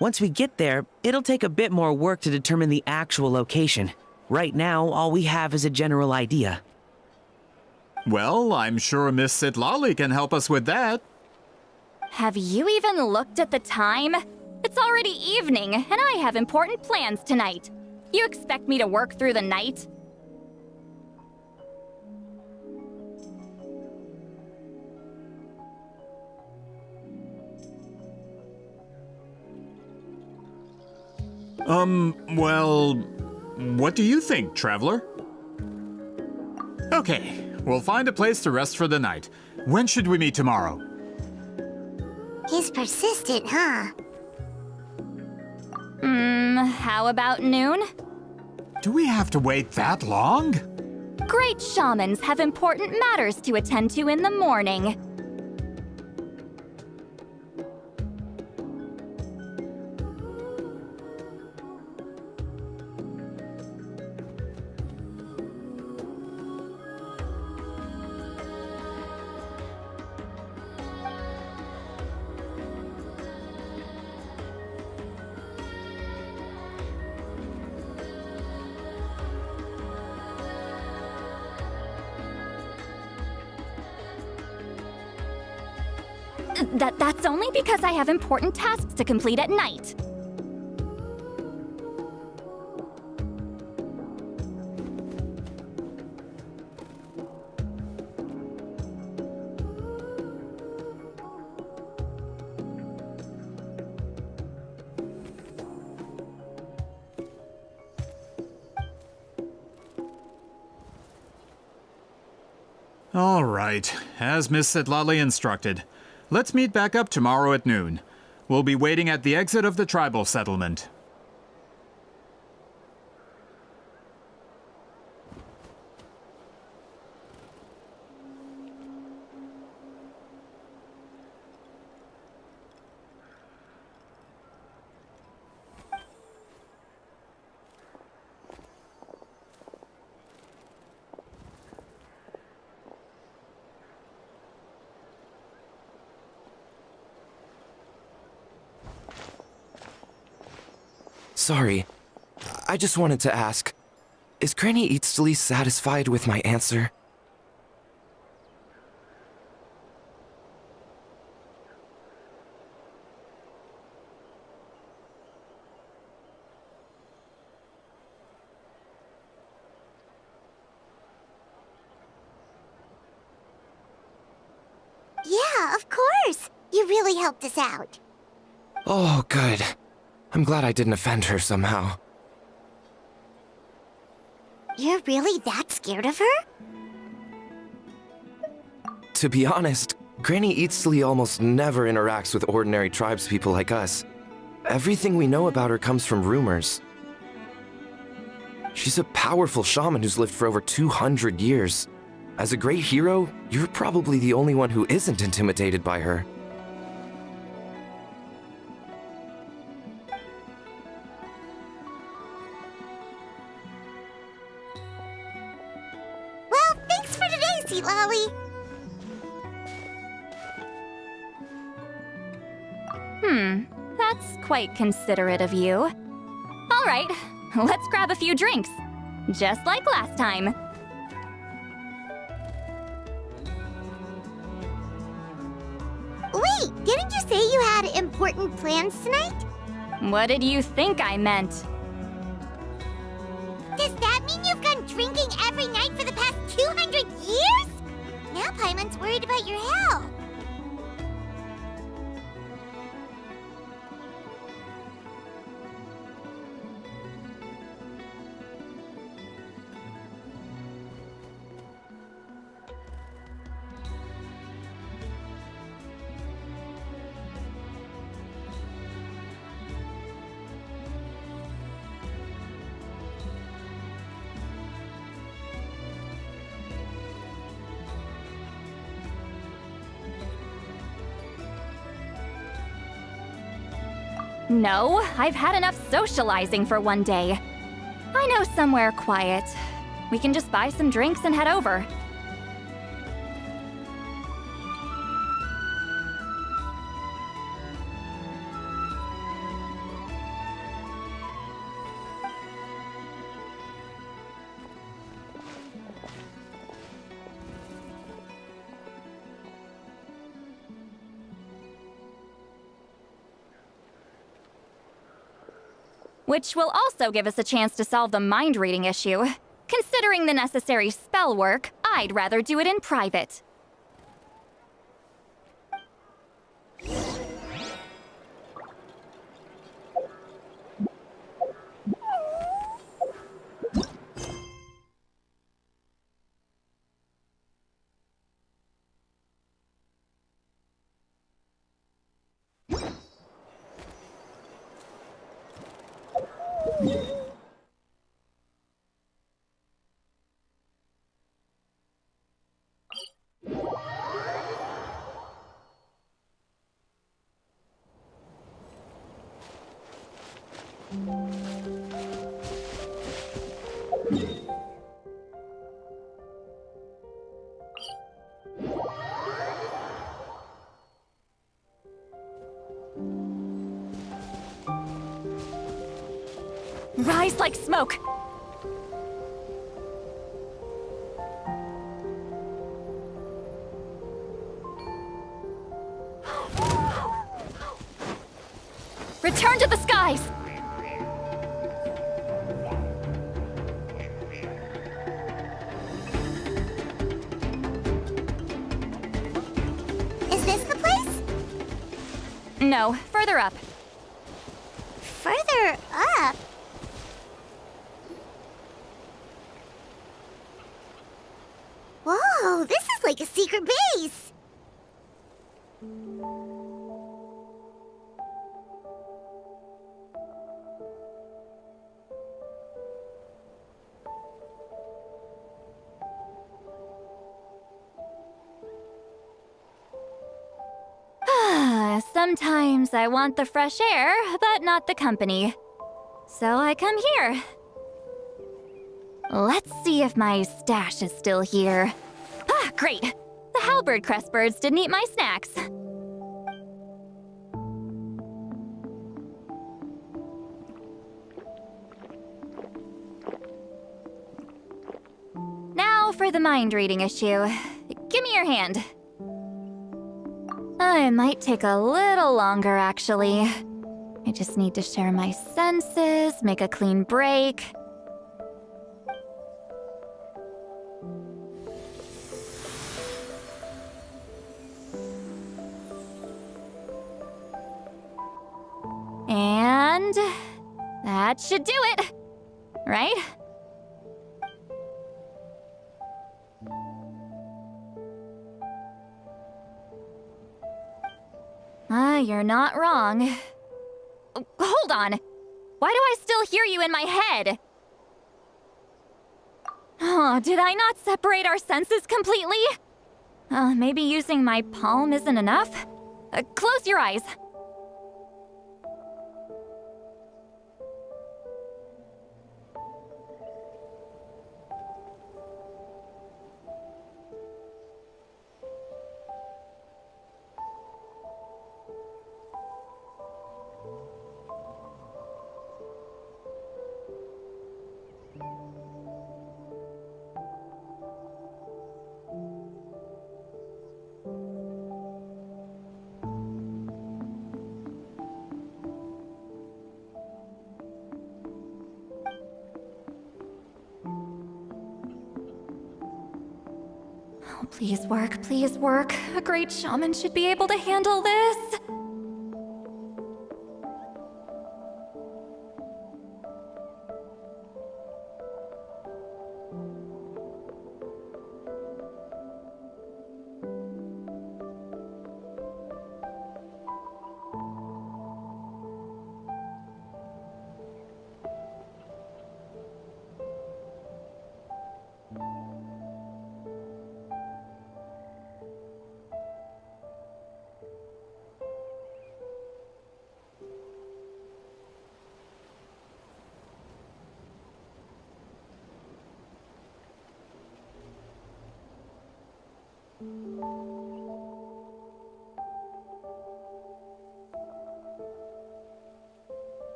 Once we get there, it'll take a bit more work to determine the actual location. Right now, all we have is a general idea. Well, I'm sure Miss Sitlali can help us with that. Have you even looked at the time? It's already evening, and I have important plans tonight. You expect me to work through the night? Well, what do you think, traveler? Okay, we'll find a place to rest for the night. When should we meet tomorrow? He's persistent, huh? How about noon? Do we have to wait that long? Great shamans have important matters to attend to in the morning. That's only because I have important tasks to complete at night. All right, as Miss Sitlali instructed. Let's meet back up tomorrow at noon. We'll be waiting at the exit of the tribal settlement. Sorry. I just wanted to ask, is Granny Eatsley satisfied with my answer? Yeah, of course. You really helped us out. Oh, good. I'm glad I didn't offend her somehow. You're really that scared of her? To be honest, Granny Eatsley almost never interacts with ordinary tribespeople like us. Everything we know about her comes from rumors. She's a powerful shaman who's lived for over 200 years. As a great hero, you're probably the only one who isn't intimidated by her. Well, thanks for today, Seatlawi. That's quite considerate of you. All right, let's grab a few drinks. Just like last time. Wait, didn't you say you had important plans tonight? What did you think I meant? Does that mean you've gone drinking every night for the past 200 years? Now Paimon's worried about your health. No, I've had enough socializing for one day. I know somewhere quiet. We can just buy some drinks and head over. Which will also give us a chance to solve the mind-reading issue. Considering the necessary spell work, I'd rather do it in private. Rise like smoke! Return to the skies! Is this the place? No, further up. Further up? Whoa! Whoa, this is like a secret base! Sometimes I want the fresh air, but not the company. So I come here. Let's see if my stash is still here. Ah, great! The halberd crest birds didn't eat my snacks. Now for the mind reading issue. Give me your hand. It might take a little longer, actually. I just need to share my senses, make a clean break. And that should do it, right? You're not wrong. Hold on. Why do I still hear you in my head? Oh, did I not separate our senses completely? Maybe using my palm isn't enough? Close your eyes. Oh, please work, please work. A great shaman should be able to handle this.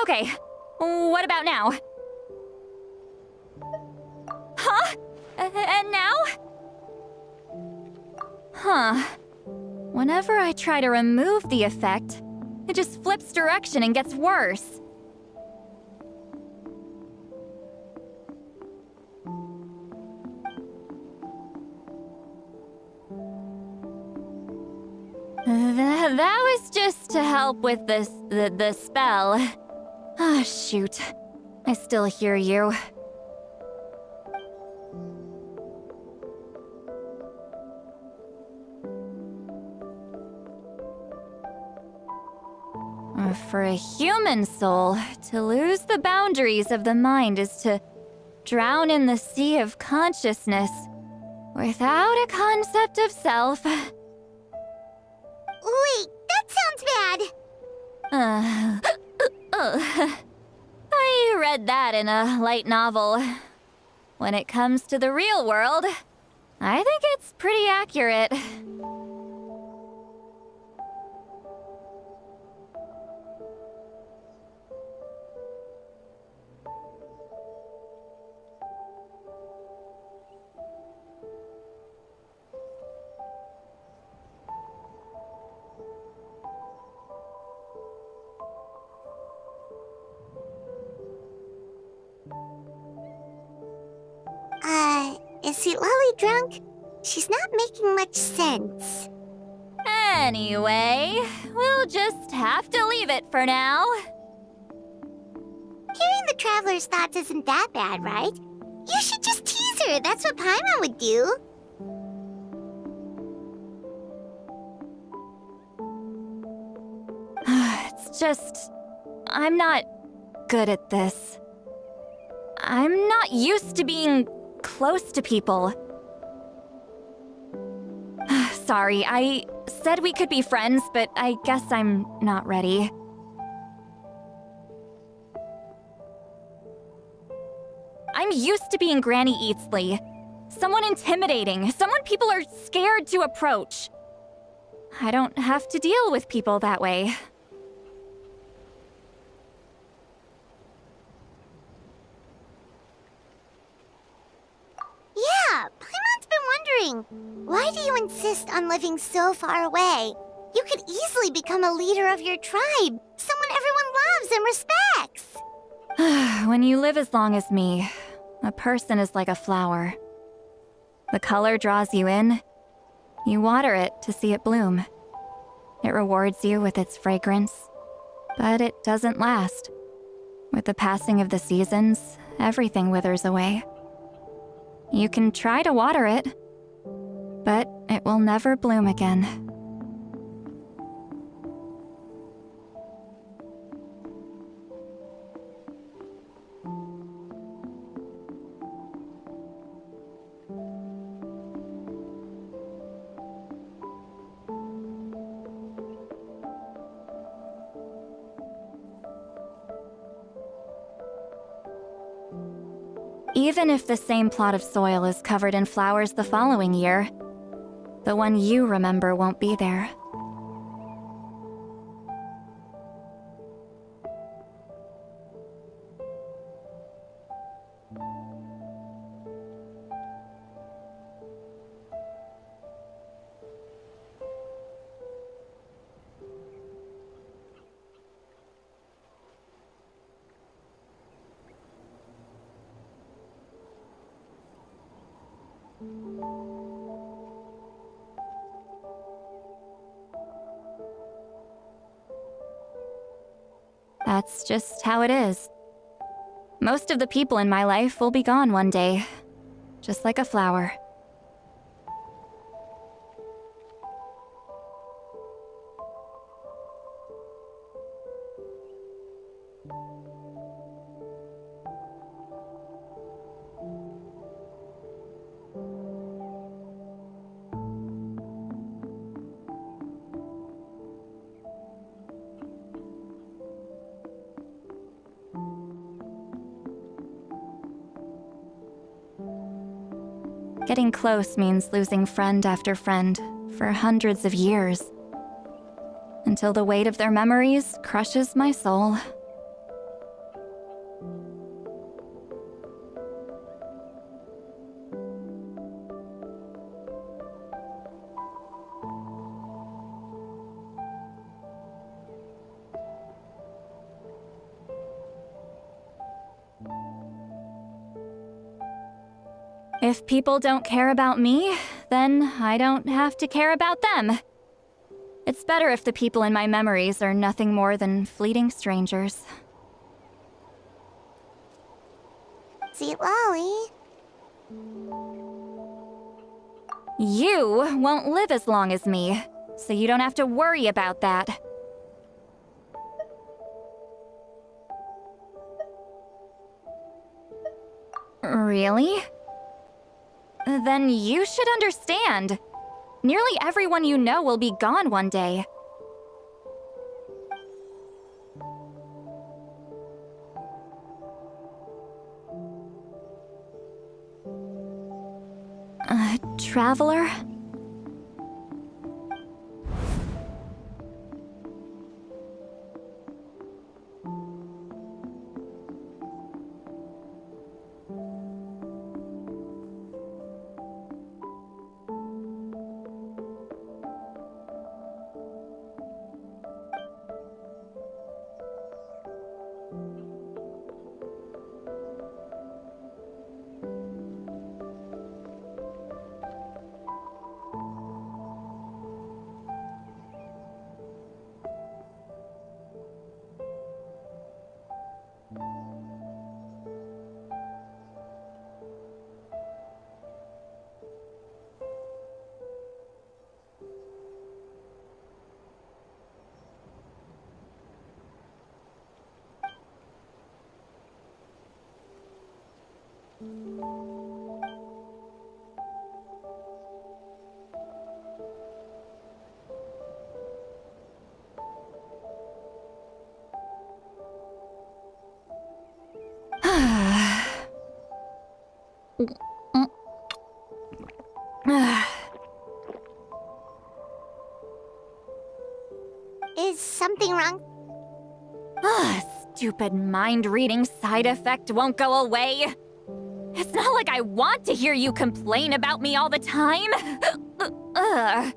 Okay, what about now? Huh? And now? Huh. whenever I try to remove the effect, it just flips direction and gets worse. That was just to help with the spell. Ah, shoot. I still hear you. For a human soul, to lose the boundaries of the mind is to drown in the sea of consciousness without a concept of self. Wait, that sounds bad. I read that in a light novel. When it comes to the real world, I think it's pretty accurate. Is Lolly drunk? She's not making much sense. Anyway, we'll just have to leave it for now. Hearing the Traveler's thoughts isn't that bad, right? You should just tease her. That's what Paimon would do. It's just... I'm not good at this. I'm not used to being close to people. Sorry, I said we could be friends, but I guess I'm not ready. I'm used to being Granny Eatsley. Someone intimidating, someone people are scared to approach. I don't have to deal with people that way. Yeah, Paimon's been wondering, why do you insist on living so far away? You could easily become a leader of your tribe, someone everyone loves and respects. When you live as long as me, a person is like a flower. The color draws you in. You water it to see it bloom. It rewards you with its fragrance, but it doesn't last. With the passing of the seasons, everything withers away. You can try to water it, but it will never bloom again. Even if the same plot of soil is covered in flowers the following year, the one you remember won't be there. That's just how it is. Most of the people in my life will be gone one day, just like a flower. Getting close means losing friend after friend for hundreds of years, until the weight of their memories crushes my soul. If people don't care about me, then I don't have to care about them. It's better if the people in my memories are nothing more than fleeting strangers. See, Lolly. You won't live as long as me, so you don't have to worry about that. Really? Then you should understand. Nearly everyone you know will be gone one day. Traveler? Is something wrong? Stupid mind-reading side effect won't go away. It's not like I want to hear you complain about me all the time. Ugh.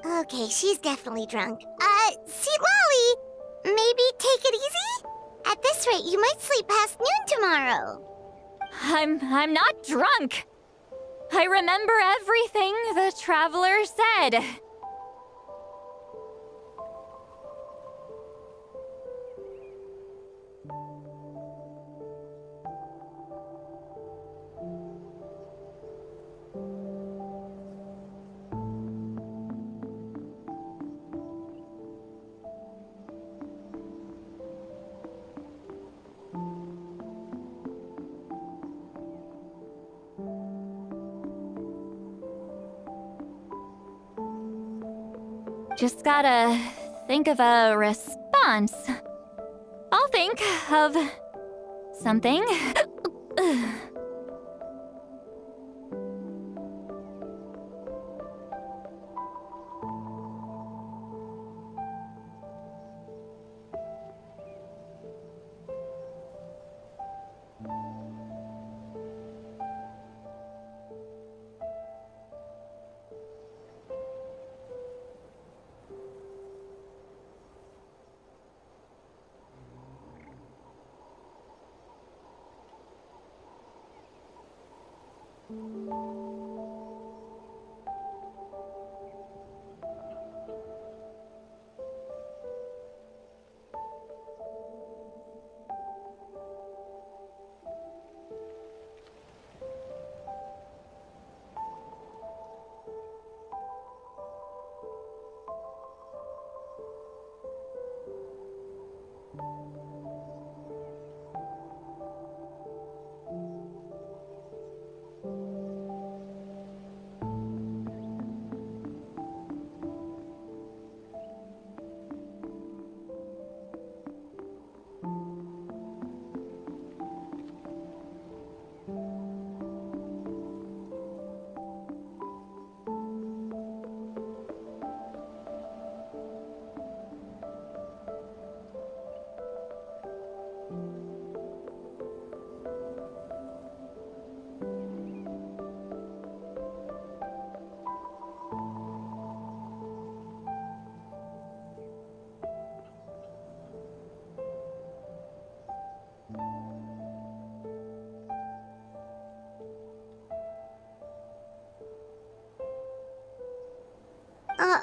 Okay, she's definitely drunk. See, Lolly, maybe take it easy? At this rate, you might sleep past noon tomorrow. I'm not drunk. I remember everything the traveler said. Just gotta think of a response. I'll think of something.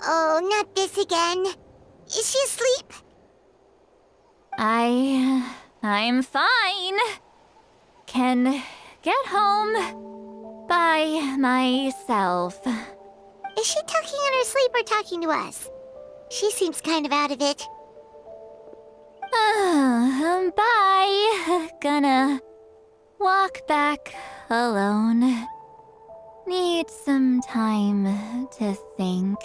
Uh-oh, not this again. Is she asleep? I'm fine. Can get home by myself. Is she talking in her sleep or talking to us? She seems kind of out of it. Bye. Gonna walk back alone. Need some time to think.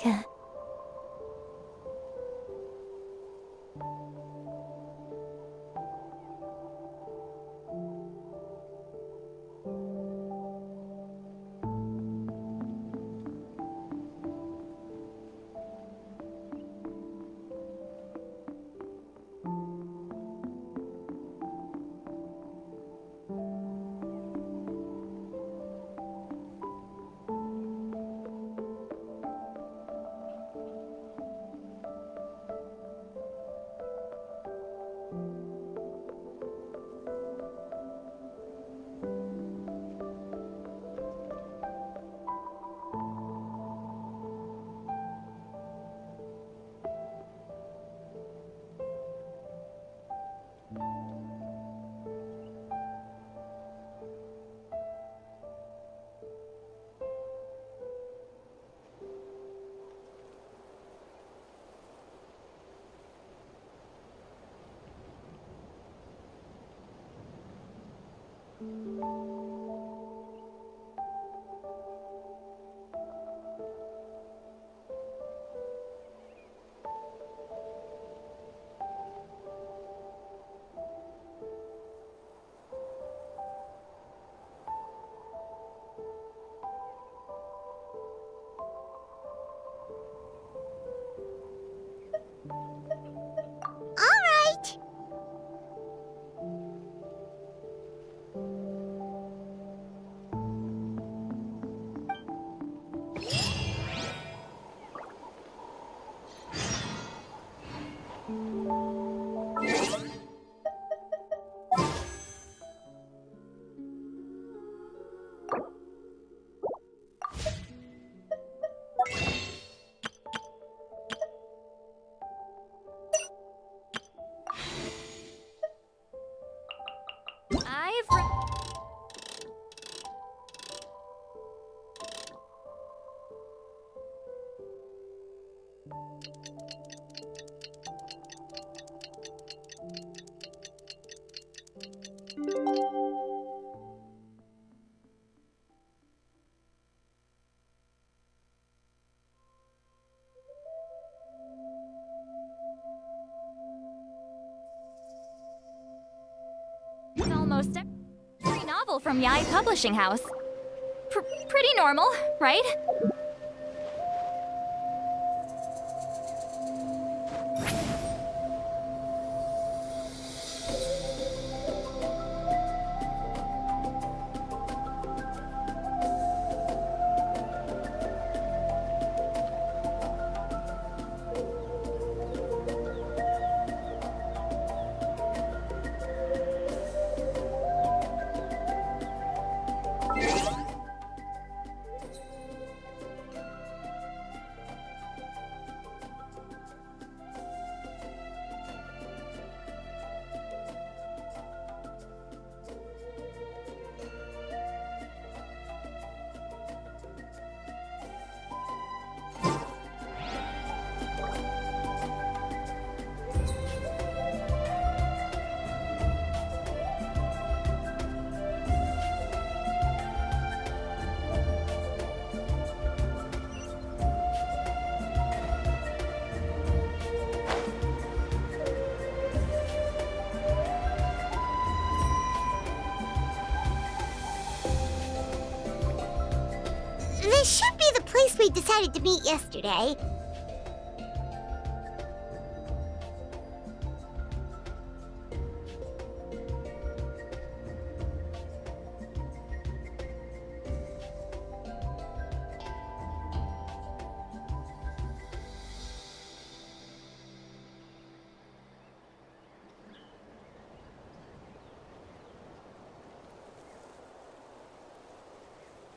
Almost every novel from Yai Publishing House. Pretty normal, right? This should be the place we decided to meet yesterday.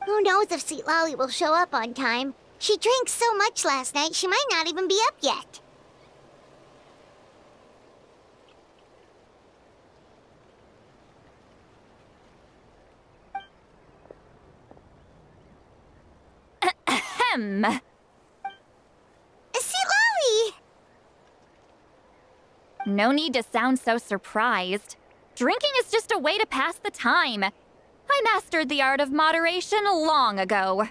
Who knows if Sweet Lolly will show up on time? She drank so much last night, she might not even be up yet. Ahem. Lolly! No need to sound so surprised. Drinking is just a way to pass the time. I mastered the art of moderation long ago.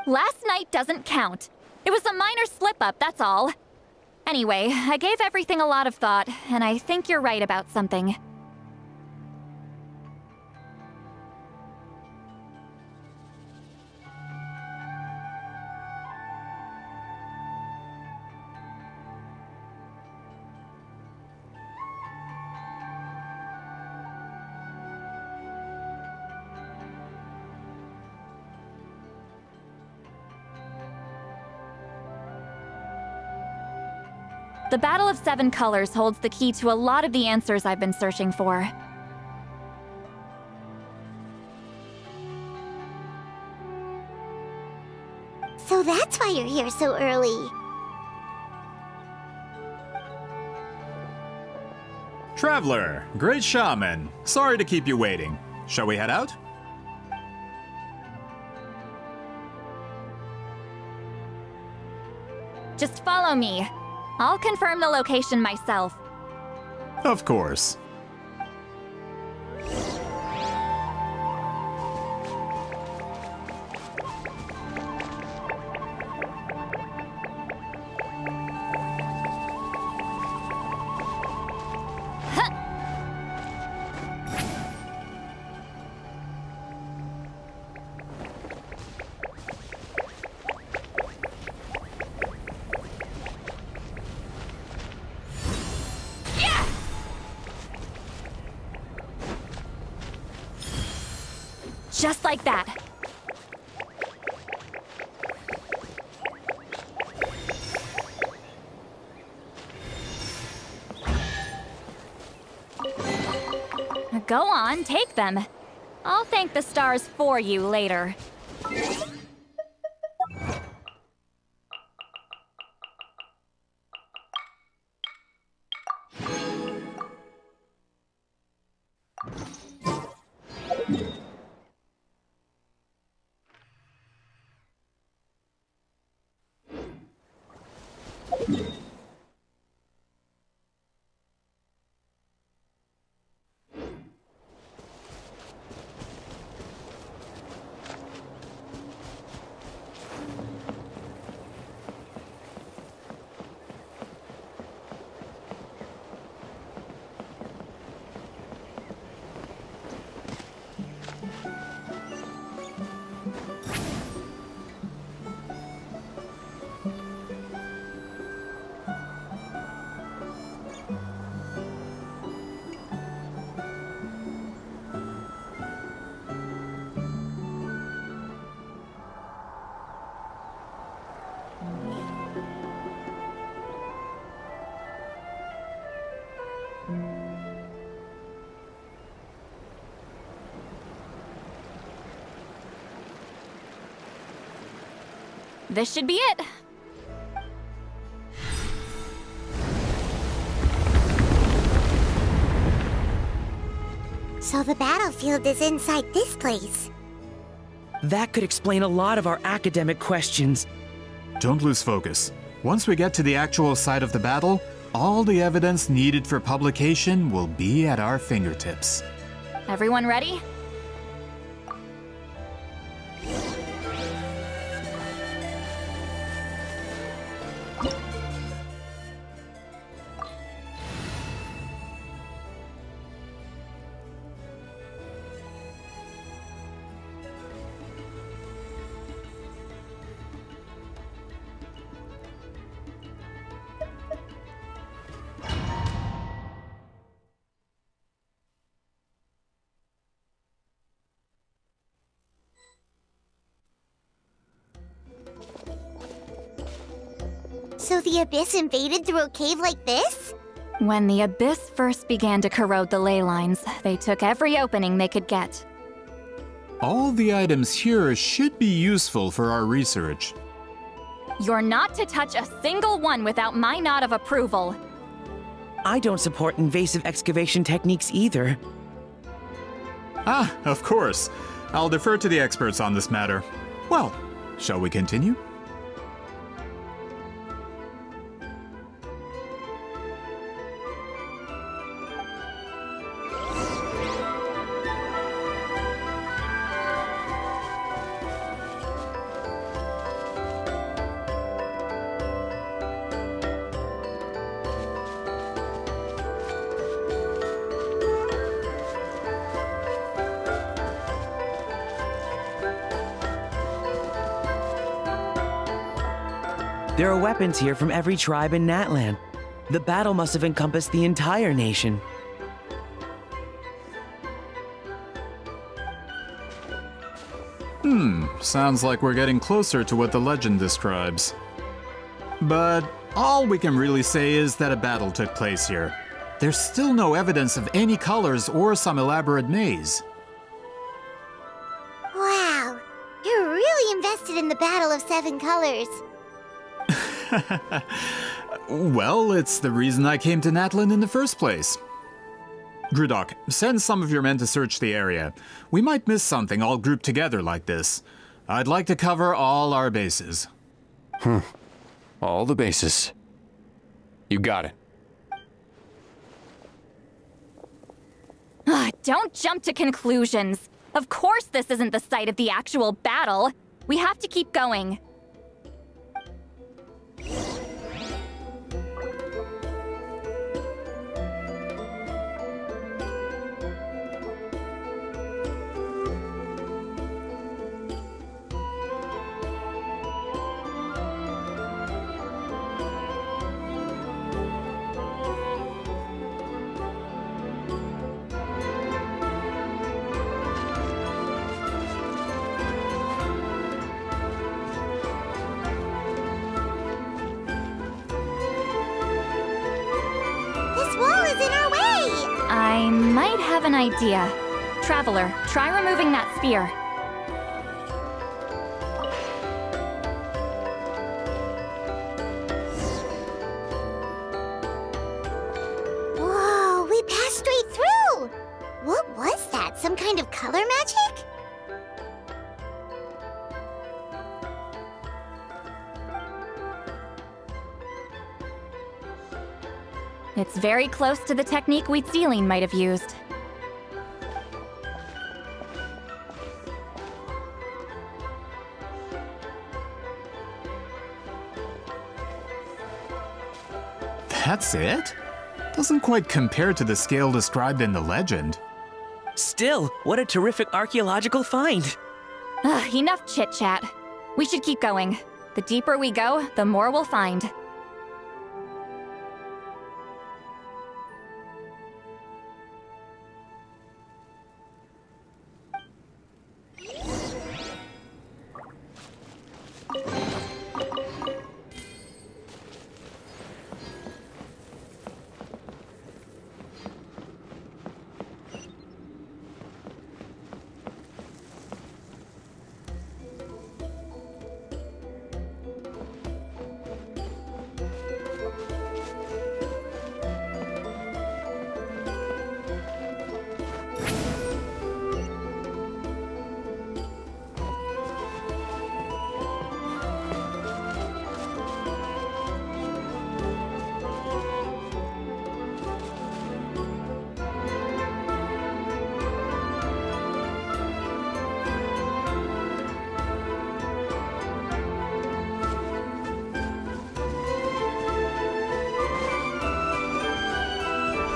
Last night doesn't count. It was a minor slip-up, that's all. Anyway, I gave everything a lot of thought, and I think you're right about something. The Battle of Seven Colors holds the key to a lot of the answers I've been searching for. So that's why you're here so early. Traveler, great shaman. Sorry to keep you waiting. Shall we head out? Just follow me. I'll confirm the location myself. Of course. Just like that. Go on, take them. I'll thank the stars for you later. This should be it. So the battlefield is inside this place. That could explain a lot of our academic questions. Don't lose focus. Once we get to the actual site of the battle, all the evidence needed for publication will be at our fingertips. Everyone ready? So the Abyss invaded through a cave like this? When the Abyss first began to corrode the ley lines, they took every opening they could get. All the items here should be useful for our research. You're not to touch a single one without my nod of approval. I don't support invasive excavation techniques either. Ah, of course. I'll defer to the experts on this matter. Well, shall we continue? There are weapons here from every tribe in Natlan. The battle must have encompassed the entire nation. Sounds like we're getting closer to what the legend describes. But all we can really say is that a battle took place here. There's still no evidence of any colors or some elaborate maze. Wow, you're really invested in the Battle of Seven Colors. Well, it's the reason I came to Natlan in the first place. Grudok, send some of your men to search the area. We might miss something all grouped together like this. I'd like to cover all our bases. All the bases. You got it. Don't jump to conclusions. Of course this isn't the site of the actual battle. We have to keep going. I might have an idea. Traveler, try removing that spear. Whoa, we passed straight through! What was that? Some kind of color magic? It's very close to the technique Wheatsealing might have used. That's it? Doesn't quite compare to the scale described in the legend. Still, what a terrific archaeological find! Enough chit-chat. We should keep going. The deeper we go, the more we'll find.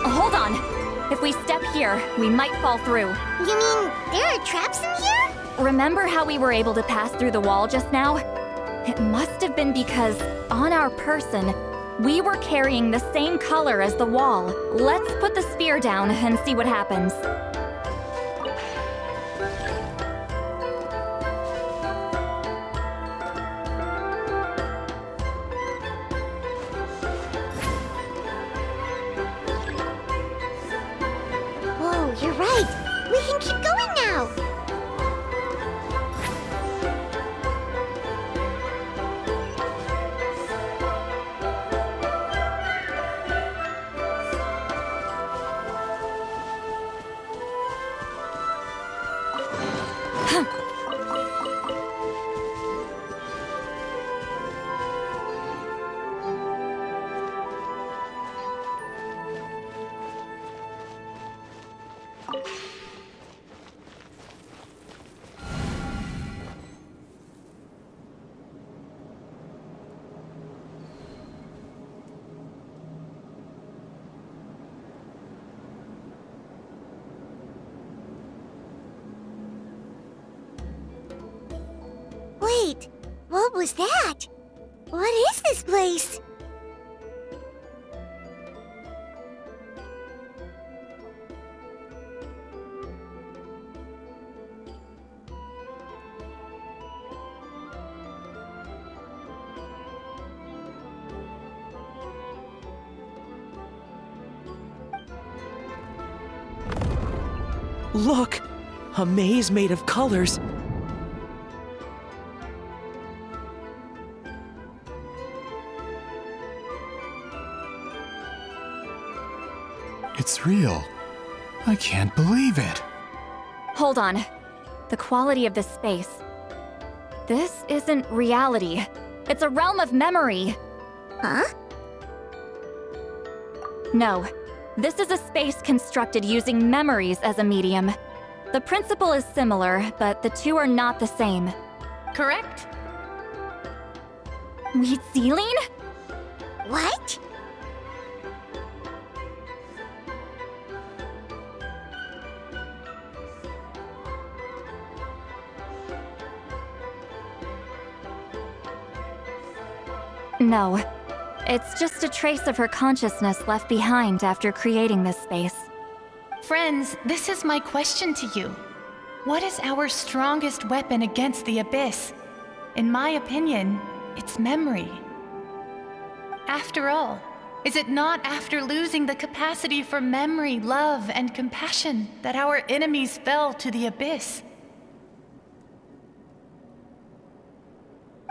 Hold on. If we step here, we might fall through. You mean there are traps in here? Remember how we were able to pass through the wall just now? It must have been because, on our person, we were carrying the same color as the wall. Let's put the spear down and see what happens. Wait, what was that? What is this place? Look! A maze made of colors. It's real. I can't believe it. Hold on. The quality of this space. This isn't reality. It's a realm of memory. Huh? No. This is a space constructed using memories as a medium. The principle is similar, but the two are not the same. Correct? Wheat ceiling? What? No. It's just a trace of her consciousness left behind after creating this space. Friends, this is my question to you. What is our strongest weapon against the Abyss? In my opinion, it's memory. After all, is it not after losing the capacity for memory, love, and compassion that our enemies fell to the Abyss?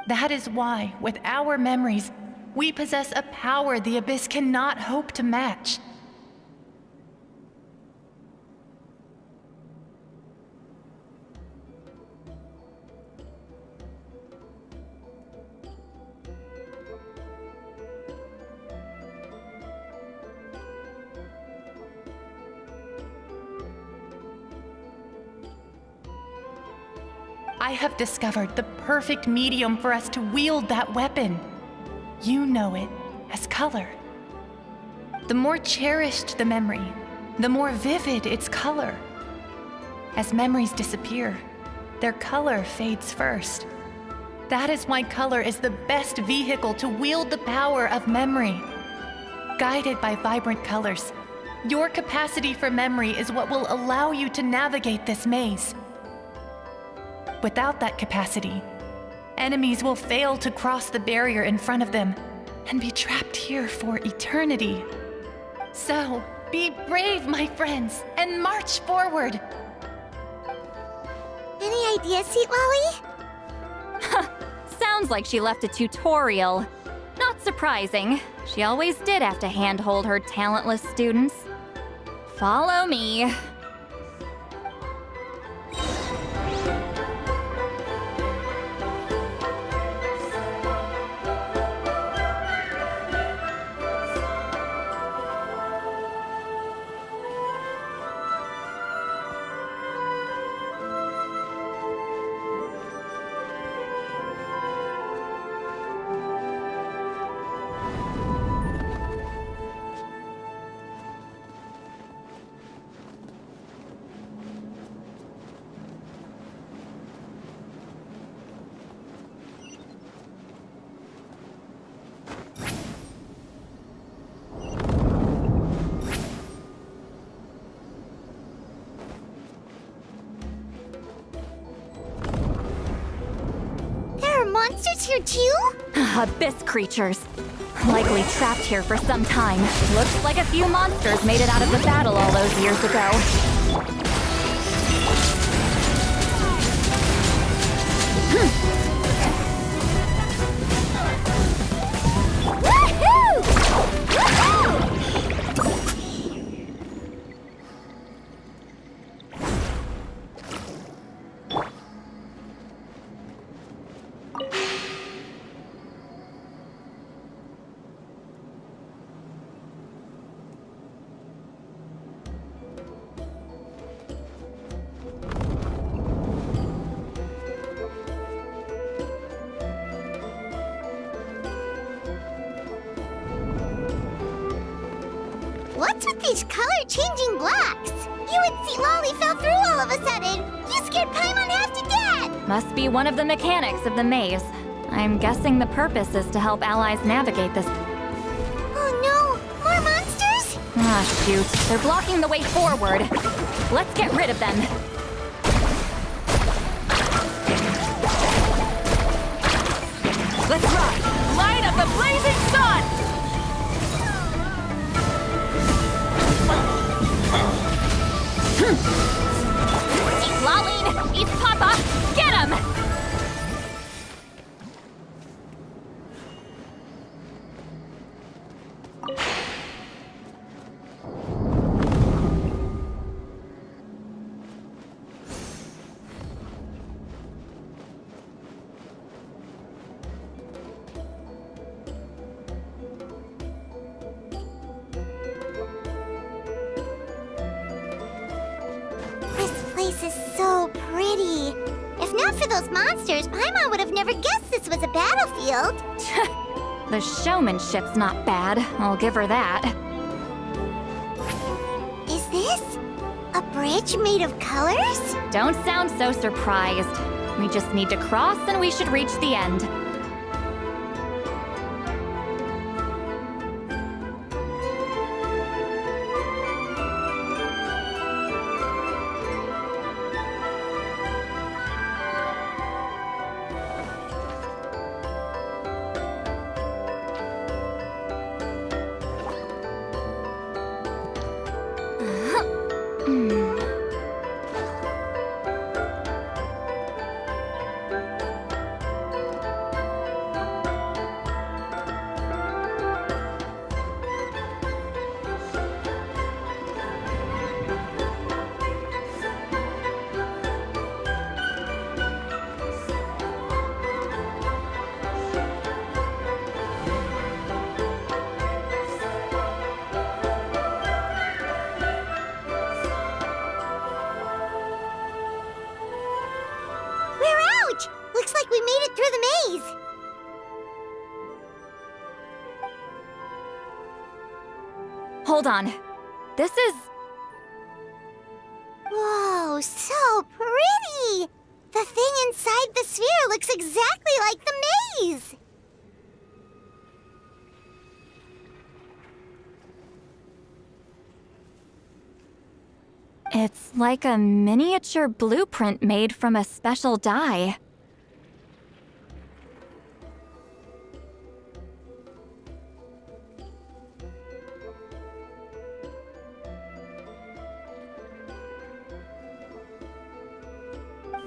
That is why, with our memories, we possess a power the Abyss cannot hope to match. I have discovered the perfect medium for us to wield that weapon. You know it as color. The more cherished the memory, the more vivid its color. As memories disappear, their color fades first. That is why color is the best vehicle to wield the power of memory. Guided by vibrant colors, your capacity for memory is what will allow you to navigate this maze. Without that capacity, enemies will fail to cross the barrier in front of them and be trapped here for eternity. So, be brave, my friends, and march forward. Any ideas, Sweet Lolly? Sounds like she left a tutorial. Not surprising. She always did have to handhold her talentless students. Follow me. Monsters here too? Abyss creatures. Likely trapped here for some time. Looks like a few monsters made it out of the battle all those years ago. What's with these color-changing blocks? You and Sweet Lolly fell through all of a sudden. You scared Paimon half to death. Must be one of the mechanics of the maze. I'm guessing the purpose is to help allies navigate this. Oh no! More monsters? Ah, shoot. They're blocking the way forward. Let's get rid of them. Let's ride! Light up the blazing sun! Eat Laline! Eat Papa! Get him! Monsters, Paimon would have never guessed this was a battlefield. The showmanship's not bad, I'll give her that. Is this a bridge made of colors? Don't sound so surprised. We just need to cross and we should reach the end. Hold on. This is... Whoa, so pretty! The thing inside the sphere looks exactly like the maze! It's like a miniature blueprint made from a special dye.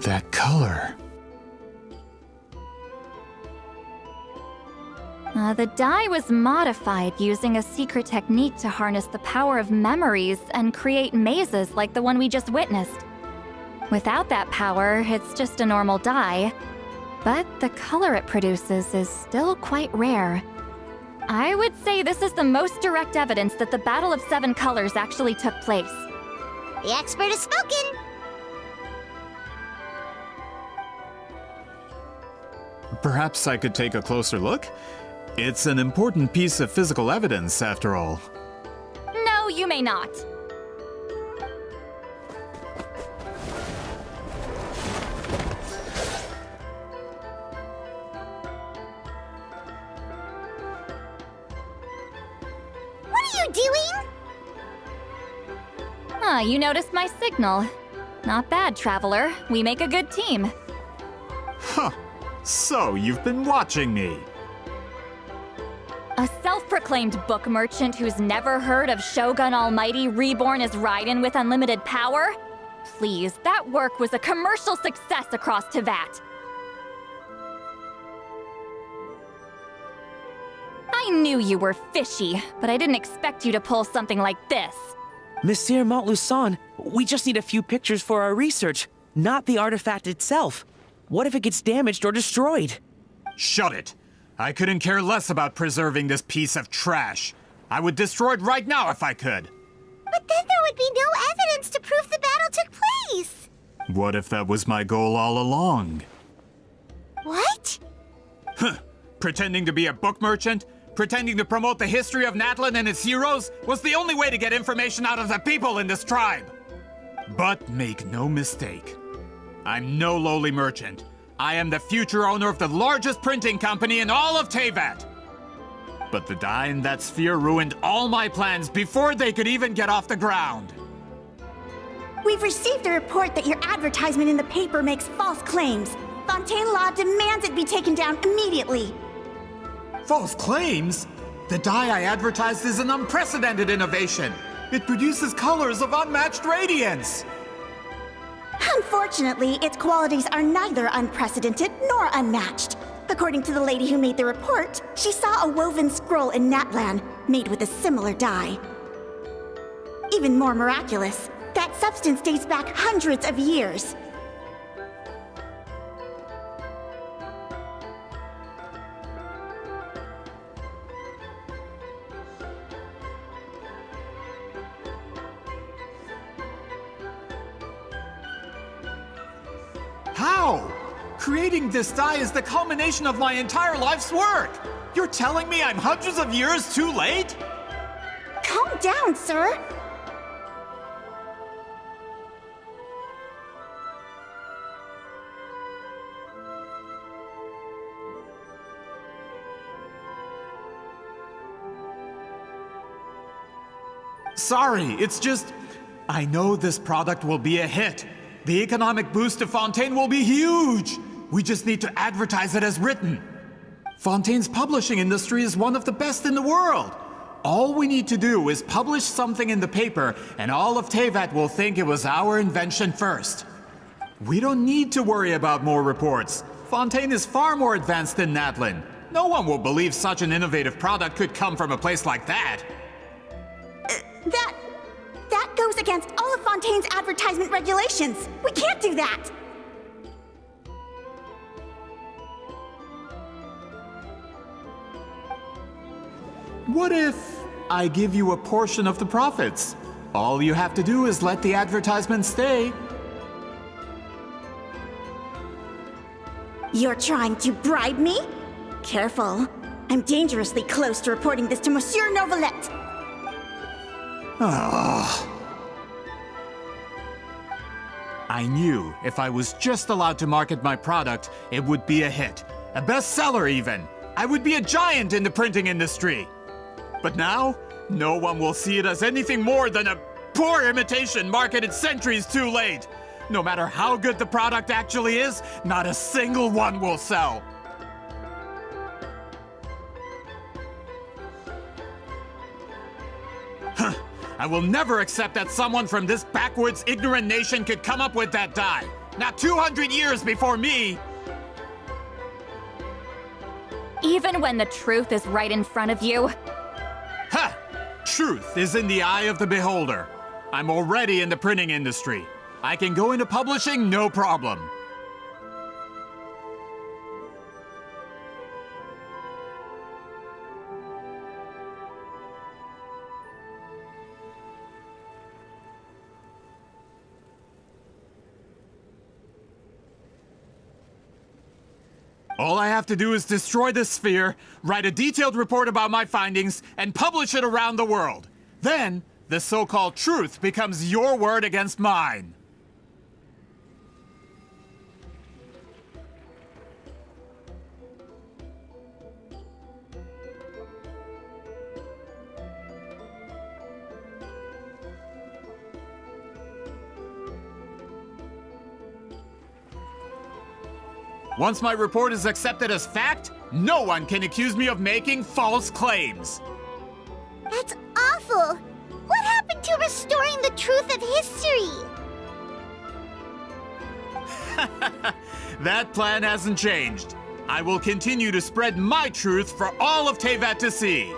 That color. The dye was modified using a secret technique to harness the power of memories and create mazes like the one we just witnessed. Without that power, it's just a normal dye, but the color it produces is still quite rare. I would say this is the most direct evidence that the Battle of Seven Colors actually took place. The expert has spoken! Perhaps I could take a closer look? It's an important piece of physical evidence, after all. No, you may not. What are you doing? Ah, you noticed my signal. Not bad, Traveler. We make a good team. Huh. So, you've been watching me. A self-proclaimed book merchant who's never heard of Shogun Almighty reborn as Raiden with unlimited power? Please, that work was a commercial success across Teyvat. I knew you were fishy, but I didn't expect you to pull something like this. Monsieur Montluçon, we just need a few pictures for our research, not the artifact itself. What if it gets damaged or destroyed? Shut it! I couldn't care less about preserving this piece of trash. I would destroy it right now if I could. But then there would be no evidence to prove the battle took place. What if that was my goal all along? What? Huh. Pretending to be a book merchant, pretending to promote the history of Natlan and its heroes was the only way to get information out of the people in this tribe. But make no mistake, I'm no lowly merchant. I am the future owner of the largest printing company in all of Teyvat. But the dye in that sphere ruined all my plans before they could even get off the ground. We've received a report that your advertisement in the paper makes false claims. Fontaine Law demands it be taken down immediately. False claims? The dye I advertised is an unprecedented innovation. It produces colors of unmatched radiance. Unfortunately, its qualities are neither unprecedented nor unmatched. According to the lady who made the report, she saw a woven scroll in Natlan made with a similar dye. Even more miraculous, that substance dates back hundreds of years. How? Creating this dye is the culmination of my entire life's work! You're telling me I'm hundreds of years too late? Calm down, sir. Sorry, it's just... I know this product will be a hit. The economic boost to Fontaine will be huge! We just need to advertise it as written. Fontaine's publishing industry is one of the best in the world. All we need to do is publish something in the paper, and all of Teyvat will think it was our invention first. We don't need to worry about more reports. Fontaine is far more advanced than Natlan. No one will believe such an innovative product could come from a place like that. That goes against all of Fontaine's advertisement regulations. We can't do that. What if I give you a portion of the profits? All you have to do is let the advertisement stay. You're trying to bribe me? Careful. I'm dangerously close to reporting this to Monsieur Novelette. I knew if I was just allowed to market my product, it would be a hit. A bestseller even. I would be a giant in the printing industry. But now, no one will see it as anything more than a poor imitation marketed centuries too late. No matter how good the product actually is, not a single one will sell. I will never accept that someone from this backwoods, ignorant nation could come up with that dye. Not 200 years before me! Even when the truth is right in front of you? Ha! Truth is in the eye of the beholder. I'm already in the printing industry. I can go into publishing, no problem. All I have to do is destroy this sphere, write a detailed report about my findings, and publish it around the world. Then, the so-called truth becomes your word against mine. Once my report is accepted as fact, no one can accuse me of making false claims. That's awful! What happened to restoring the truth of history? That plan hasn't changed. I will continue to spread my truth for all of Teyvat to see.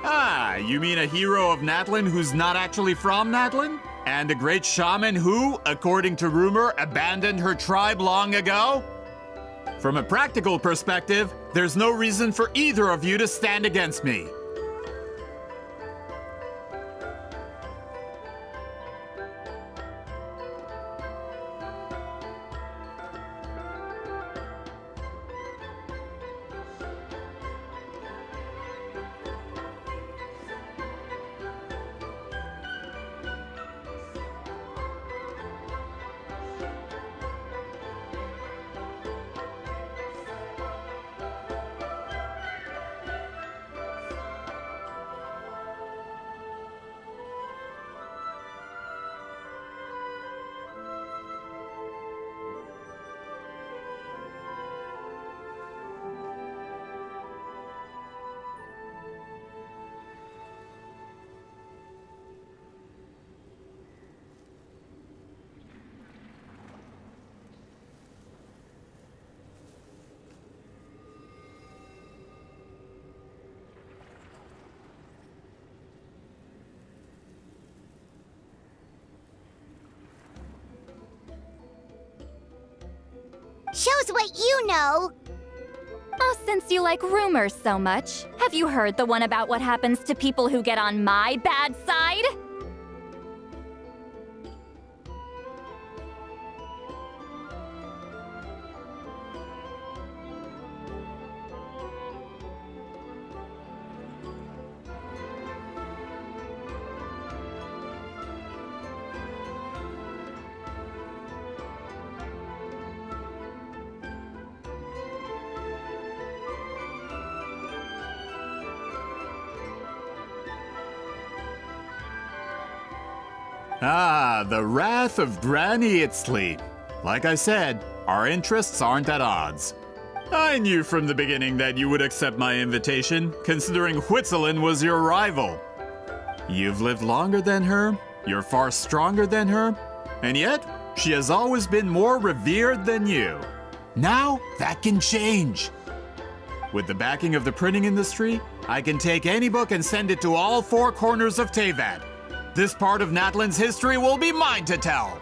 Ah, you mean a hero of Natlan who's not actually from Natlan? And a great shaman who, according to rumor, abandoned her tribe long ago? From a practical perspective, there's no reason for either of you to stand against me. Shows what you know. Oh, since you like rumors so much, have you heard the one about what happens to people who get on my bad side? Ah, the wrath of Granny Itzley. Like I said, our interests aren't at odds. I knew from the beginning that you would accept my invitation, considering Whitzelin was your rival. You've lived longer than her, you're far stronger than her, and yet, she has always been more revered than you. Now, that can change. With the backing of the printing industry, I can take any book and send it to all four corners of Teyvat. This part of Natlan's history will be mine to tell.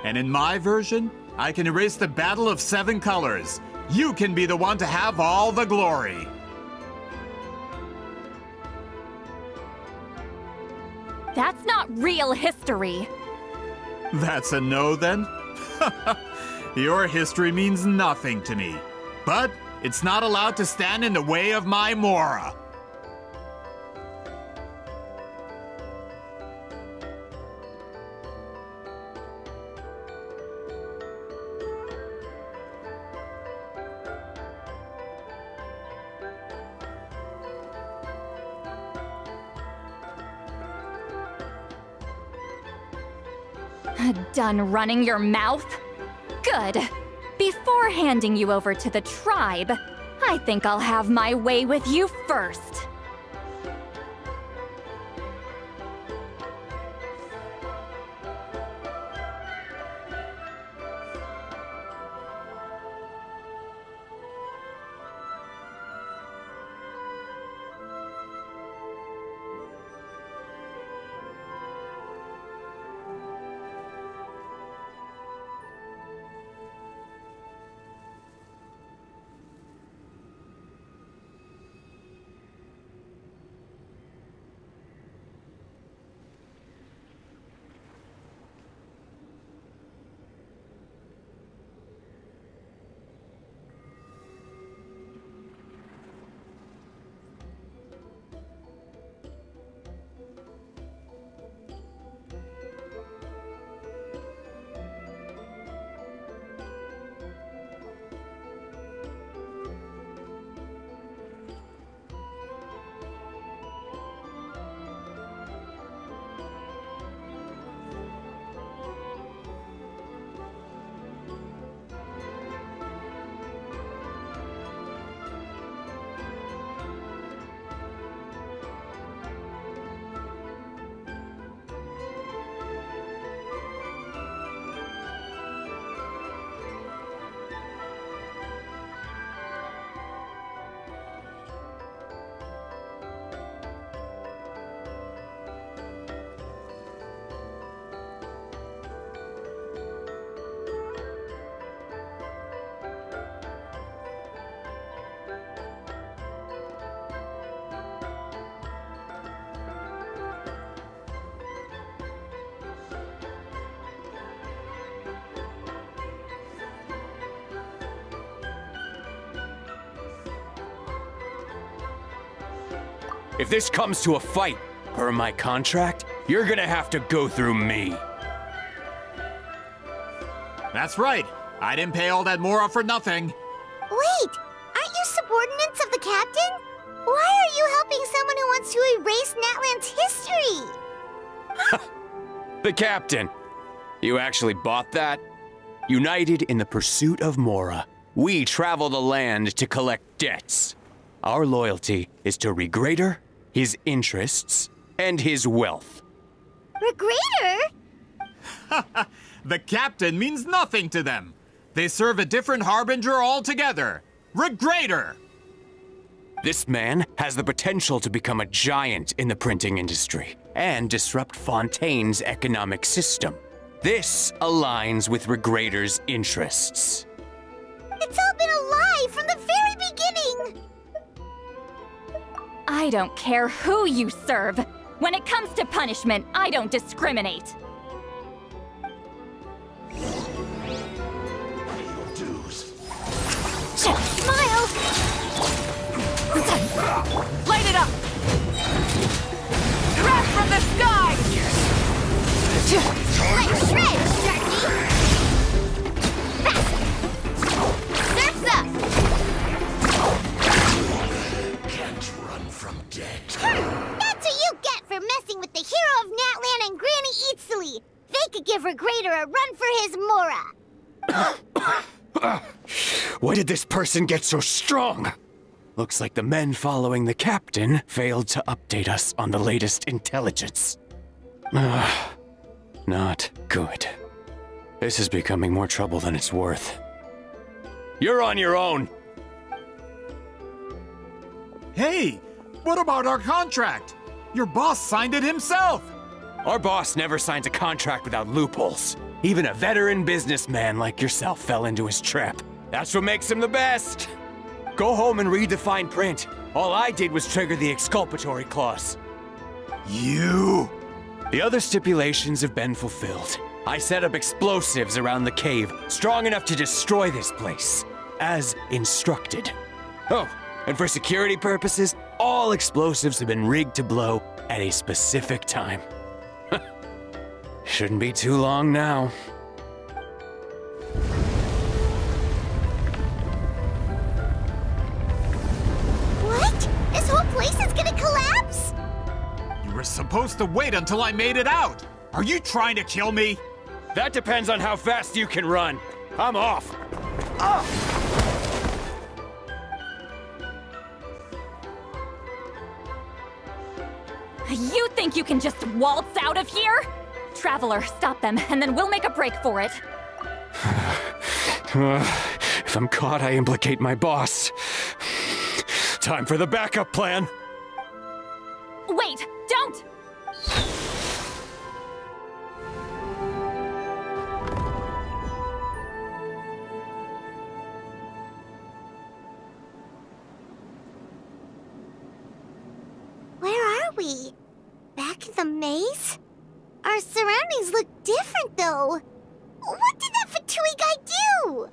And in my version, I can erase the Battle of Seven Colors. You can be the one to have all the glory. That's not real history. That's a no then? Your history means nothing to me. But it's not allowed to stand in the way of my Mora. Done running your mouth? Good. Before handing you over to the tribe, I think I'll have my way with you first. If this comes to a fight, per my contract, you're gonna have to go through me. That's right. I didn't pay all that Mora for nothing. Wait, aren't you subordinates of the captain? Why are you helping someone who wants to erase Natland's history? The captain. You actually bought that? United in the pursuit of Mora, we travel the land to collect debts. Our loyalty is to Regrader, his interests, and his wealth. Regrader? The captain means nothing to them. They serve a different harbinger altogether. Regrader! This man has the potential to become a giant in the printing industry and disrupt Fontaine's economic system. This aligns with Regrader's interests. It's all been a lie from the very beginning! I don't care who you serve. When it comes to punishment, I don't discriminate. Smile! Light it up! Crash from the sky! Let's shred, Sharky! Surf's up! Can't run from death. That's what you get for messing with the hero of Natlan and Granny Eatsley! They could give Regrader a run for his Mora! Why did this person get so strong? Looks like the men following the captain failed to update us on the latest intelligence. Not good. This is becoming more trouble than it's worth. You're on your own! Hey, what about our contract? Your boss signed it himself! Our boss never signs a contract without loopholes. Even a veteran businessman like yourself fell into his trap. That's what makes him the best! Go home and read the fine print. All I did was trigger the exculpatory clause. You? The other stipulations have been fulfilled. I set up explosives around the cave, strong enough to destroy this place, as instructed. Oh, and for security purposes, all explosives have been rigged to blow at a specific time. Shouldn't be too long now. What? This whole place is gonna collapse? You were supposed to wait until I made it out. Are you trying to kill me? That depends on how fast you can run. I'm off. You think you can just waltz out of here? Traveler, stop them, and then we'll make a break for it. If I'm caught, I implicate my boss. Time for the backup plan. Wait, don't! Where are we? Back in the maze? Our surroundings look different, though. What did that Fatui guy do?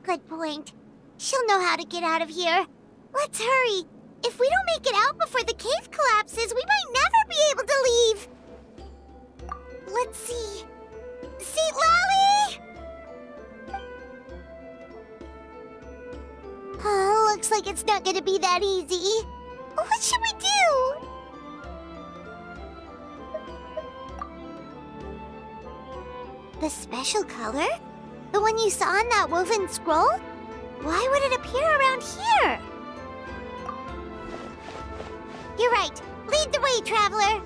Good point. She'll know how to get out of here. Let's hurry. If we don't make it out before the cave collapses, we might never be able to leave. Let's see. Saint Lally! Oh, looks like it's not gonna be that easy. What should we do? The special color? The one you saw in that woven scroll? Why would it appear around here? You're right. Lead the way, traveler.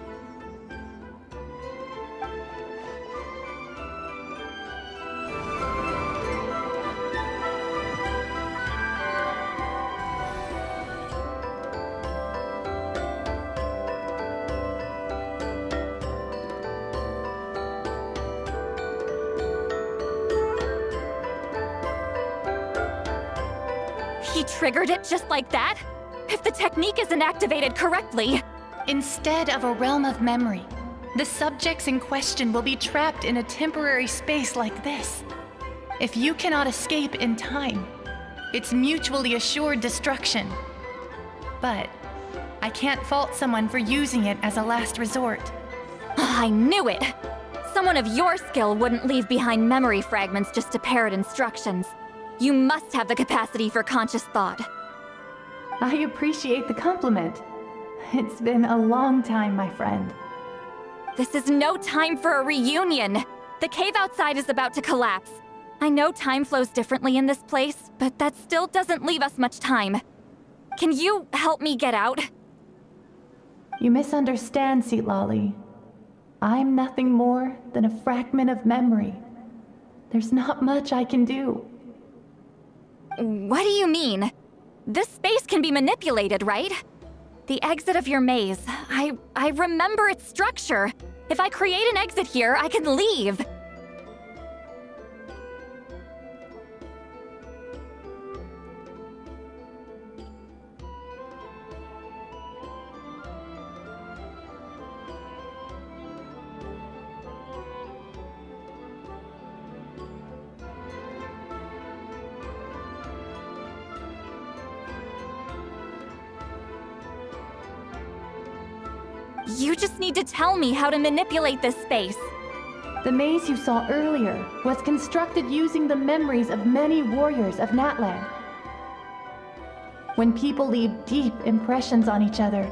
He triggered it just like that? If the technique isn't activated correctly... Instead of a realm of memory, the subjects in question will be trapped in a temporary space like this. If you cannot escape in time, it's mutually assured destruction. But I can't fault someone for using it as a last resort. I knew it! Someone of your skill wouldn't leave behind memory fragments just to parrot instructions. You must have the capacity for conscious thought. I appreciate the compliment. It's been a long time, my friend. This is no time for a reunion! The cave outside is about to collapse. I know time flows differently in this place, but that still doesn't leave us much time. Can you help me get out? You misunderstand, Seatlali. I'm nothing more than a fragment of memory. There's not much I can do. What do you mean? This space can be manipulated, right? The exit of your maze. I remember its structure. If I create an exit here, I can leave. You just need to tell me how to manipulate this space. The maze you saw earlier was constructed using the memories of many warriors of Natlan. When people leave deep impressions on each other,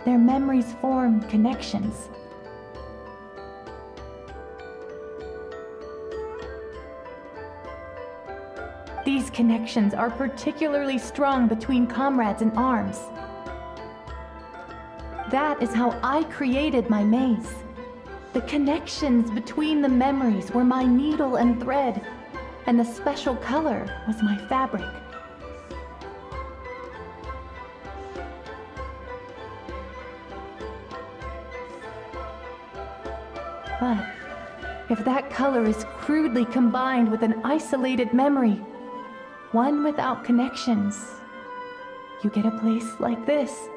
their memories form connections. These connections are particularly strong between comrades in arms. That is how I created my maze. The connections between the memories were my needle and thread, and the special color was my fabric. But if that color is crudely combined with an isolated memory, one without connections, you get a place like this.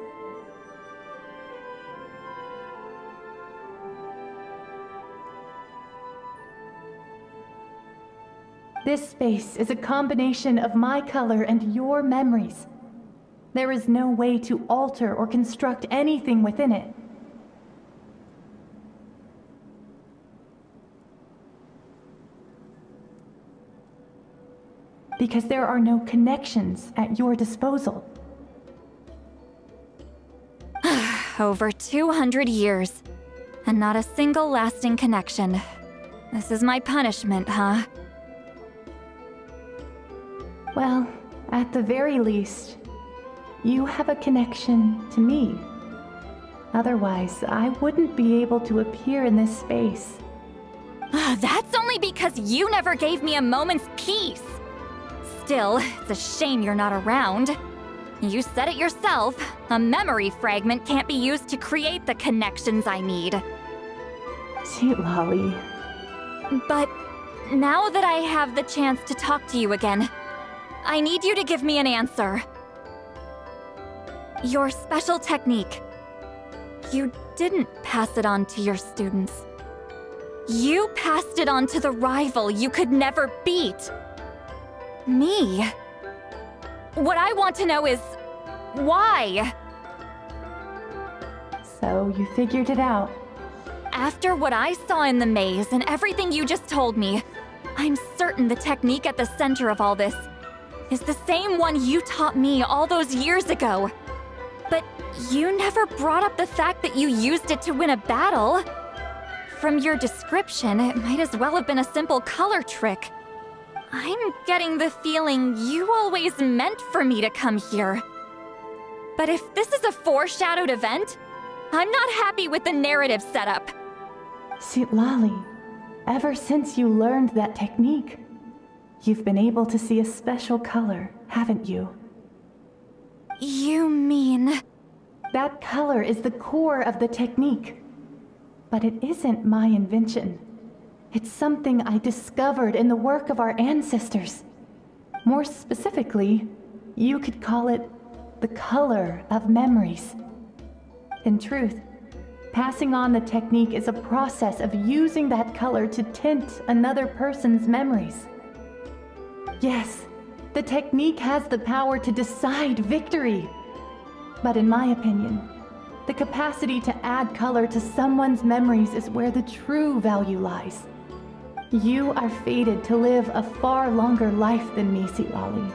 This space is a combination of my color and your memories. There is no way to alter or construct anything within it. Because there are no connections at your disposal. Over 200 years, and not a single lasting connection. This is my punishment, huh? Well, at the very least, you have a connection to me. Otherwise, I wouldn't be able to appear in this space. That's only because you never gave me a moment's peace. Still, it's a shame you're not around. You said it yourself. A memory fragment can't be used to create the connections I need. Seatlali. But now that I have the chance to talk to you again, I need you to give me an answer. Your special technique. You didn't pass it on to your students. You passed it on to the rival you could never beat. Me. What I want to know is, why? So you figured it out. After what I saw in the maze and everything you just told me, I'm certain the technique at the center of all this is the same one you taught me all those years ago. But you never brought up the fact that you used it to win a battle. From your description, it might as well have been a simple color trick. I'm getting the feeling you always meant for me to come here. But if this is a foreshadowed event, I'm not happy with the narrative setup. Seatlali, ever since you learned that technique, you've been able to see a special color, haven't you? You mean... That color is the core of the technique. But it isn't my invention. It's something I discovered in the work of our ancestors. More specifically, you could call it the color of memories. In truth, passing on the technique is a process of using that color to tint another person's memories. Yes, the technique has the power to decide victory. But in my opinion, The capacity to add color to someone's memories is where the true value lies. You are fated to live a far longer life than me, Sitlali.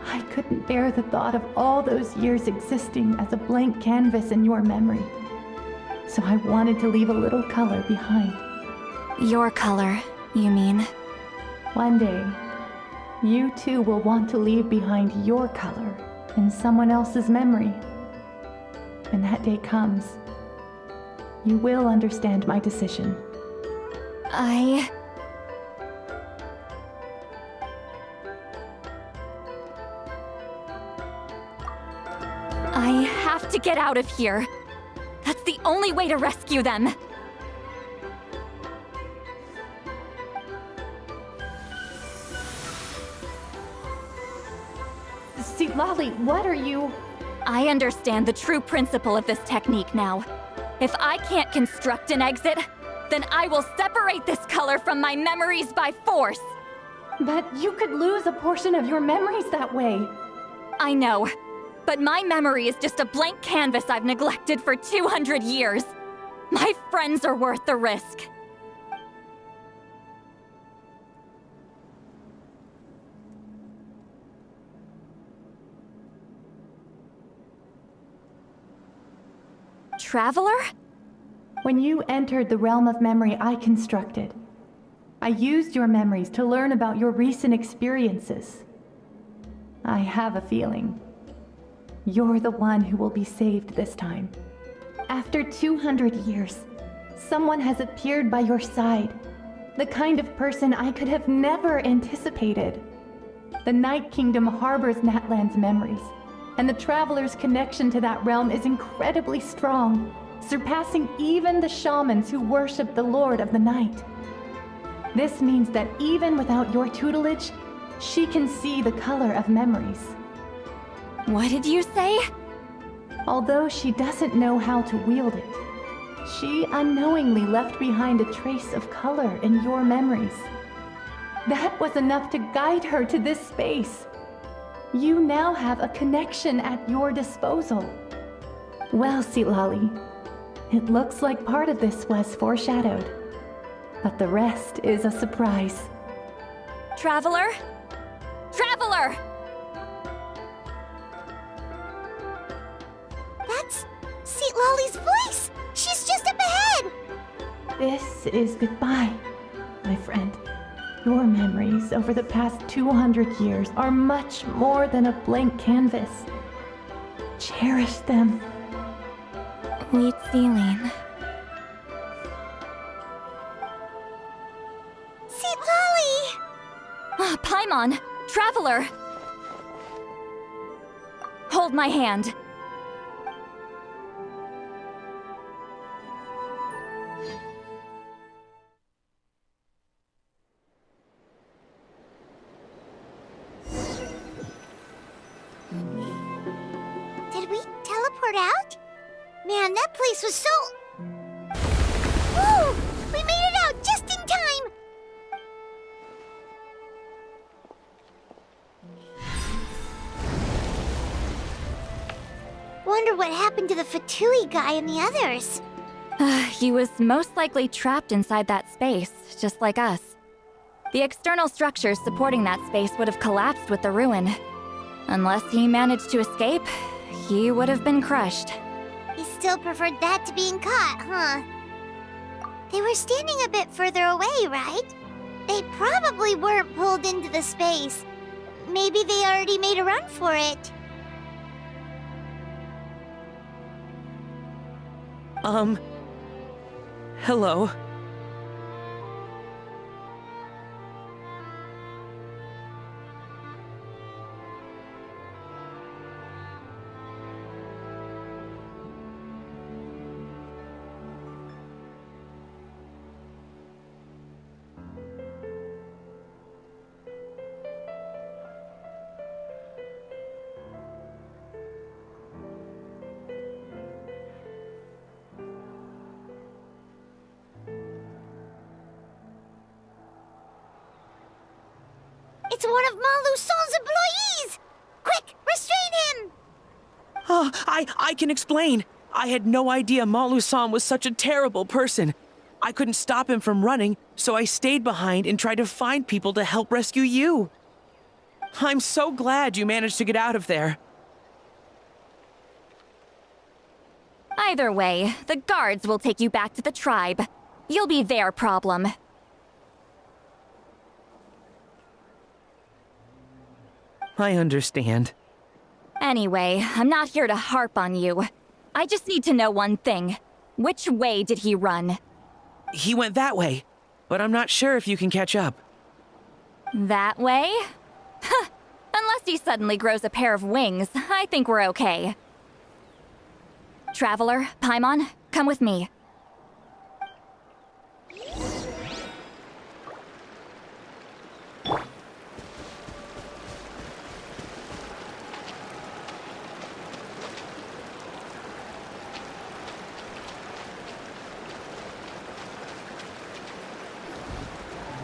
I couldn't bear the thought of all those years existing as a blank canvas in your memory. So I wanted to leave a little color behind. Your color, you mean? One day, you too will want to leave behind your color in someone else's memory. When that day comes, you will understand my decision. I have to get out of here. That's the only way to rescue them. Sitlali, what are you? I understand the true principle of this technique now. If I can't construct an exit, then I will separate this color from my memories by force. But you could lose a portion of your memories that way. I know, but my memory is just a blank canvas I've neglected for 200 years. My friends are worth the risk. Traveler? When you entered the realm of memory I constructed, I used your memories to learn about your recent experiences. I have a feeling you're the one who will be saved this time. After 200 years, someone has appeared by your side. The kind of person I could have never anticipated. The Night Kingdom harbors Natlan's memories, and the Traveler's connection to that realm is incredibly strong, surpassing even the shamans who worship the Lord of the Night. This means that even without your tutelage, she can see the color of memories. What did you say? Although she doesn't know how to wield it, she unknowingly left behind a trace of color in your memories. That was enough to guide her to this space. You now have a connection at your disposal. Well, Sitlali, it looks like part of this was foreshadowed, but the rest is a surprise. Traveler? Traveler! That's Sitlali's voice! She's just up ahead! This is goodbye, my friend. Your memories over the past 200 years are much more than a blank canvas. Cherish them. Wheat Celine. Sitlali! Paimon! Traveler! Hold my hand. Did we teleport out? Man, that place was so... Woo! We made it out just in time! Wonder what happened to the Fatui guy and the others. He was most likely trapped inside that space, just like us. The external structures supporting that space would have collapsed with the ruin. Unless he managed to escape, he would have been crushed. He still preferred that to being caught, huh? They were standing a bit further away, right? They probably weren't pulled into the space. Maybe they already made a run for it. Hello. It's one of Maluson's employees! Quick, restrain him! Oh, I can explain. I had no idea Malu-san was such a terrible person. I couldn't stop him from running, so I stayed behind and tried to find people to help rescue you. I'm so glad you managed to get out of there. Either way, the guards will take you back to the tribe. You'll be their problem. I understand. Anyway, I'm not here to harp on you. I just need to know one thing. Which way did he run? He went that way, but I'm not sure if you can catch up. That way? Huh. Unless he suddenly grows a pair of wings, I think we're okay. Traveler, Paimon, come with me.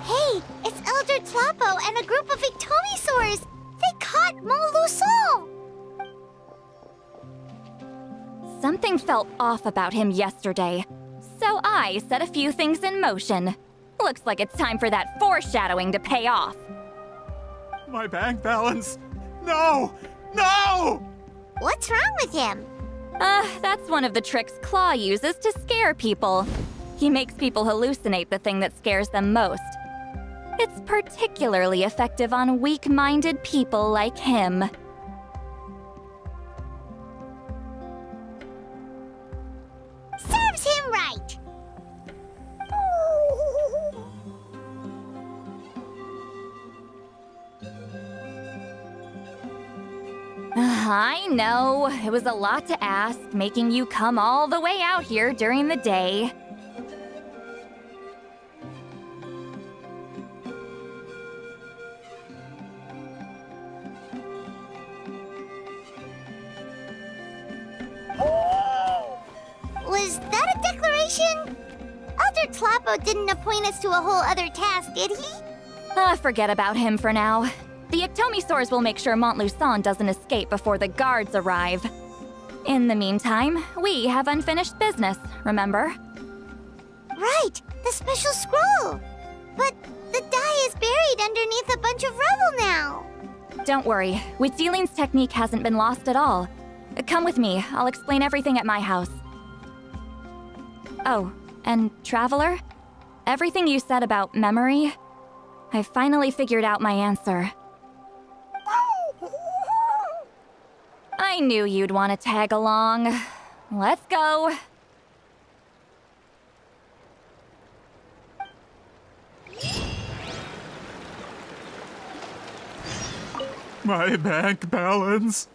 Hey, it's Elder Tlapo and a group of Ictomisaurs! They caught Moluson! Something felt off about him yesterday, so I set a few things in motion. Looks like it's time for that foreshadowing to pay off. My bank balance! No! No! What's wrong with him? That's one of the tricks Claw uses to scare people. He makes people hallucinate the thing that scares them most. It's particularly effective on weak-minded people like him. Serves him right! I know, it was a lot to ask, making you come all the way out here during the day. Was that a declaration? Elder Tlapo didn't appoint us to a whole other task, did he? Forget about him for now. The Ictomisaurs will make sure Montluçon doesn't escape before the guards arrive. In the meantime, we have unfinished business, remember? Right, the special scroll! But the die is buried underneath a bunch of rubble now! Don't worry, Witsilin's technique hasn't been lost at all. Come with me, I'll explain everything at my house. Oh, and Traveler? Everything you said about memory, I finally figured out my answer. I knew you'd want to tag along. Let's go. My bank balance.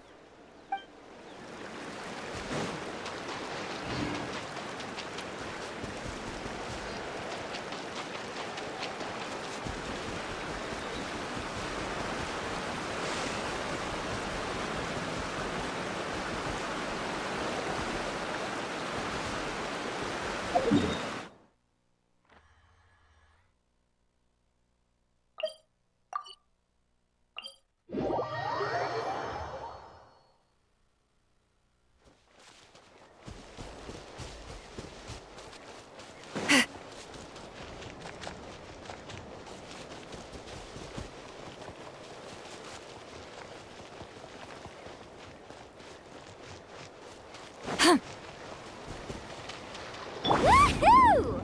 Woohoo!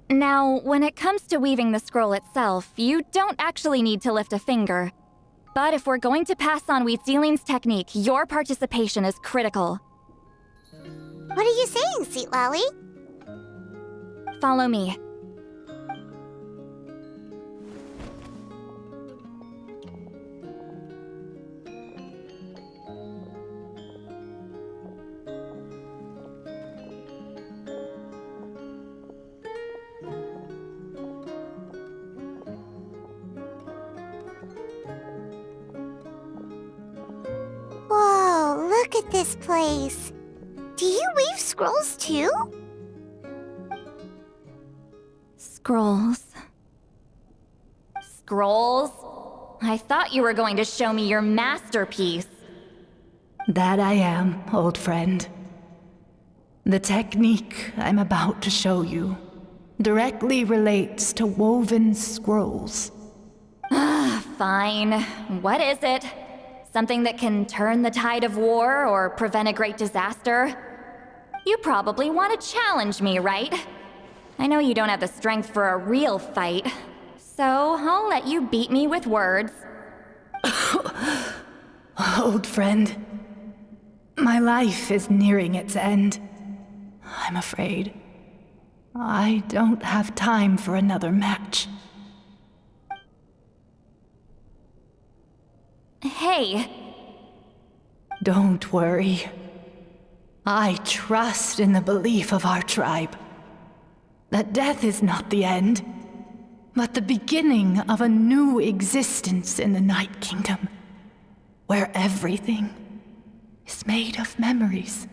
Now, when it comes to weaving the scroll itself, you don't actually need to lift a finger. But if we're going to pass on Witsilin's technique, your participation is critical. What are you saying, Sweet Lolly? Follow me. with this place. Do you weave scrolls too? Scrolls. Scrolls? I thought you were going to show me your masterpiece. That I am, old friend. The technique I'm about to show you directly relates to woven scrolls. Fine. What is it? Something that can turn the tide of war or prevent a great disaster? You probably want to challenge me, right? I know you don't have the strength for a real fight, so I'll let you beat me with words. Old friend, my life is nearing its end. I'm afraid I don't have time for another match. Hey. Don't worry. I trust in the belief of our tribe that death is not the end, but the beginning of a new existence in the Night Kingdom, where everything is made of memories.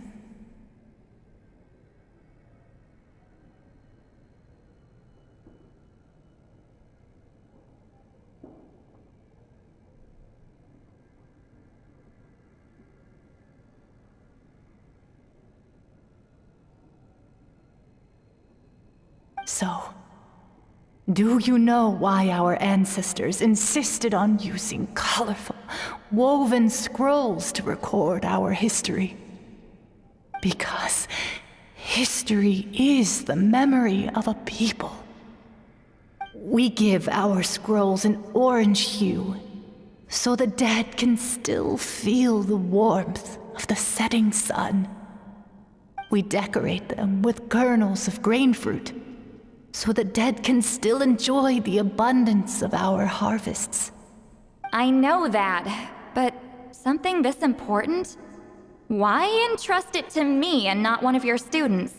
So, do you know why our ancestors insisted on using colorful, woven scrolls to record our history? Because history is the memory of a people. We give our scrolls an orange hue, so the dead can still feel the warmth of the setting sun. We decorate them with kernels of grain fruit, so the dead can still enjoy the abundance of our harvests. I know that, but something this important? Why entrust it to me and not one of your students?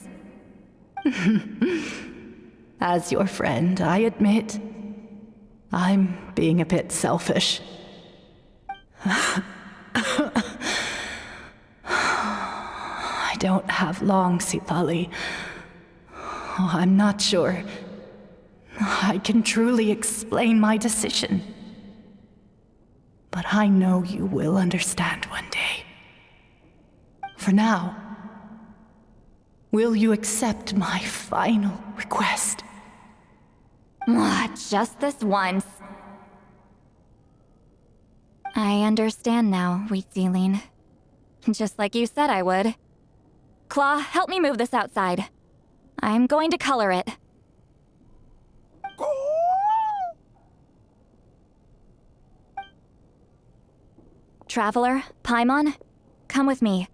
As your friend, I admit, I'm being a bit selfish. I don't have long, Sipali. I'm not sure I can truly explain my decision. But I know you will understand one day. For now, will you accept my final request? Just this once. I understand now, Wheat Sealing. Just like you said I would. Claw, help me move this outside. I'm going to color it. Traveler, Paimon, come with me.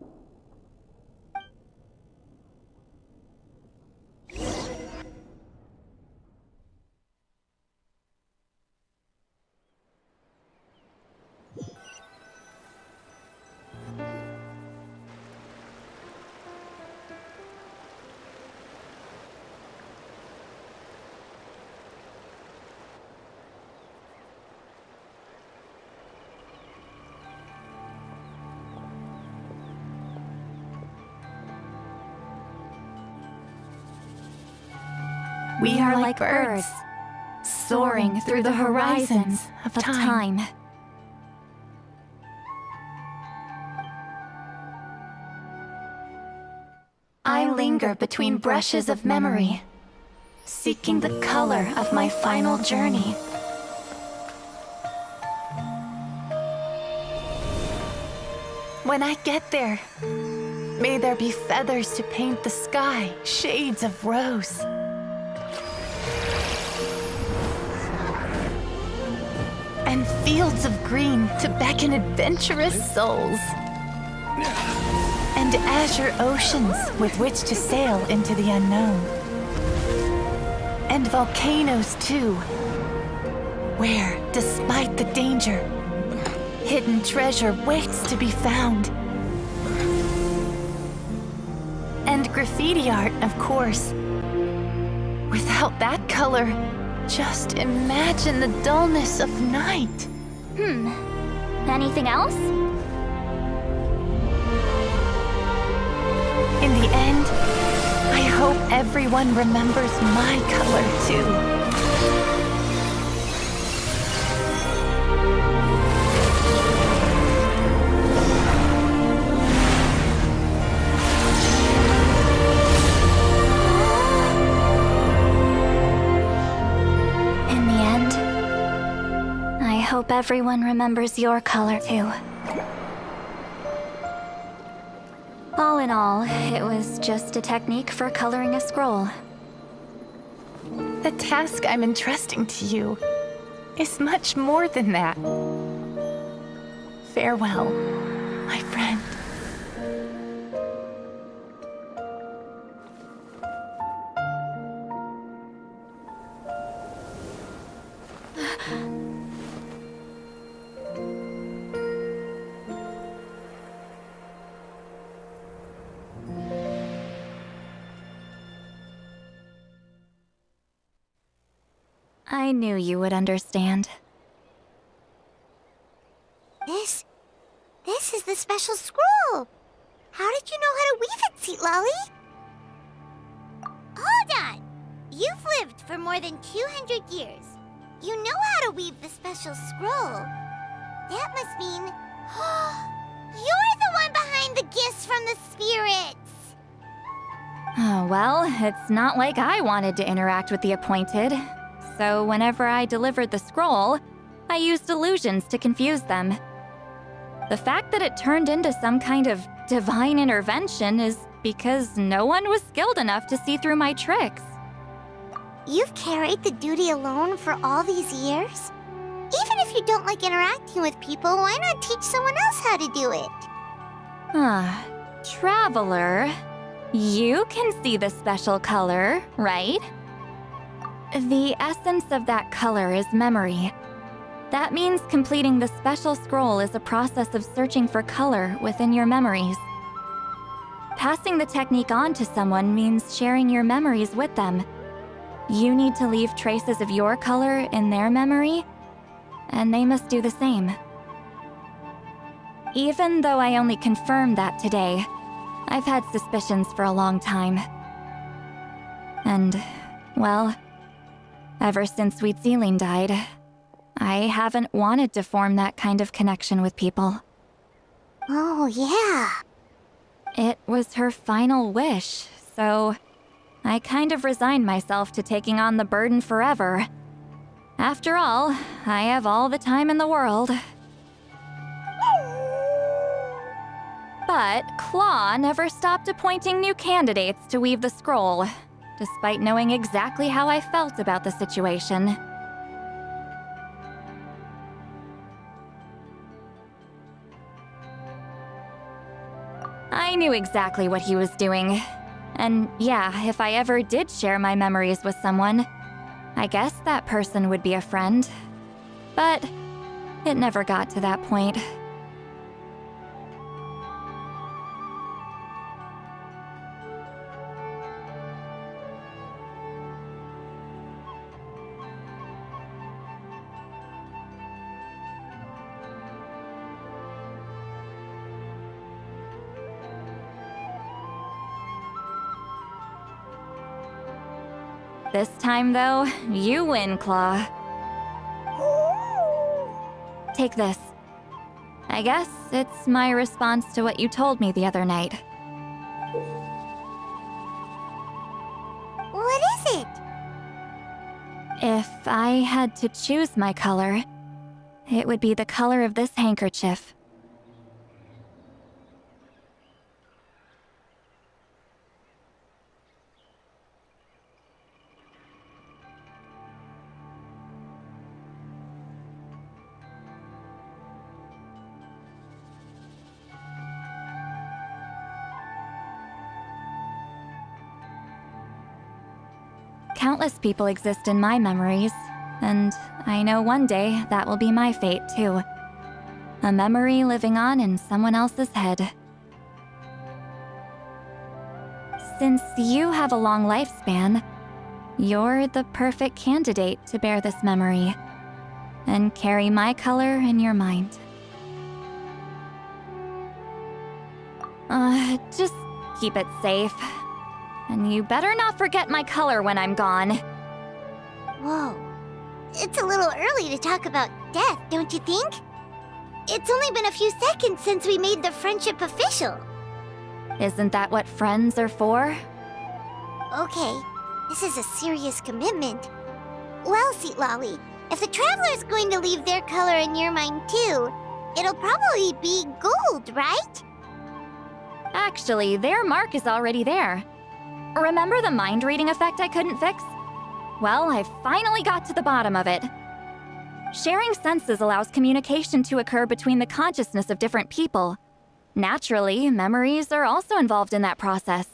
We are like birds, soaring through the horizons of time. I linger between brushes of memory, seeking the color of my final journey. When I get there, may there be feathers to paint the sky, shades of rose. And fields of green to beckon adventurous souls. And azure oceans with which to sail into the unknown. And volcanoes too, where, despite the danger, hidden treasure waits to be found. And graffiti art, of course. Without that color, just imagine the dullness of night. Anything else? In the end, I hope everyone remembers my color too. In the end, I hope everyone remembers your color too. All in all, it was just a technique for coloring a scroll. The task I'm entrusting to you is much more than that. Farewell, my friend. I knew you would understand. This is the special scroll. How did you know how to weave it, Seat Lolly? Hold on. You've lived for more than 200 years. You know how to weave the special scroll. That must mean you're the one behind the gifts from the spirits. Oh, well, it's not like I wanted to interact with the appointed. So whenever I delivered the scroll, I used illusions to confuse them. The fact that it turned into some kind of divine intervention is because no one was skilled enough to see through my tricks. You've carried the duty alone for all these years? Even if you don't like interacting with people, why not teach someone else how to do it? Traveler, you can see the special color, right? The essence of that color is memory. That means completing the special scroll is a process of searching for color within your memories. Passing the technique on to someone means sharing your memories with them. You need to leave traces of your color in their memory, and they must do the same. Even though I only confirmed that today, I've had suspicions for a long time. And, well, ever since Sweet Celine died, I haven't wanted to form that kind of connection with people. Oh, yeah. It was her final wish, so I kind of resigned myself to taking on the burden forever. After all, I have all the time in the world. But Claw never stopped appointing new candidates to weave the scroll, despite knowing exactly how I felt about the situation. I knew exactly what he was doing. And yeah, if I ever did share my memories with someone, I guess that person would be a friend. But it never got to that point. This time, though, you win, Claw. Take this. I guess it's my response to what you told me the other night. What is it? If I had to choose my color, it would be the color of this handkerchief. Countless people exist in my memories, and I know one day that will be my fate, too. A memory living on in someone else's head. Since you have a long lifespan, you're the perfect candidate to bear this memory, and carry my color in your mind. Just keep it safe. And you better not forget my color when I'm gone. Whoa. It's a little early to talk about death, don't you think? It's only been a few seconds since we made the friendship official. Isn't that what friends are for? Okay, this is a serious commitment. Well, Seat Lolly, if the Traveler's going to leave their color in your mind too, it'll probably be gold, right? Actually, their mark is already there. Remember the mind reading effect I couldn't fix? Well, I finally got to the bottom of it. Sharing senses allows communication to occur between the consciousness of different people. Naturally, memories are also involved in that process.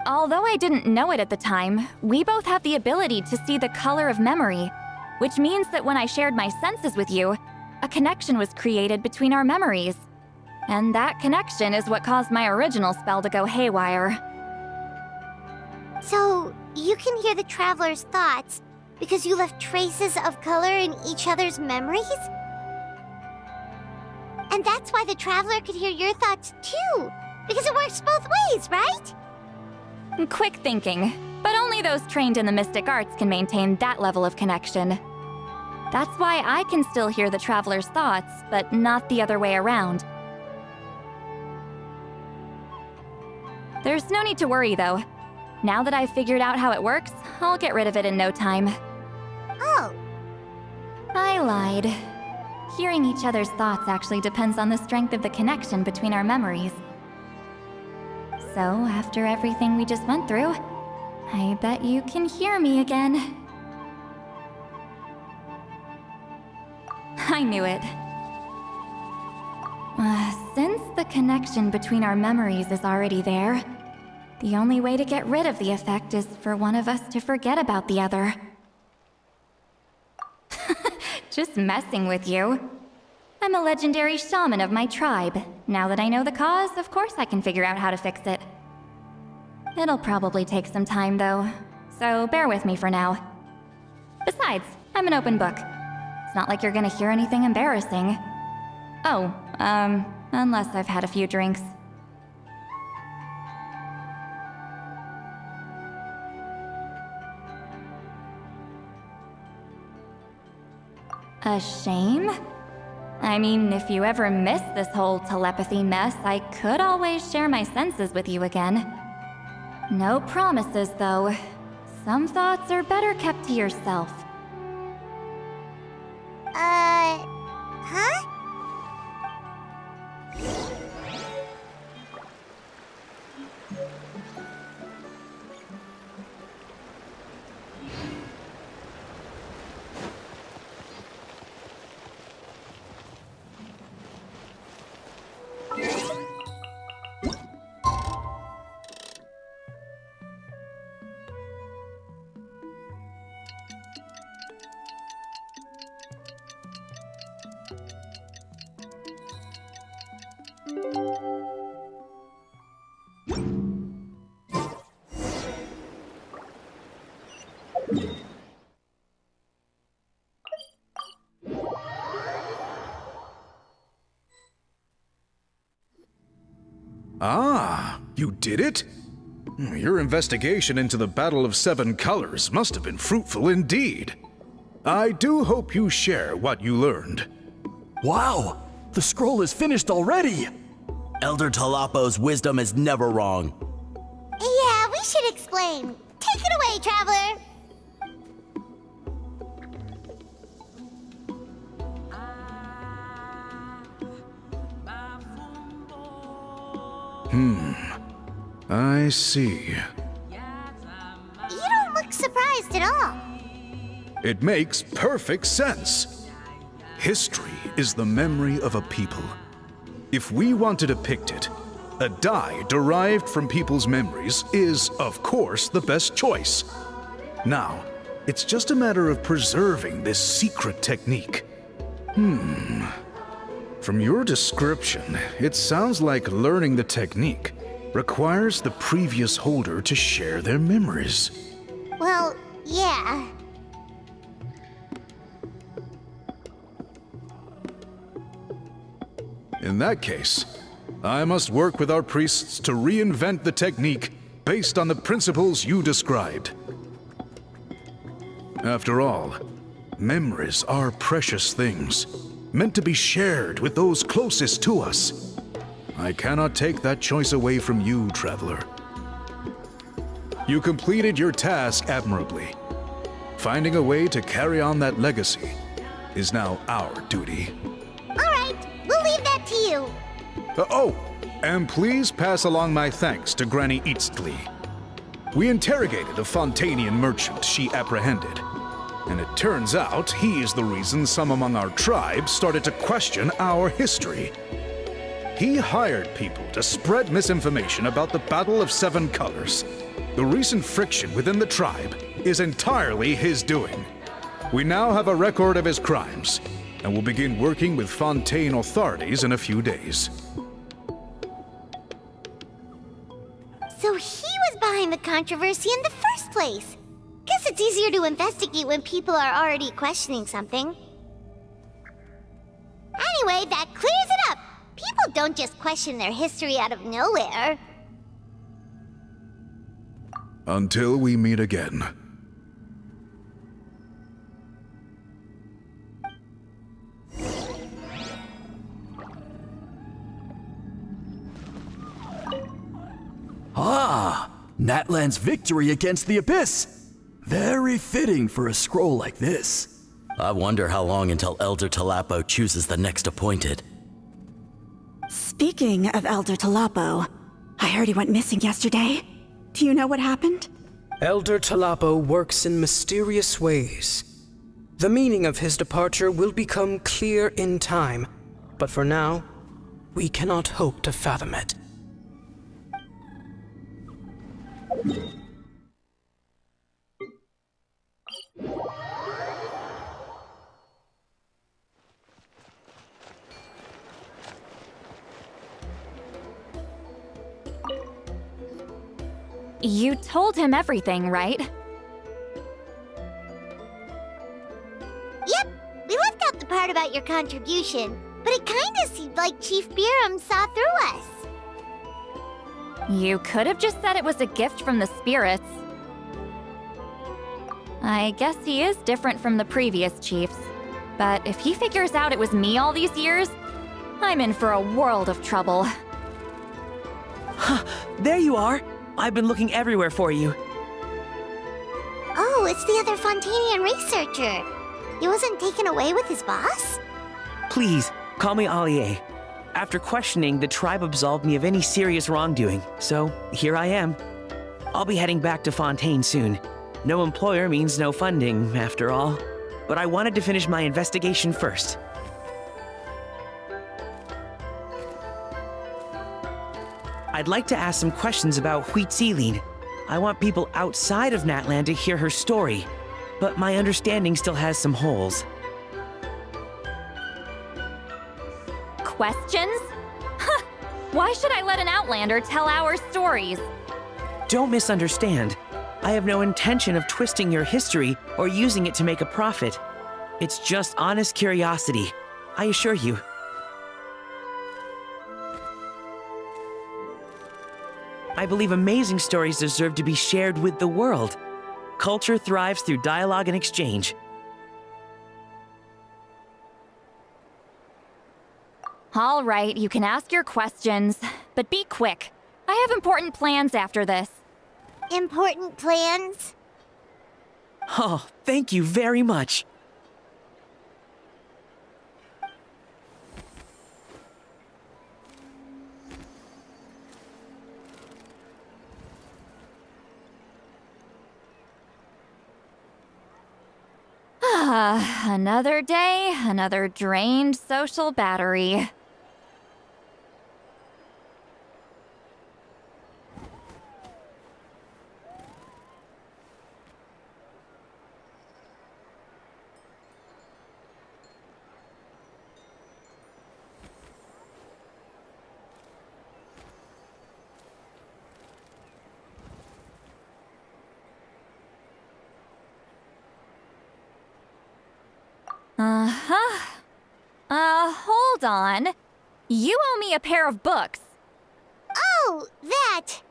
Although I didn't know it at the time, we both have the ability to see the color of memory, which means that when I shared my senses with you, a connection was created between our memories. And that connection is what caused my original spell to go haywire. So, you can hear the Traveler's thoughts because you left traces of color in each other's memories? And that's why the Traveler could hear your thoughts too, because it works both ways, right? Quick thinking, but only those trained in the mystic arts can maintain that level of connection. That's why I can still hear the Traveler's thoughts, but not the other way around. There's no need to worry, though. Now that I've figured out how it works, I'll get rid of it in no time. Oh. I lied. Hearing each other's thoughts actually depends on the strength of the connection between our memories. So, after everything we just went through, I bet you can hear me again. I knew it. Since the connection between our memories is already there, the only way to get rid of the effect is for one of us to forget about the other. Just messing with you. I'm a legendary shaman of my tribe. Now that I know the cause, of course I can figure out how to fix it. It'll probably take some time, though, so bear with me for now. Besides, I'm an open book. It's not like you're gonna hear anything embarrassing. Oh, unless I've had a few drinks. A shame? I mean, if you ever miss this whole telepathy mess, I could always share my senses with you again. No promises, though. Some thoughts are better kept to yourself. Huh? Ah, you did it? Your investigation into the Battle of Seven Colors must have been fruitful indeed. I do hope you share what you learned. Wow! The scroll is finished already! Elder Talapo's wisdom is never wrong. Yeah, we should explain. Take it away, Traveler! I see. You don't look surprised at all. It makes perfect sense. History is the memory of a people. If we want to depict it, a dye derived from people's memories is, of course, the best choice. Now, it's just a matter of preserving this secret technique. From your description, it sounds like learning the technique requires the previous holder to share their memories. Well, yeah. In that case, I must work with our priests to reinvent the technique based on the principles you described. After all, memories are precious things, meant to be shared with those closest to us. I cannot take that choice away from you, Traveler. You completed your task admirably. Finding a way to carry on that legacy is now our duty. All right, we'll leave that to you. Oh, and please pass along my thanks to Granny Eastly. We interrogated a Fontanian merchant she apprehended, and it turns out he is the reason some among our tribe started to question our history. He hired people to spread misinformation about the Battle of Seven Colors. The recent friction within the tribe is entirely his doing. We now have a record of his crimes, and will begin working with Fontaine authorities in a few days. So he was behind the controversy in the first place. Guess it's easier to investigate when people are already questioning something. Anyway, that clears it up. People don't just question their history out of nowhere. Until we meet again. Ah, Natlan's victory against the Abyss. Very fitting for a scroll like this. I wonder how long until Elder Talapo chooses the next appointed. Speaking of Elder Talapo, I heard he went missing yesterday. Do you know what happened? Elder Talapo works in mysterious ways. The meaning of his departure will become clear in time, but for now, we cannot hope to fathom it. You told him everything, right? Yep, we left out the part about your contribution, but it kinda seemed like Chief Biram saw through us. You could have just said it was a gift from the spirits. I guess he is different from the previous chiefs. But if he figures out it was me all these years, I'm in for a world of trouble. There you are! I've been looking everywhere for you. Oh, it's the other Fontanian researcher. He wasn't taken away with his boss? Please, call me Allier. After questioning, the tribe absolved me of any serious wrongdoing, so here I am. I'll be heading back to Fontaine soon. No employer means no funding, after all. But I wanted to finish my investigation first. I'd like to ask some questions about Huitziline. I want people outside of Natlan to hear her story, but my understanding still has some holes. Questions? Huh! Why should I let an Outlander tell our stories? Don't misunderstand. I have no intention of twisting your history or using it to make a profit. It's just honest curiosity, I assure you. I believe amazing stories deserve to be shared with the world. Culture thrives through dialogue and exchange. All right, you can ask your questions, but be quick. I have important plans after this. Important plans? Oh, thank you very much. Another day, another drained social battery. Hold on. You owe me a pair of books. Oh, that!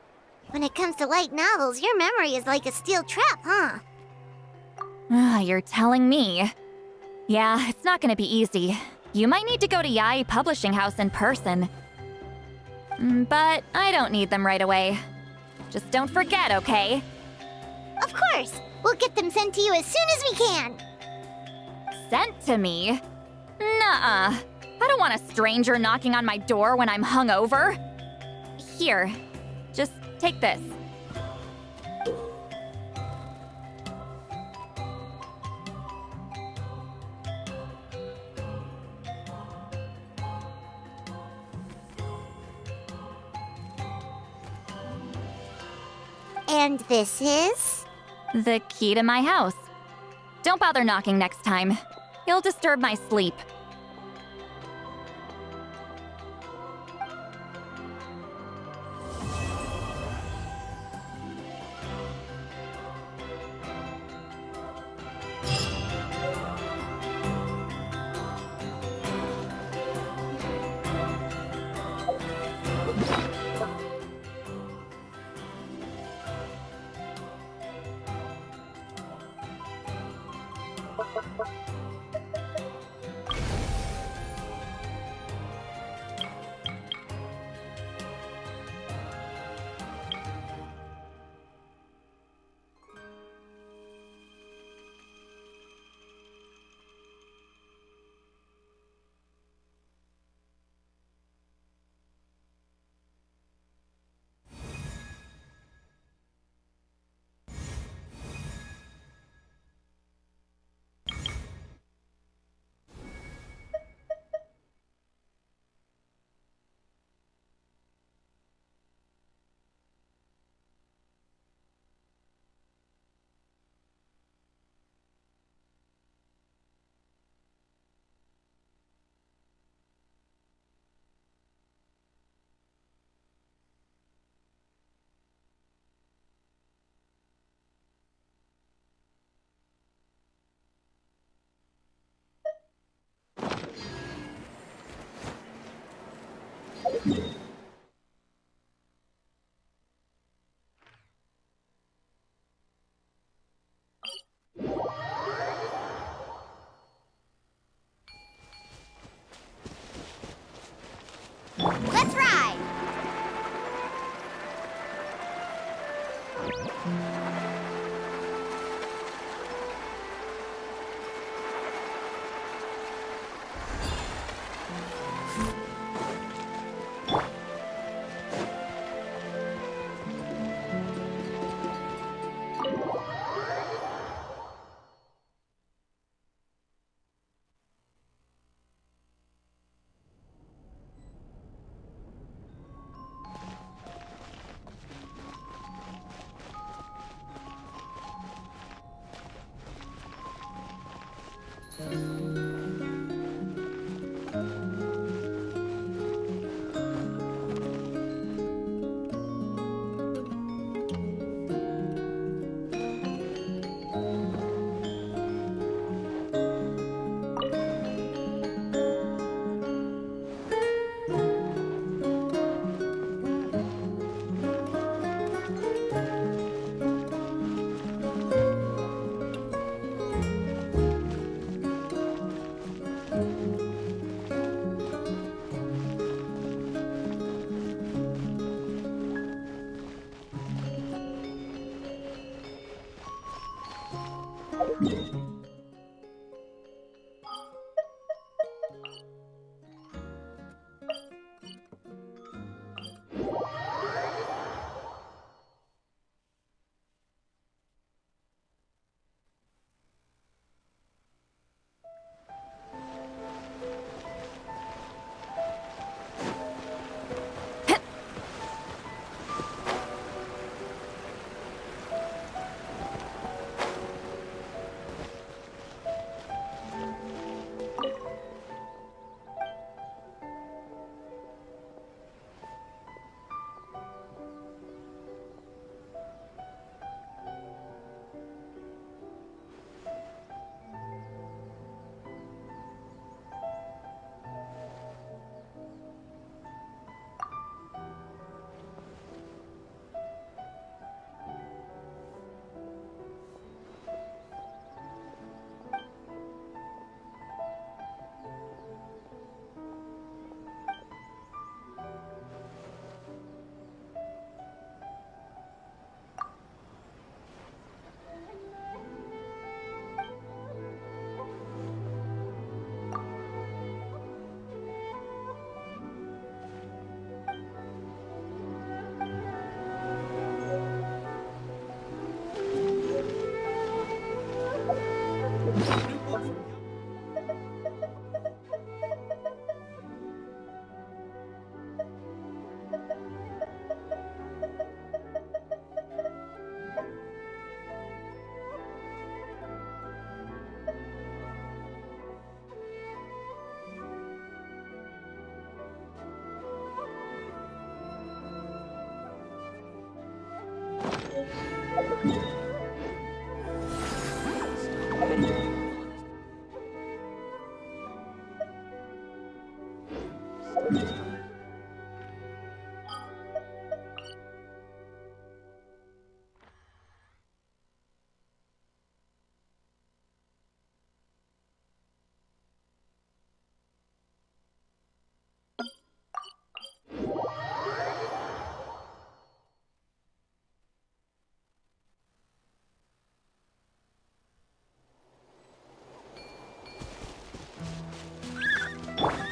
When it comes to light novels, your memory is like a steel trap, huh? You're telling me. Yeah, it's not gonna be easy. You might need to go to Yai Publishing House in person. But I don't need them right away. Just don't forget, okay? Of course! We'll get them sent to you as soon as we can! Sent to me? Nuh-uh. I don't want a stranger knocking on my door when I'm hungover. Here, just take this. And this is? The key to my house. Don't bother knocking next time. You'll disturb my sleep. Let's ride!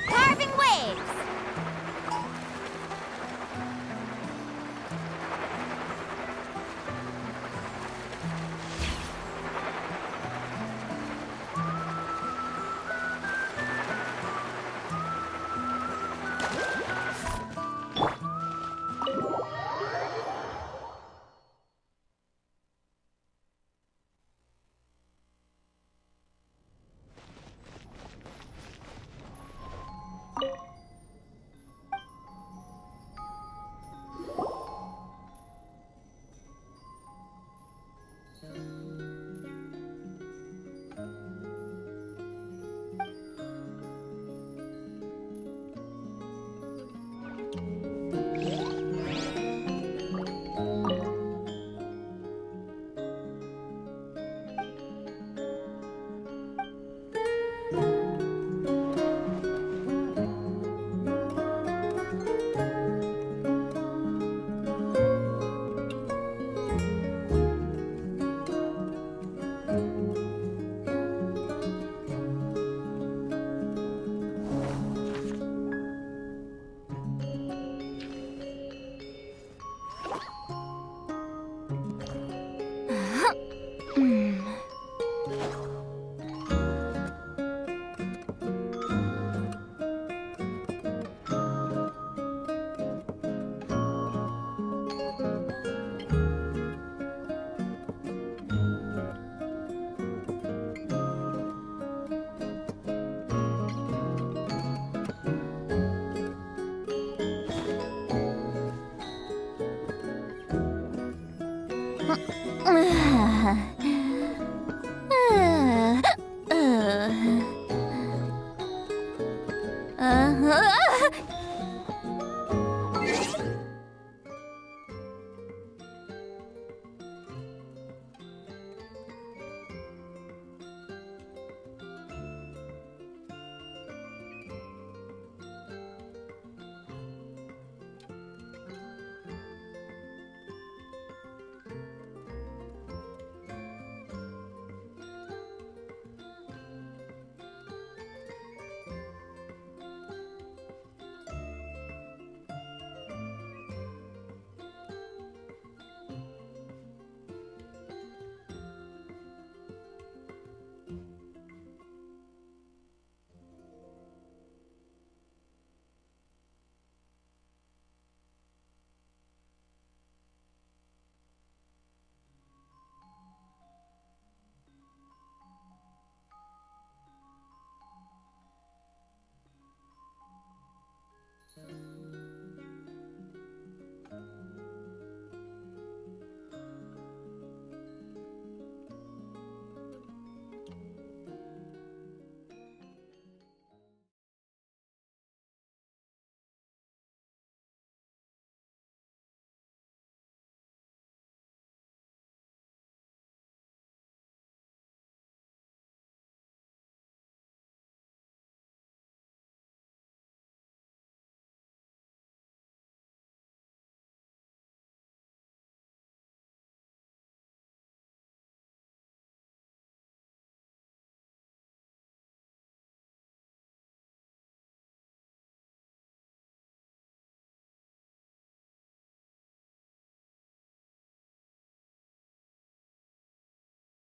Carving waves!